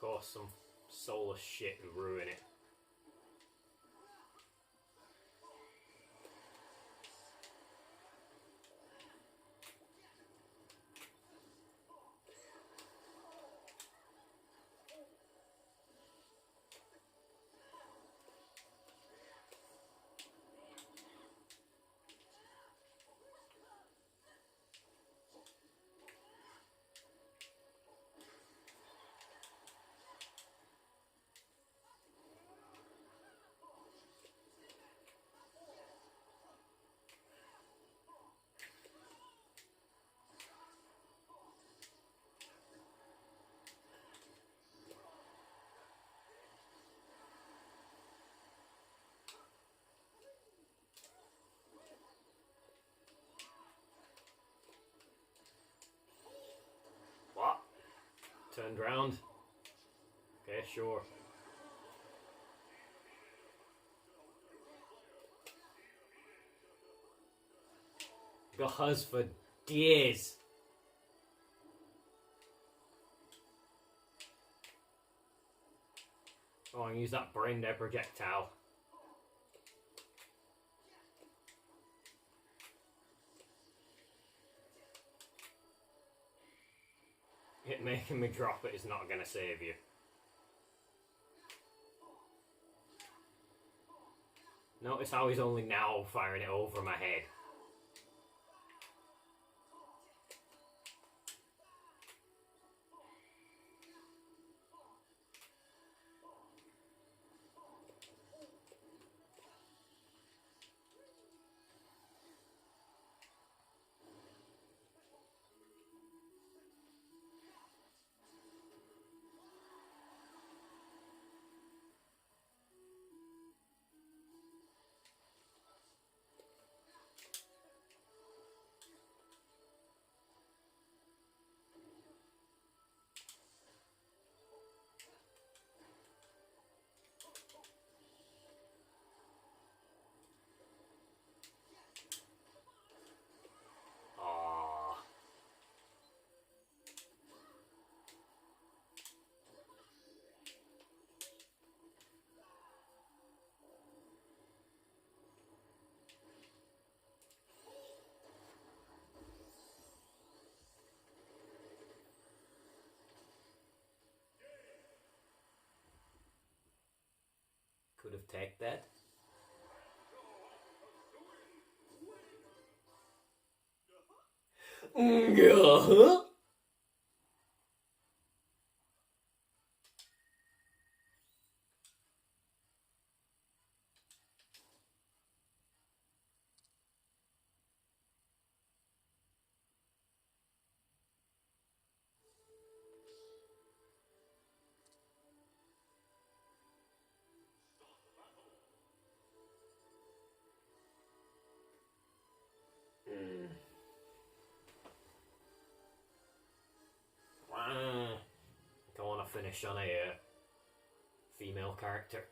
Of course, some soulless shit would ruin it. What? Turned round. Okay, sure. Got us for days. Oh, and use that brain dead projectile. It making me drop it is not going to save you. Notice how he's only now firing it over my head. Could have taken that. Don't want to finish on a female character.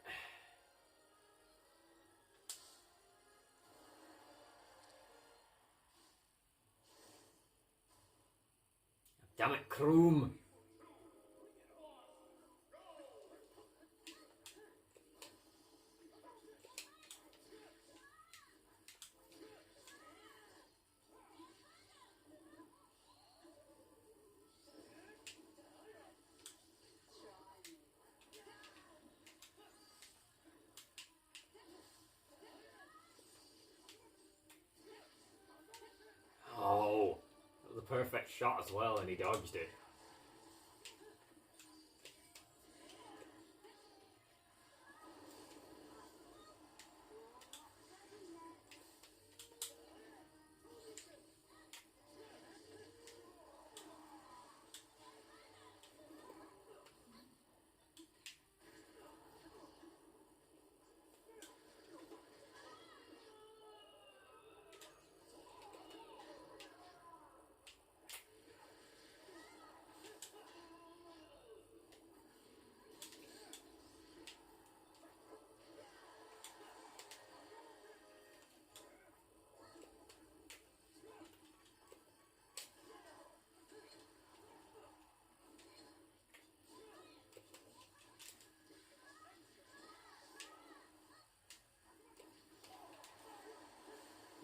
Damn it, Kroom! Oh, the perfect shot as well, and he dodged it.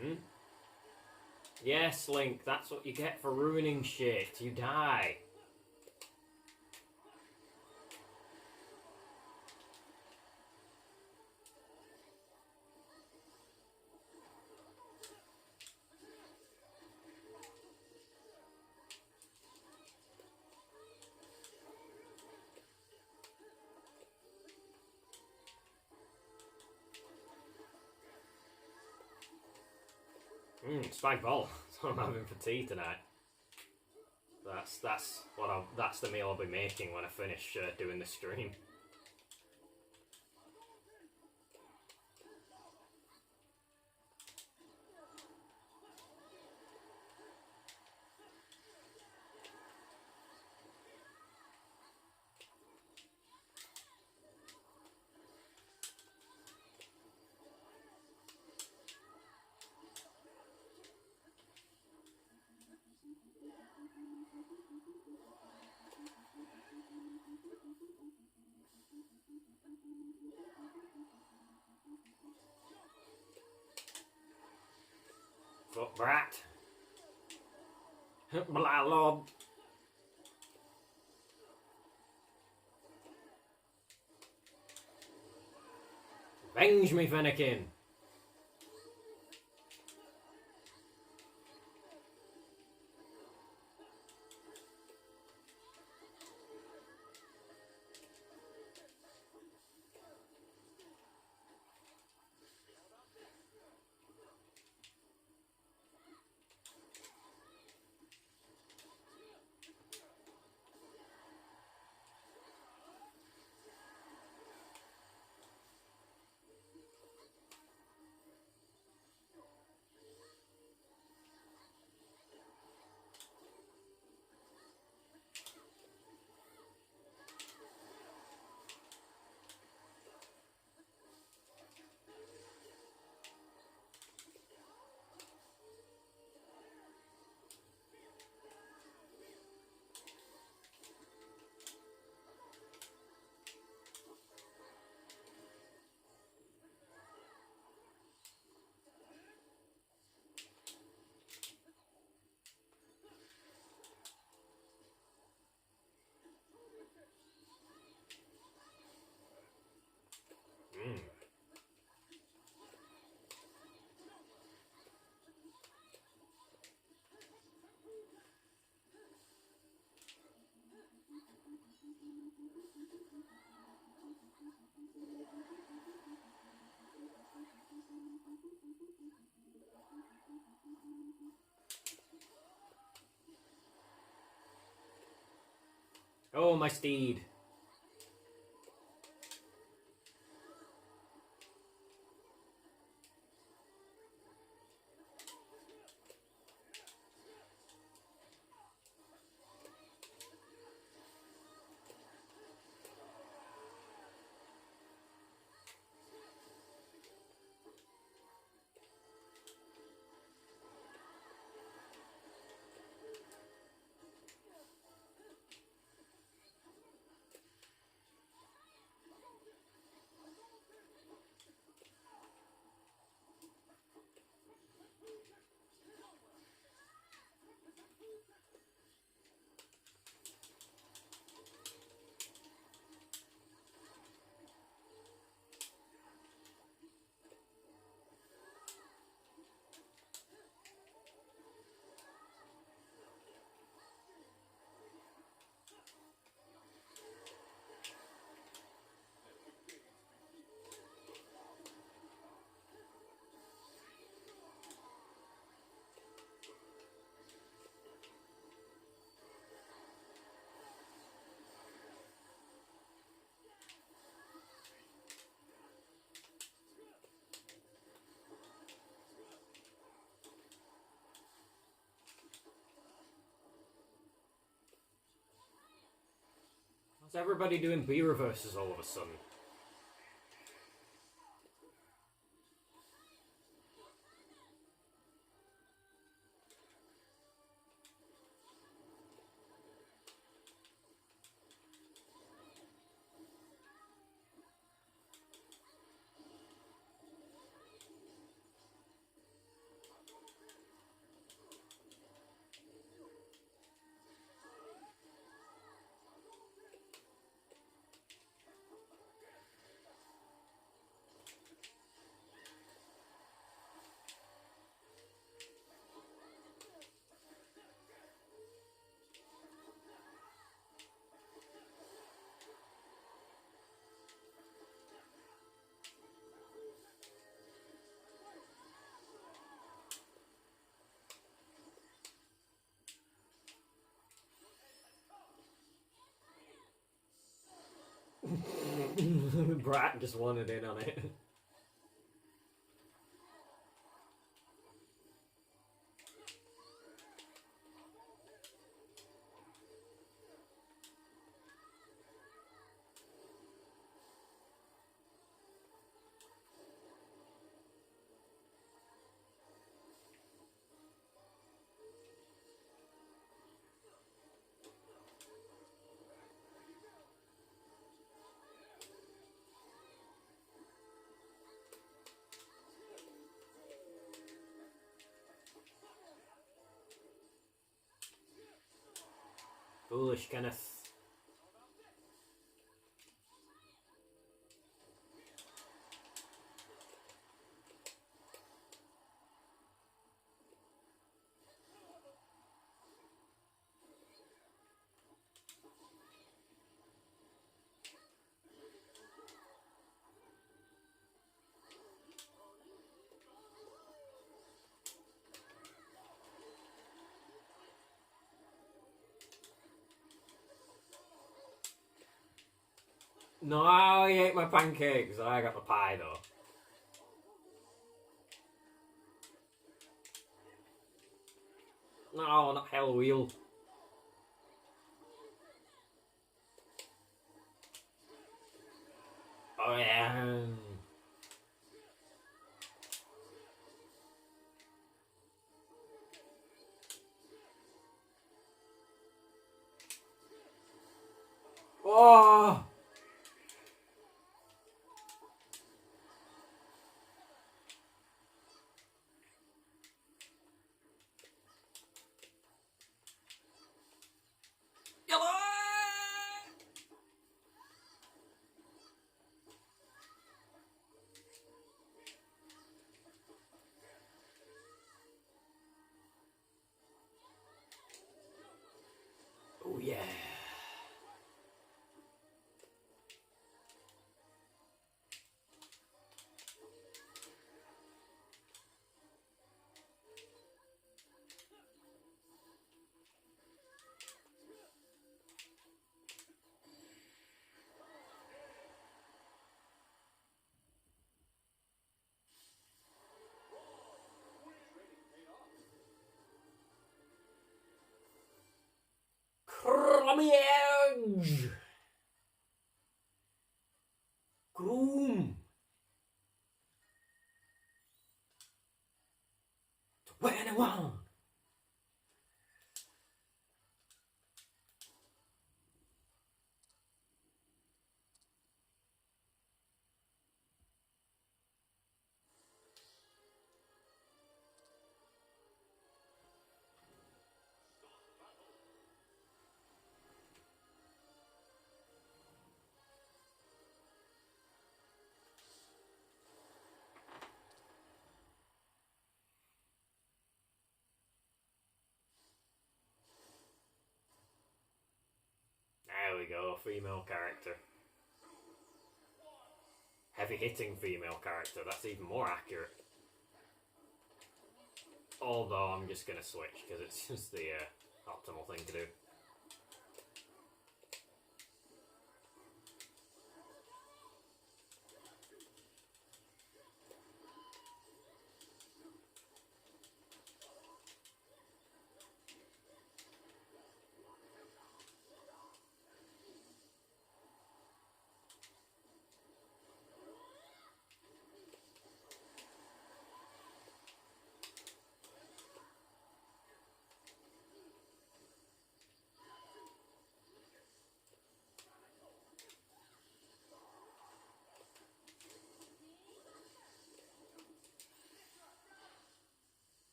Hmm? Yes, Link, that's what you get for ruining shit. You die. Spag bol. That's what I'm having for tea tonight. That's the meal I'll be making when I finish doing the stream. Fuck brat. Blah lob. Avenge me, Fennekin. Oh, my steed. What's everybody doing B reverses all of a sudden? Brat just wanted in on it. Foolish Kenneth. No, he ate my pancakes. I got the pie though. No, not Hell Wheel. Oh yeah. Oh. Oh yeah. Crummy edge. Groom. 21. There we go, female character. Heavy hitting female character, that's even more accurate. Although I'm just gonna switch because it's just the optimal thing to do.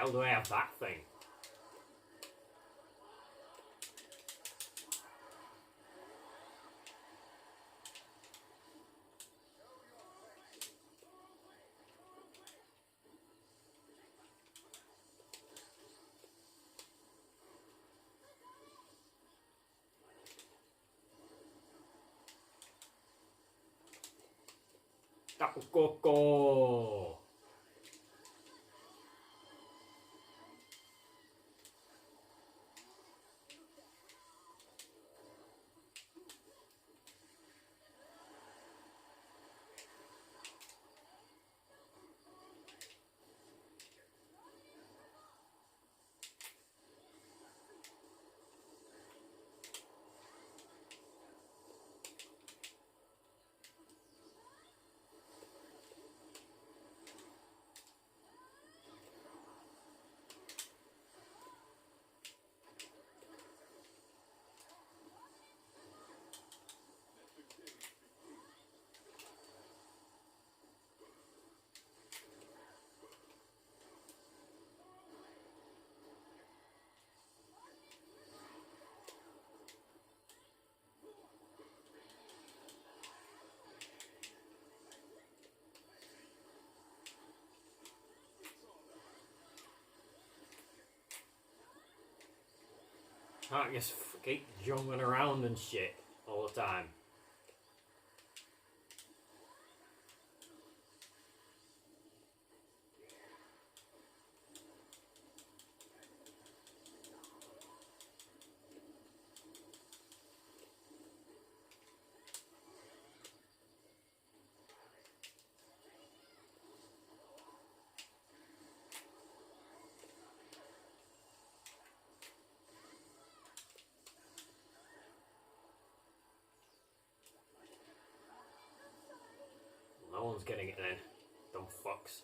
hell do I have that thing? Tapu Koko! Can't just keep jumping around and shit all the time. No one's getting it then. Dumb fucks.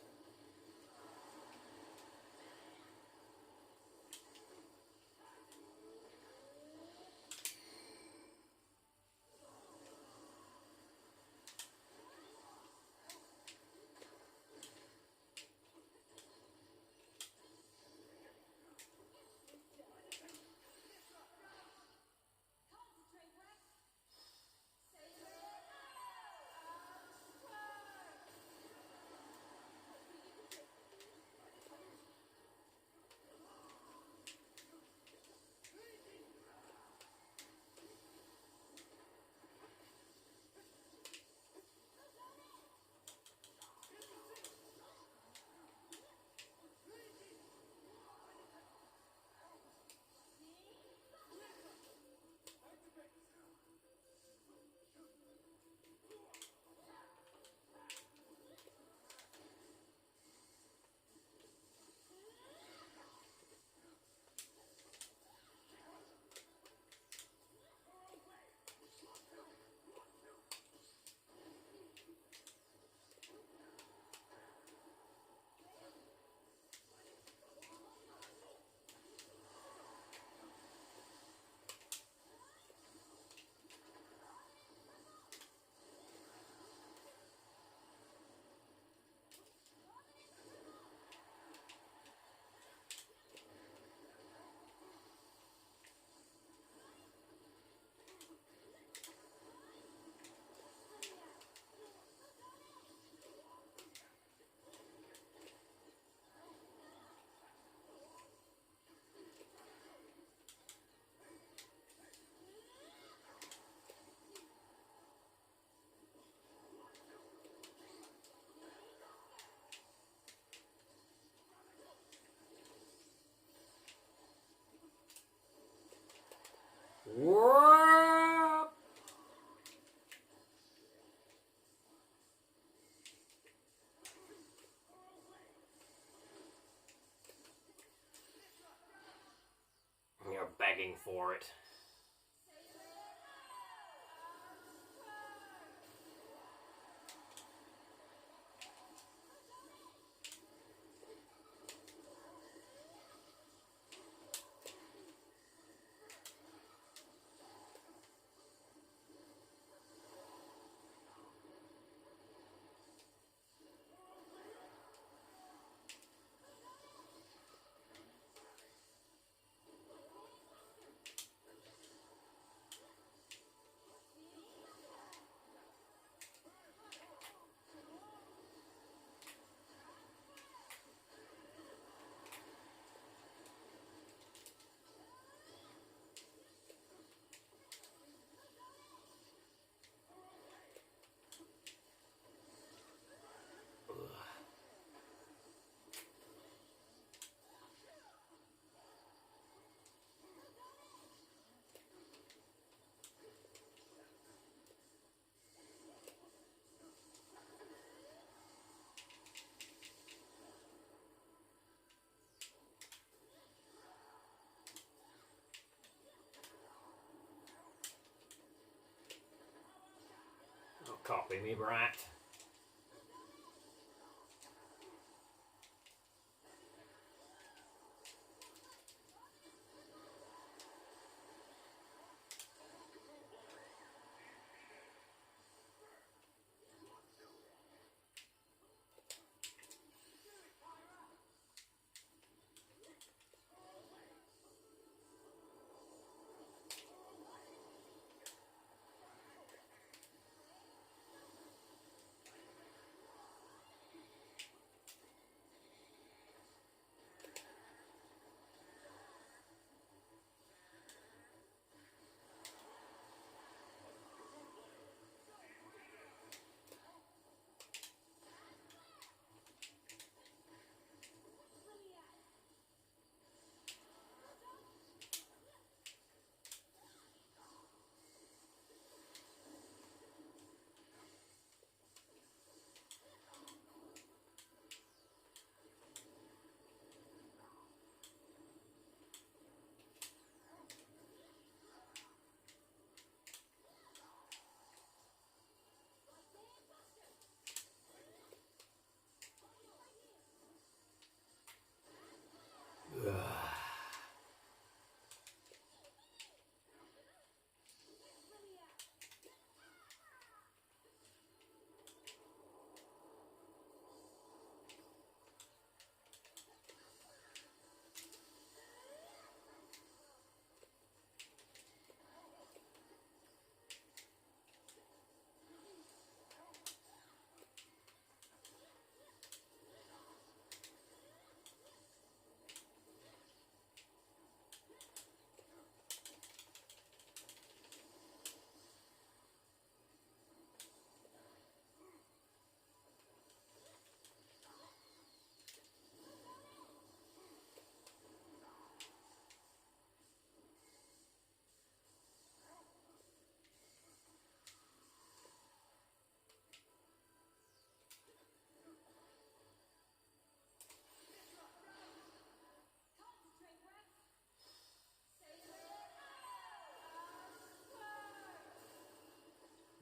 Whoop! You're begging for it. copy me, brat.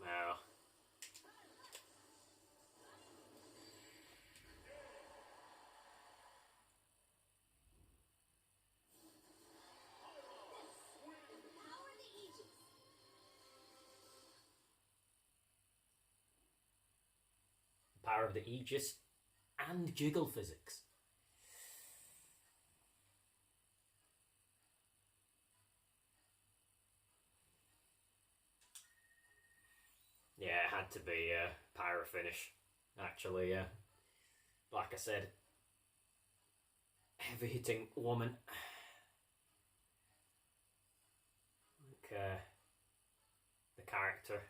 Now, power of the Aegis and jiggle physics. Yeah, it had to be a pyro finish. Actually, yeah. Like I said, heavy hitting woman. Like the character,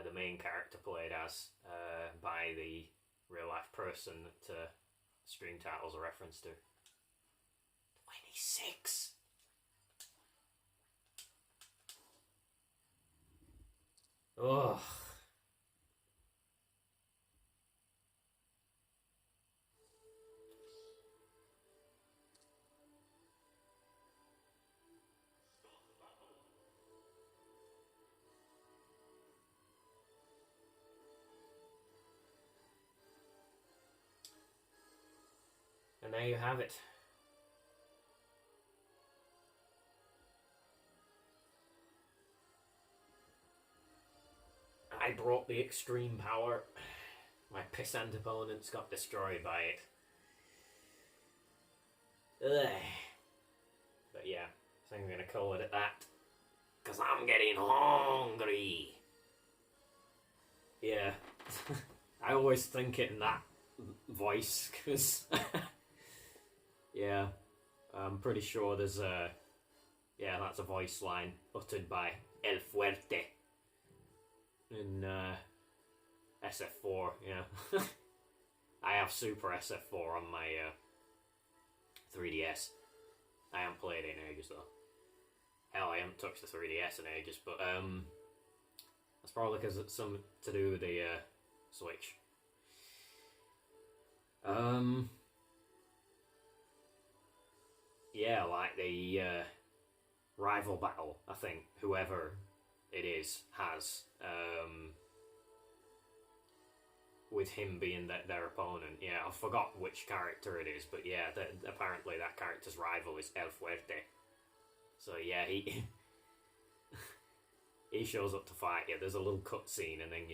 the main character played as by the real life person that stream titles are referenced to. 26. Ugh. And there you have it. I brought the extreme power. My pissant opponents got destroyed by it. Ugh. But yeah, I think I'm gonna call it at that. Because I'm getting hungry. Yeah. I always think it in that voice, because... yeah. I'm pretty sure there's a... Yeah, that's a voice line uttered by El Fuerte in SF4, yeah. I have Super SF4 on my 3DS. I haven't played it in ages though. Hell, I haven't touched the 3DS in ages, but that's probably because it's something to do with the Switch. Yeah, like the rival battle, I think, whoever it has. With him being their opponent. Yeah, I forgot which character it is, but yeah, apparently that character's rival is El Fuerte. So yeah, he he shows up to fight you. There's a little cutscene, and then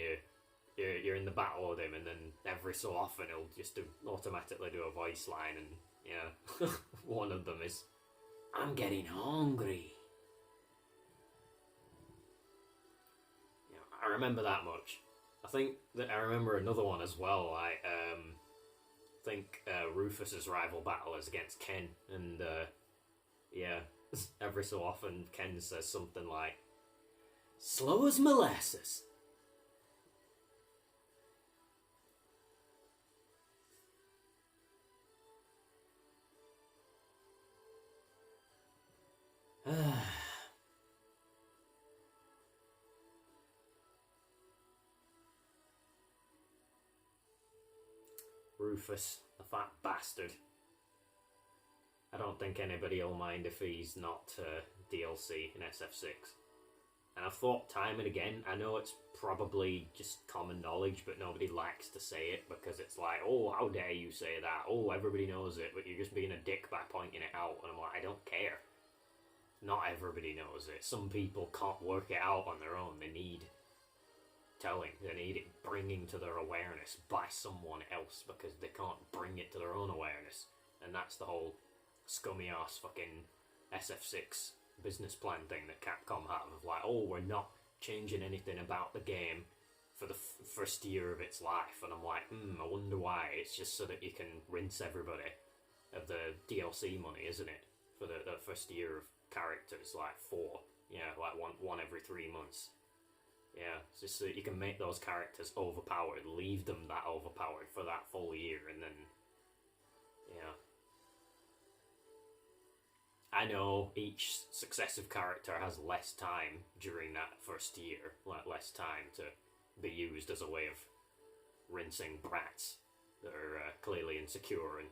you're in the battle with him, and then every so often he'll just automatically do a voice line, and yeah, one of them is, "I'm getting hungry." Yeah, I remember that much. I think that I remember another one as well. I think Rufus's rival battle is against Ken, and yeah, every so often Ken says something like, "Slow as molasses." Rufus, the fat bastard. I don't think anybody will mind if he's not DLC in SF6. And I've thought time and again, I know it's probably just common knowledge, but nobody likes to say it because it's like, oh, how dare you say that? Oh, everybody knows it, but you're just being a dick by pointing it out. And I'm like, I don't care. Not everybody knows it. Some people can't work it out on their own. They need telling. They need it bringing to their awareness by someone else because they can't bring it to their own awareness. And that's the whole scummy ass fucking SF6 business plan thing that Capcom have of like, oh, we're not changing anything about the game for the first year of its life. And I'm like, I wonder why. It's just so that you can rinse everybody of the DLC money, isn't it? For the first year of characters, like 4. Yeah, like one every 3 months. Yeah, it's just so that you can make those characters overpowered, leave them that overpowered for that full year, and then, yeah. I know each successive character has less time during that first year, like less time to be used as a way of rinsing brats that are clearly insecure and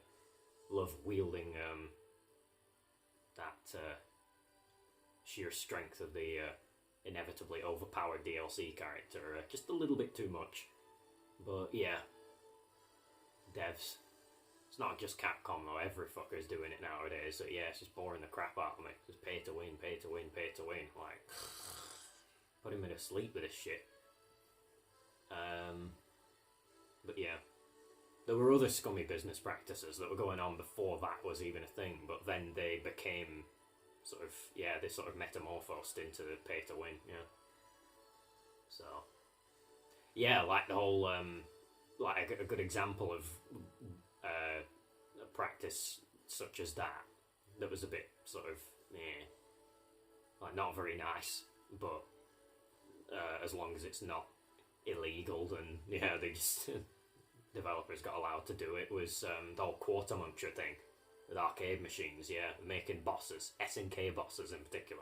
love wielding that sheer strength of the inevitably overpowered DLC character just a little bit too much. But yeah, devs. It's not just Capcom though, every fucker's doing it nowadays. So yeah, it's just boring the crap out of me. Just pay to win, pay to win, pay to win. Like, putting me to sleep with this shit. But yeah, there were other scummy business practices that were going on before that was even a thing, but then they became sort of, yeah, they sort of metamorphosed into pay to win, yeah. So, yeah, like the whole, like a good example of a practice such as that was a bit sort of, like not very nice, but as long as it's not illegal, then yeah, they just developers got allowed to do it. Was the whole quarter muncher thing with arcade machines, yeah, making bosses, SNK bosses in particular,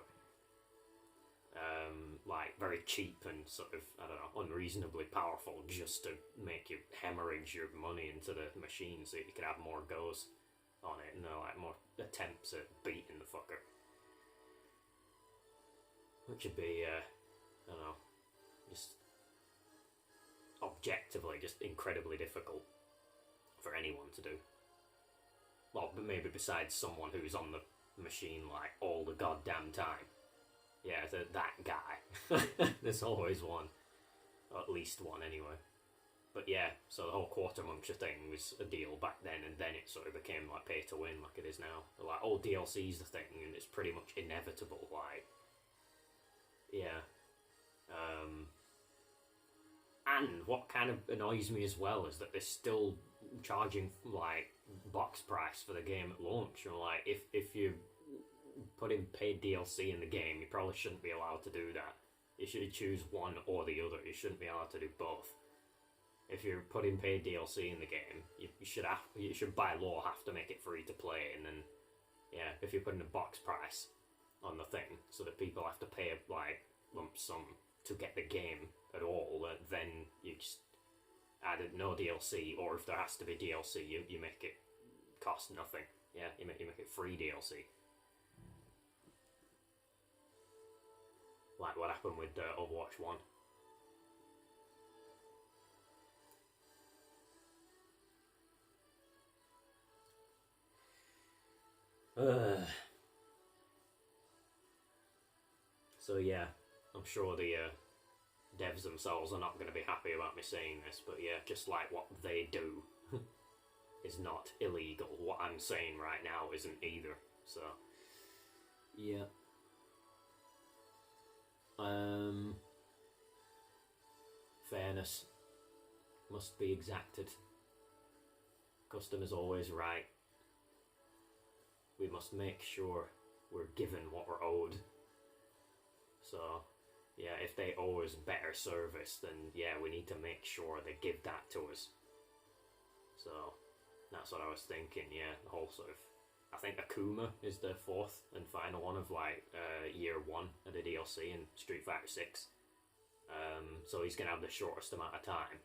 like very cheap and sort of, I don't know, unreasonably powerful, just to make you hemorrhage your money into the machine so you could have more goes on it, and like more attempts at beating the fucker, which would be, I don't know, just objectively just incredibly difficult for anyone to do. Well, but maybe besides someone who's on the machine like all the goddamn time. Yeah, that guy. There's always one. Or at least one anyway. But yeah, so the whole quarter muncher thing was a deal back then, and then it sort of became like pay to win like it is now. But like, oh, DLC's the thing, and it's pretty much inevitable, like, yeah. And what kind of annoys me as well is that they're still charging like box price for the game at launch. And like, if you put in paid DLC in the game, you probably shouldn't be allowed to do that. You should choose one or the other. You shouldn't be allowed to do both. If you're putting paid DLC in the game, you should by law have to make it free to play. And then, yeah, if you're putting a box price on the thing so that people have to pay like lump sum to get the game at all, then you just add no DLC, or if there has to be DLC, you make it cost nothing. Yeah, you make it free DLC. like what happened with Overwatch 1. So yeah, I'm sure the devs themselves are not going to be happy about me saying this, but yeah, just like what they do is not illegal. What I'm saying right now isn't either. So yeah. Fairness must be exacted. Customer's always right. We must make sure we're given what we're owed. So, yeah, if they owe us better service, then yeah, we need to make sure they give that to us. So, that's what I was thinking, yeah, the whole sort of... I think Akuma is the fourth and final one of, like, year one of the DLC in Street Fighter 6. So he's going to have the shortest amount of time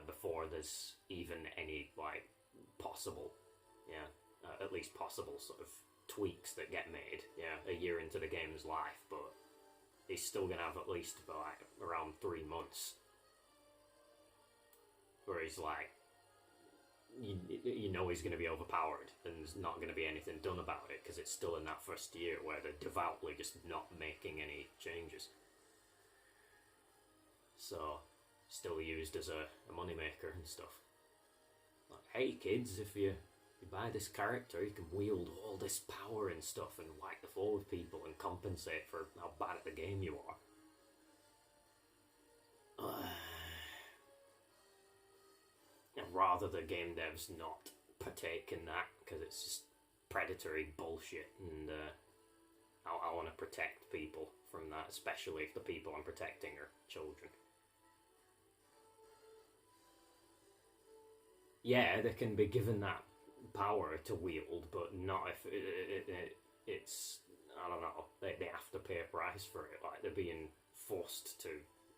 before there's even any, like, possible, yeah, at least possible sort of tweaks that get made, yeah, a year into the game's life, but he's still going to have at least, like, around 3 months where he's, like, you know he's going to be overpowered and there's not going to be anything done about it because it's still in that first year where they're devoutly just not making any changes. So, still used as a moneymaker and stuff. Like, hey kids, if you buy this character, you can wield all this power and stuff and wipe the floor with people and compensate for how bad at the game you are. I'd rather the game devs not partake in that because it's just predatory bullshit, and I want to protect people from that, especially if the people I'm protecting are children. Yeah, they can be given that power to wield, but not if it's, I don't know, they have to pay a price for it. Like, they're being forced to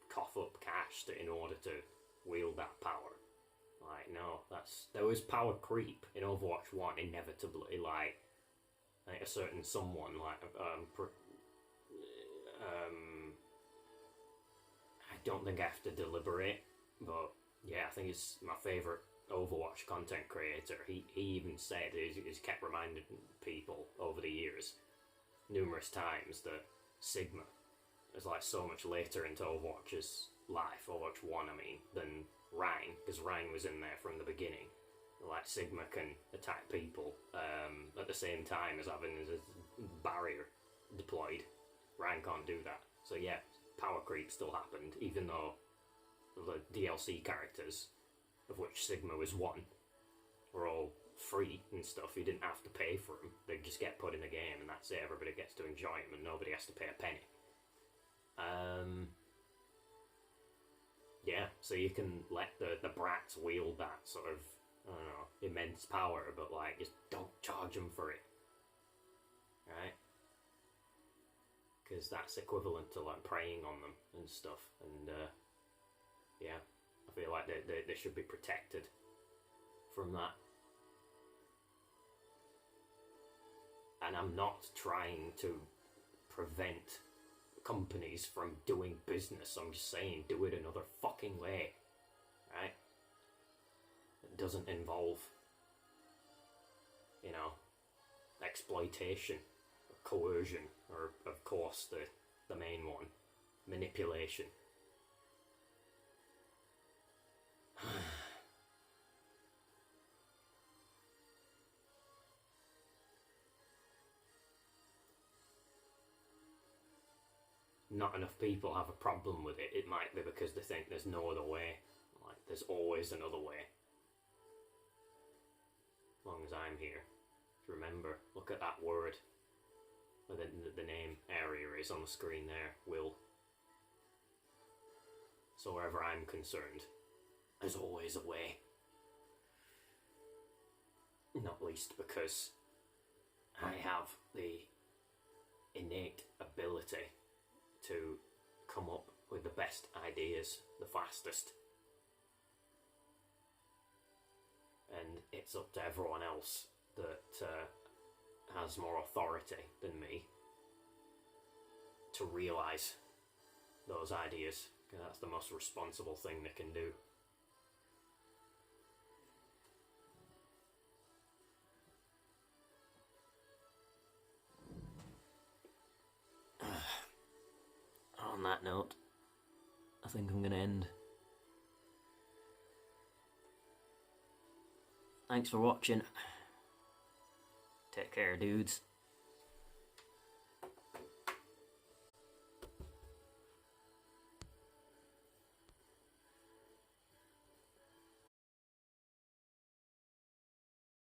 cough up cash in order to wield that power. Like, no, there was power creep in Overwatch 1, inevitably. Like a certain someone, like, I don't think I have to deliberate, but yeah, I think it's my favourite Overwatch content creator. He even said, he's kept reminding people over the years numerous times that Sigma is like so much later into Overwatch's life, Overwatch 1 I mean, than Rhine, because Rhine was in there from the beginning. Like, Sigma can attack people at the same time as having a barrier deployed. Rhine can't do that. So yeah, power creep still happened, even though the DLC characters, of which Sigma was one, were all free and stuff. You didn't have to pay for them. They just get put in the game and that's it. Everybody gets to enjoy them and nobody has to pay a penny. Yeah, so you can let the brats wield that sort of, I don't know, immense power, but like, just don't charge them for it. Right? Because that's equivalent to like preying on them and stuff. And yeah, I feel like they should be protected from that. And I'm not trying to prevent companies from doing business. I'm just saying, do it another fucking way. Right? It doesn't involve, you know, exploitation, or coercion, or, of course, the main one, manipulation. Not enough people have a problem with it. It might be because they think there's no other way. Like, there's always another way. As long as I'm here. Remember, look at that word. Where the name area is on the screen there. Will. So wherever I'm concerned, there's always a way. Not least because I have the innate ability to come up with the best ideas the fastest. And it's up to everyone else that has more authority than me to realise those ideas, because that's the most responsible thing they can do. On that note, I think I'm going to end. Thanks for watching. Take care, dudes.